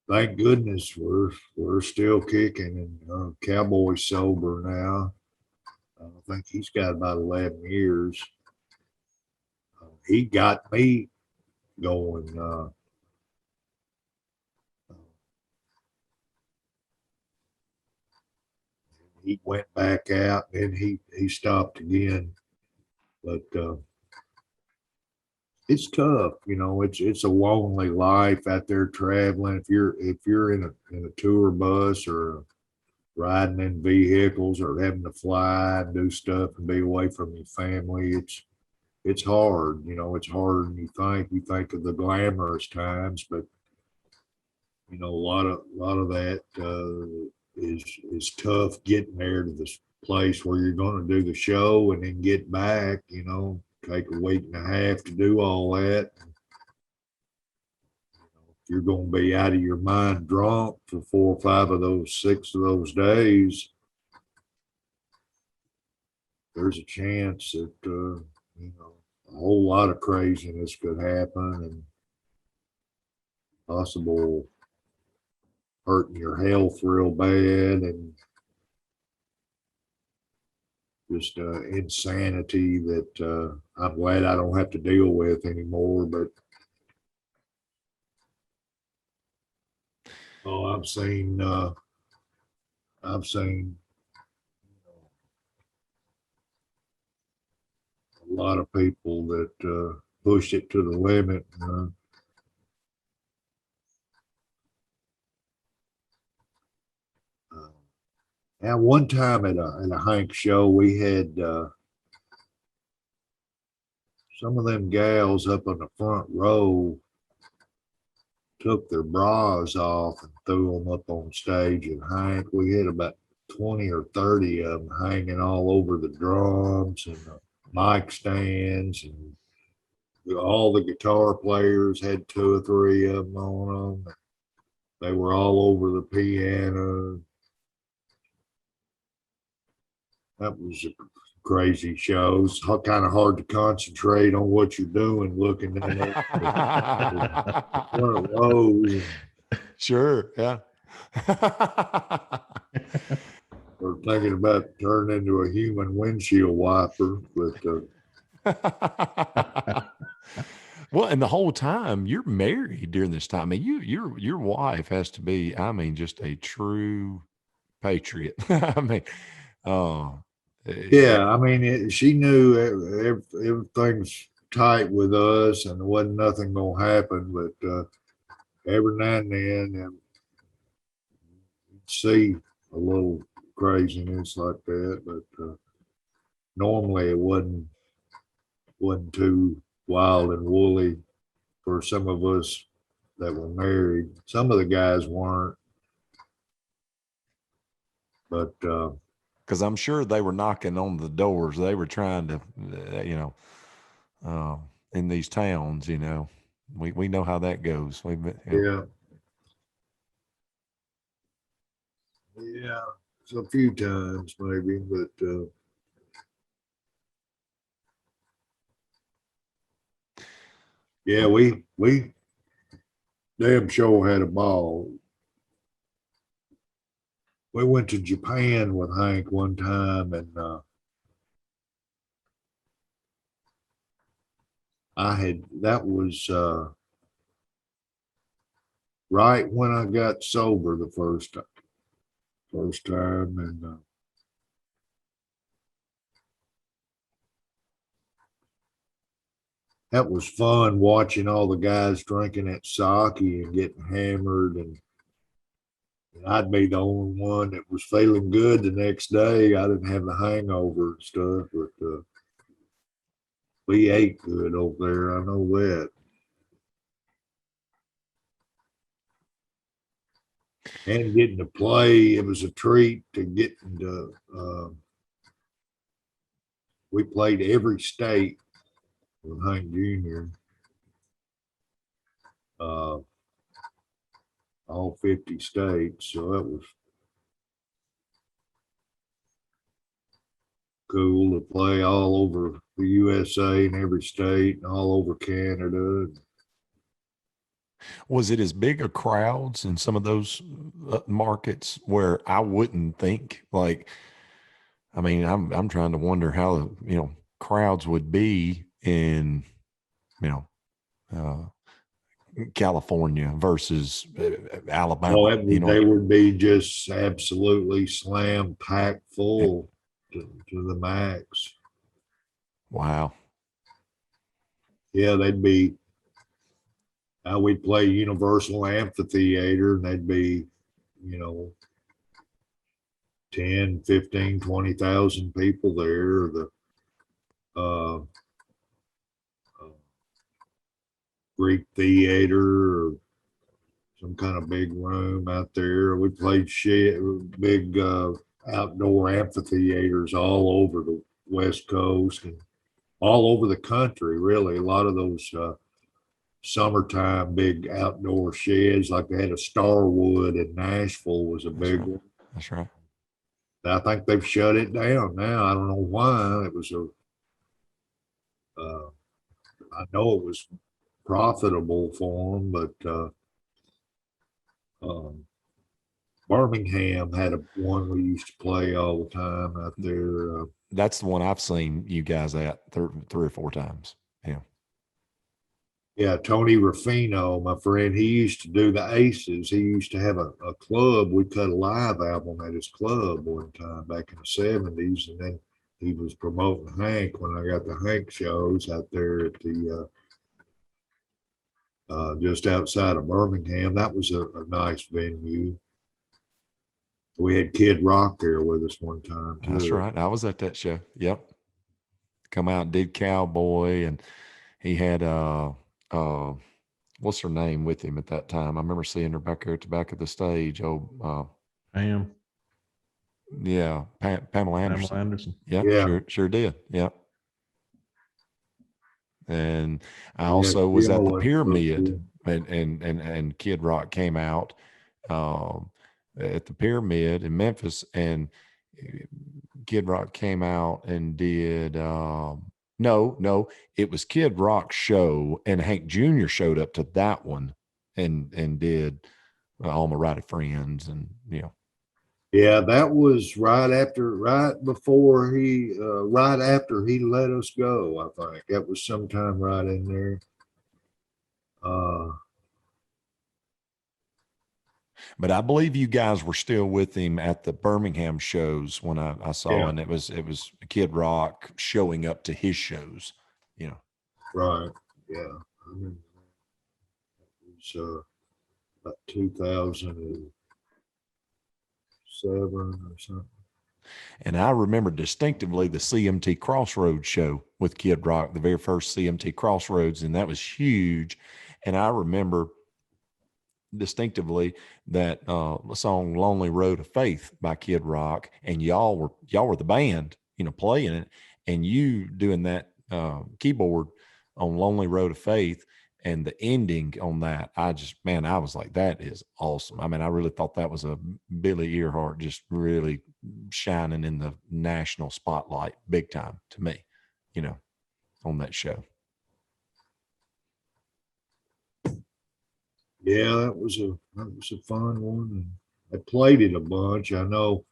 Thank goodness we're still kicking, and Cowboy's sober now. I think he's got about 11 years. He got me going. He went back out, and he stopped again. But it's tough, It's a lonely life out there traveling. If you're in a tour bus or riding in vehicles or having to fly and do stuff and be away from your family, it's hard. It's harder than you think. You think of the glamorous times, but a lot of that is tough getting there to this place where you're going to do the show and then get back. Take a week and a half to do all that. If you're going to be out of your mind drunk for 4 or 5 of those 6 of those days, there's a chance that a whole lot of craziness could happen, and possible hurting your health real bad, and just insanity that I'm glad I don't have to deal with anymore. But I've seen a lot of people that push it to the limit. And one time at a Hank show, we had some of them gals up on the front row took their bras off and threw them up on stage at Hank. We had about 20 or 30 of them hanging all over the drums and the mic stands, and all the guitar players had 2 or 3 of them on them. They were all over the piano. That was a crazy show. It's kind of hard to concentrate on what you're doing, looking at the front rows, Sure. Yeah. or thinking about turning into a human windshield wiper. But Well, and the whole time you're married during this time. I mean, your wife has to be, I mean, just a true patriot. I mean, uh, yeah, I mean, she knew everything's tight with us, and there wasn't nothing gonna happen. But every now and then, you'd see a little craziness like that. But normally, it wasn't too wild and woolly for some of us that were married. Some of the guys weren't, but because I'm sure they were knocking on the doors. They were trying to, in these towns, we know how that goes. We've been, yeah, it's a few times maybe, but yeah, we damn sure had a ball. We went to Japan with Hank one time, and that was right when I got sober the first time, and that was fun watching all the guys drinking that sake and getting hammered, and I'd be the only one that was feeling good the next day. I didn't have the hangover and stuff, but we ate good over there. I know that. And getting to play, it was a treat to get into. We played every state with Hank Jr. All 50 states, so that was cool to play all over the USA and every state and all over Canada. Was it as big a crowds in some of those markets where I wouldn't think, like, I mean, I'm trying to wonder how, crowds would be in, California versus Alabama. Oh, they would be just absolutely slam packed full to the max. Wow. Yeah, they'd be. We'd play Universal Amphitheater, and they'd be, 10, 15, 20,000 people there. The Greek Theater, or some kind of big room out there. We played big outdoor amphitheaters all over the West Coast and all over the country, really. A lot of those summertime big outdoor sheds, like they had a Starwood in Nashville, was a big one. That's right. I think they've shut it down now. I don't know why. It was I know it was profitable for them, but Birmingham had one we used to play all the time out there. That's the one I've seen you guys at 3 or 4 times. Yeah. Yeah, Tony Ruffino, my friend, he used to do the Aces. He used to have a club. We cut a live album at his club one time back in the 70s, and then he was promoting Hank when I got the Hank shows out there at the just outside of Birmingham. That was a nice venue. We had Kid Rock there with us one time too. That's right. I was at that show. Yep. Come out and did Cowboy, and he had what's her name with him at that time? I remember seeing her back there at the back of the stage. Pam. Yeah, Pamela Anderson. Pamela Anderson. Yep, Yeah. sure did. Yep. And I Yeah, also was she at the always Pyramid, looked and Kid Rock came out at the Pyramid in Memphis, and Kid Rock came out and did no, it was Kid Rock's show, and Hank Jr. showed up to that one and did All My Rowdy Friends, and Yeah, that was right after he let us go, I think. That was sometime right in there. But I believe you guys were still with him at the Birmingham shows when I saw, Yeah. and it was Kid Rock showing up to his shows, Right. Yeah. I remember that. It was about 2007 or something. And I remember distinctively the CMT Crossroads show with Kid Rock, the very first CMT Crossroads, and that was huge. And I remember distinctively that song "Lonely Road of Faith" by Kid Rock, and y'all were the band, playing it, and you doing that keyboard on "Lonely Road of Faith," and the ending on that. I was like, that is awesome. I mean, I really thought that was a Billy Earhart just really shining in the national spotlight big time to me, on that show. Yeah, that was a fun one. And I played it a bunch. I know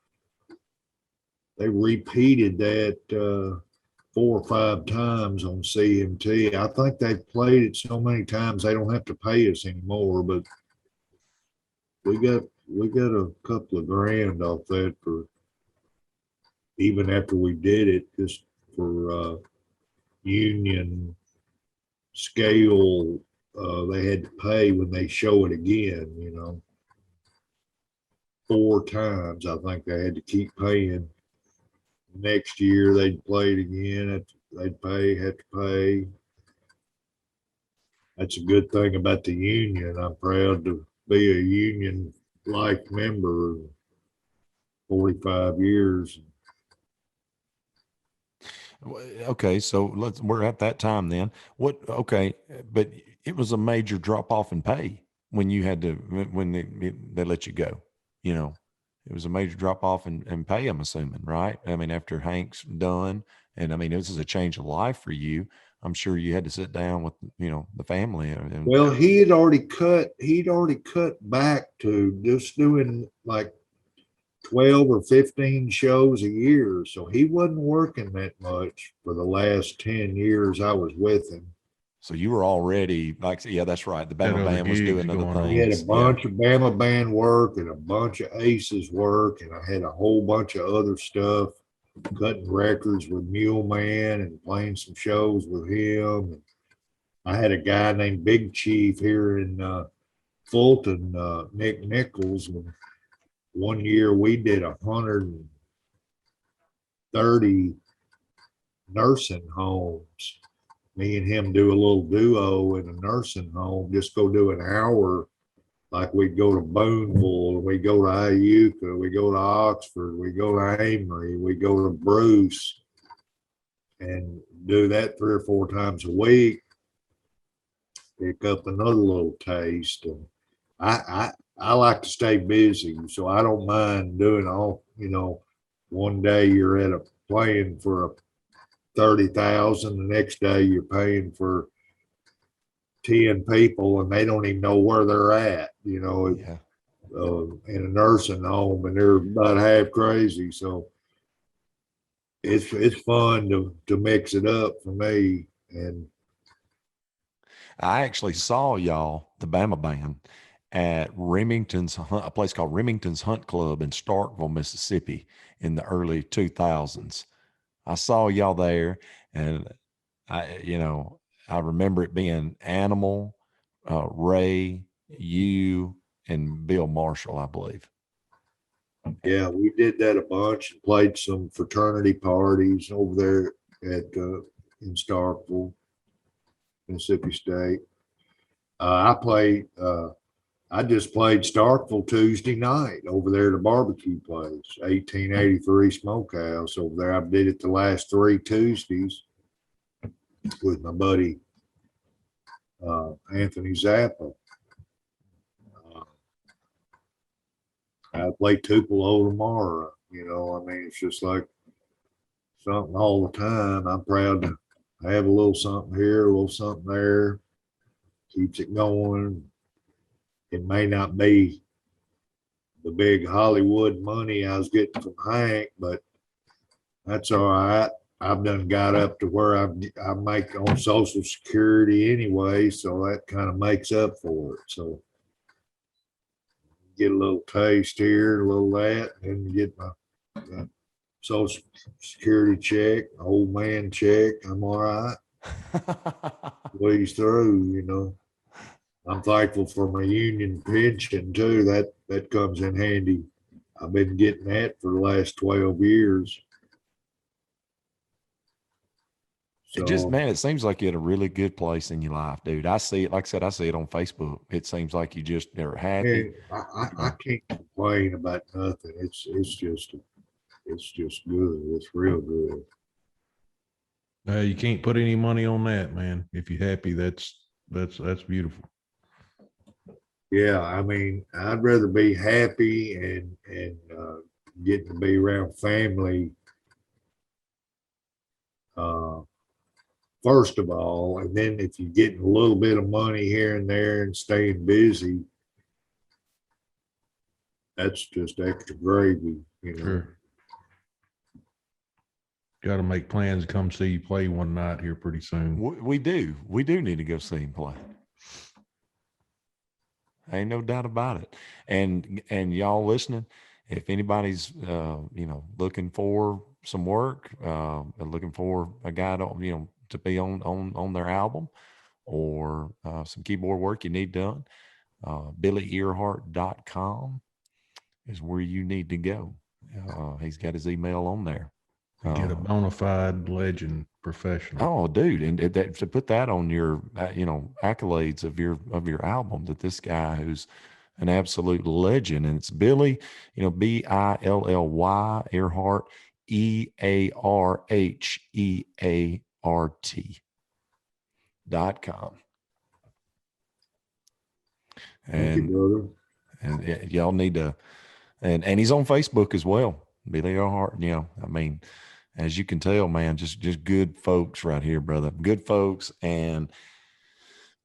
they repeated that 4 or 5 times on CMT. I think they've played it so many times they don't have to pay us anymore. But we got a couple of grand off that for even after we did it, just for union scale. They had to pay when they show it again, 4 times. I think they had to keep paying. Next year they'd play it again. They'd have to pay. That's a good thing about the union. I'm proud to be a union like member of 45 years. Okay, so we're at that time then. Okay, but it was a major drop off in pay when you had to, when they let you go, it was a major drop off in pay, I'm assuming, right? I mean, after Hank's done, and I mean, this is a change of life for you. I'm sure you had to sit down with, the family. Well, he'd already cut back to just doing like 12 or 15 shows a year. So he wasn't working that much for the last 10 years I was with him. So you were already yeah, that's right. The Bama band was doing other things. He had a bunch of Bama band work and a bunch of Aces work. And I had a whole bunch of other stuff, cutting records with Mule Man and playing some shows with him. And I had a guy named Big Chief here in Fulton, Nick Nichols. And one year we did 130 nursing homes. Me and him do a little duo in a nursing home, just go do an hour. Like we'd go to Boonville, we go to Iuka, we go to Oxford, we go to Amory, we go to Bruce, and do that 3 or 4 times a week. Pick up another little taste. And I like to stay busy, so I don't mind doing all, one day you're at playing for a 30,000, the next day you're paying for 10 people and they don't even know where they're at, in a nursing home, and they're about half crazy. So it's fun to mix it up for me. And I actually saw y'all, the Bama band, at a place called Remington's Hunt Club in Starkville, Mississippi in the early 2000s. I saw y'all there, and I remember it being Animal, Ray, you, and Bill Marshall, I believe. Yeah, we did that a bunch and played some fraternity parties over there at in Starkville, Mississippi State. I just played Starkville Tuesday night over there at a barbecue place, 1883 Smokehouse over there. I did it the last 3 Tuesdays with my buddy Anthony Zappa. I play Tupelo tomorrow. I mean, it's just like something all the time. I'm proud to have a little something here, a little something there. Keeps it going. It may not be the big Hollywood money I was getting from Hank, but that's all right. I've done got up to where I make on Social Security anyway, so that kind of makes up for it. So get a little taste here, a little that, and get my Social Security check, old man check. I'm all right. Squeeze through. I'm thankful for my union pension too. That comes in handy. I've been getting that for the last 12 years. It just, man, it seems like you're at a really good place in your life, dude. I see it. Like I said, I see it on Facebook. It seems like you just are happy. I can't complain about nothing. It's just good. It's real good. You can't put any money on that, man. If you're happy, that's beautiful. Yeah, I mean, I'd rather be happy and getting to be around family. First of all, and then if you're getting a little bit of money here and there and staying busy, that's just extra gravy. Sure. Got to make plans to come see you play one night here pretty soon. We do need to go see him play. Ain't no doubt about it. And y'all listening, if anybody's looking for some work, looking for a guy to be on their album, or some keyboard work you need done, BillyEarhart.com is where you need to go. He's got his email on there. Get a bona fide legend professional. Oh, dude, and to put that on your accolades of your album, that this guy who's an absolute legend, and it's Billy, Billy Earhart, EARHEART.com. Thank you, brother. And y'all need to, and he's on Facebook as well, Billy Earhart. I mean, as you can tell, man, just good folks right here, brother. Good folks, and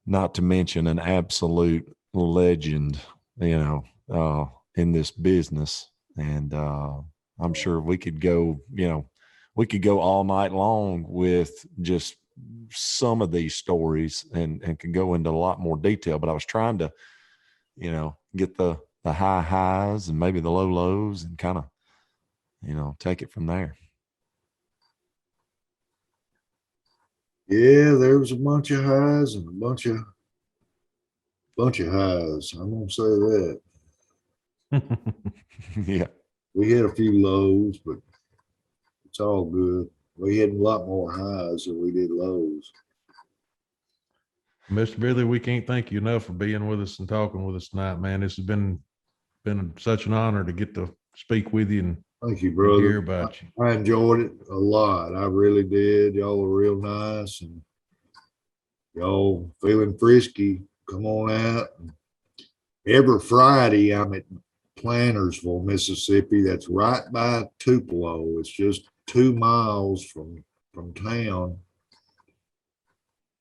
not to mention an absolute legend, in this business. And I'm sure we could go all night long with just some of these stories and could go into a lot more detail. But I was trying to, get the high highs and maybe the low lows and kind of, take it from there. Yeah, there was a bunch of highs and a bunch of highs. I'm gonna say that. Yeah. We had a few lows, but it's all good. We had a lot more highs than we did lows. Mr. Billy, we can't thank you enough for being with us and talking with us tonight, man. This has been such an honor to get to speak with you and thank you, brother. Hear about you. I enjoyed it a lot. I really did. Y'all are real nice, and y'all feeling frisky. Come on out. Every Friday, I'm at Plantersville, Mississippi. That's right by Tupelo. It's just 2 miles from town,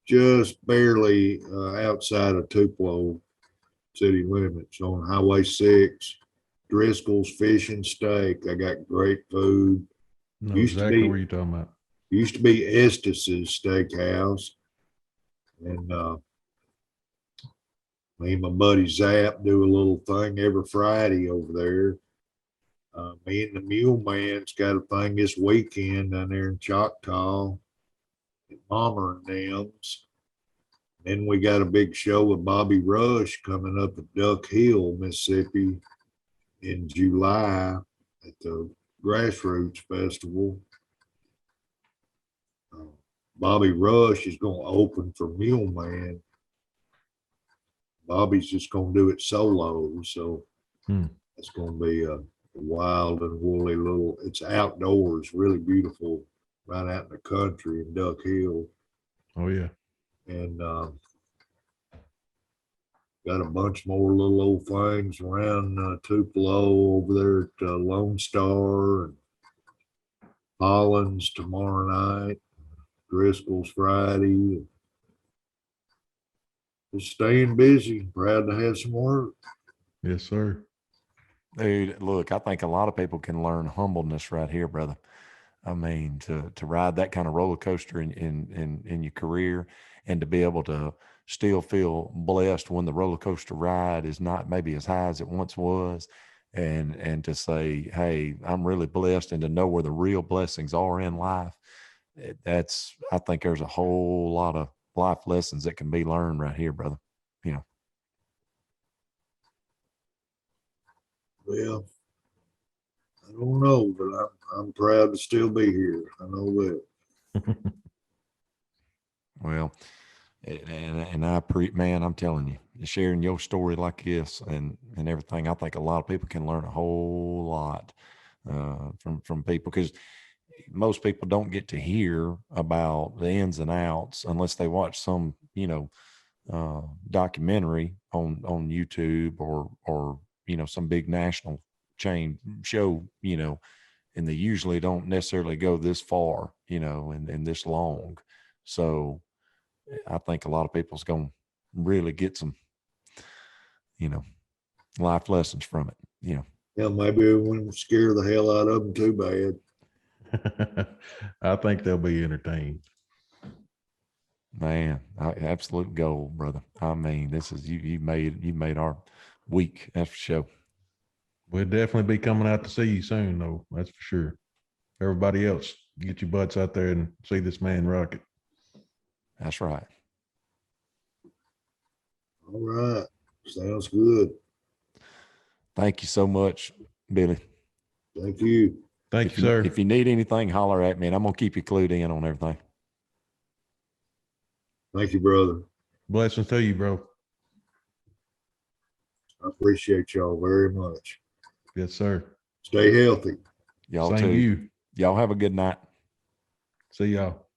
just barely outside of Tupelo city limits on Highway 6. Driscoll's Fish and Steak. I got great food. No, exactly where you're talking about. Used to be Estes' Steakhouse. And me and my buddy Zap do a little thing every Friday over there. Me and the Mule Man's got a thing this weekend down there in Choctaw at Mama and them's. Then we got a big show with Bobby Rush coming up at Duck Hill, Mississippi in July. at the Grassroots Festival. Bobby Rush is going to open for Mule Man. Bobby's just going to do it solo, so it's going to be a wild and woolly little. It's outdoors, really beautiful, right out in the country in Duck Hill. Oh yeah, and got a bunch more little old things around Tupelo over there at Lone Star and Hollins tomorrow night, Driscoll's Friday. Just staying busy, proud to have some work. yes sir. Dude, look, I think a lot of people can learn humbleness right here, brother. I mean, to ride that kind of roller coaster in your career, and to be able to still feel blessed when the roller coaster ride is not maybe as high as it once was, and to say, hey, I'm really blessed, and to know where the real blessings are in life. I think there's a whole lot of life lessons that can be learned right here, brother. You know. Well, I don't know, but I'm proud to still be here. I know that. Well, and man, I'm telling you, sharing your story like this and everything, I think a lot of people can learn a whole lot from people, because most people don't get to hear about the ins and outs unless they watch some, documentary on YouTube or some big national chain show, and they usually don't necessarily go this far, and this long. So I think a lot of people's going to really get some, life lessons from it, Yeah, maybe it wouldn't scare the hell out of them too bad. I think they'll be entertained. Man, absolute gold, brother. I mean, this is you made our week. That's for sure. We'll definitely be coming out to see you soon, though. That's for sure. Everybody else, get your butts out there and see this man rock it. That's right. All right. Sounds good. Thank you so much, Billy. Thank you. Thank you, sir. If you need anything, holler at me, and I'm gonna keep you clued in on everything. Thank you, brother. Blessings to you, bro. I appreciate y'all very much. Yes, sir. Stay healthy. Y'all Same too. to you. Y'all have a good night. See y'all.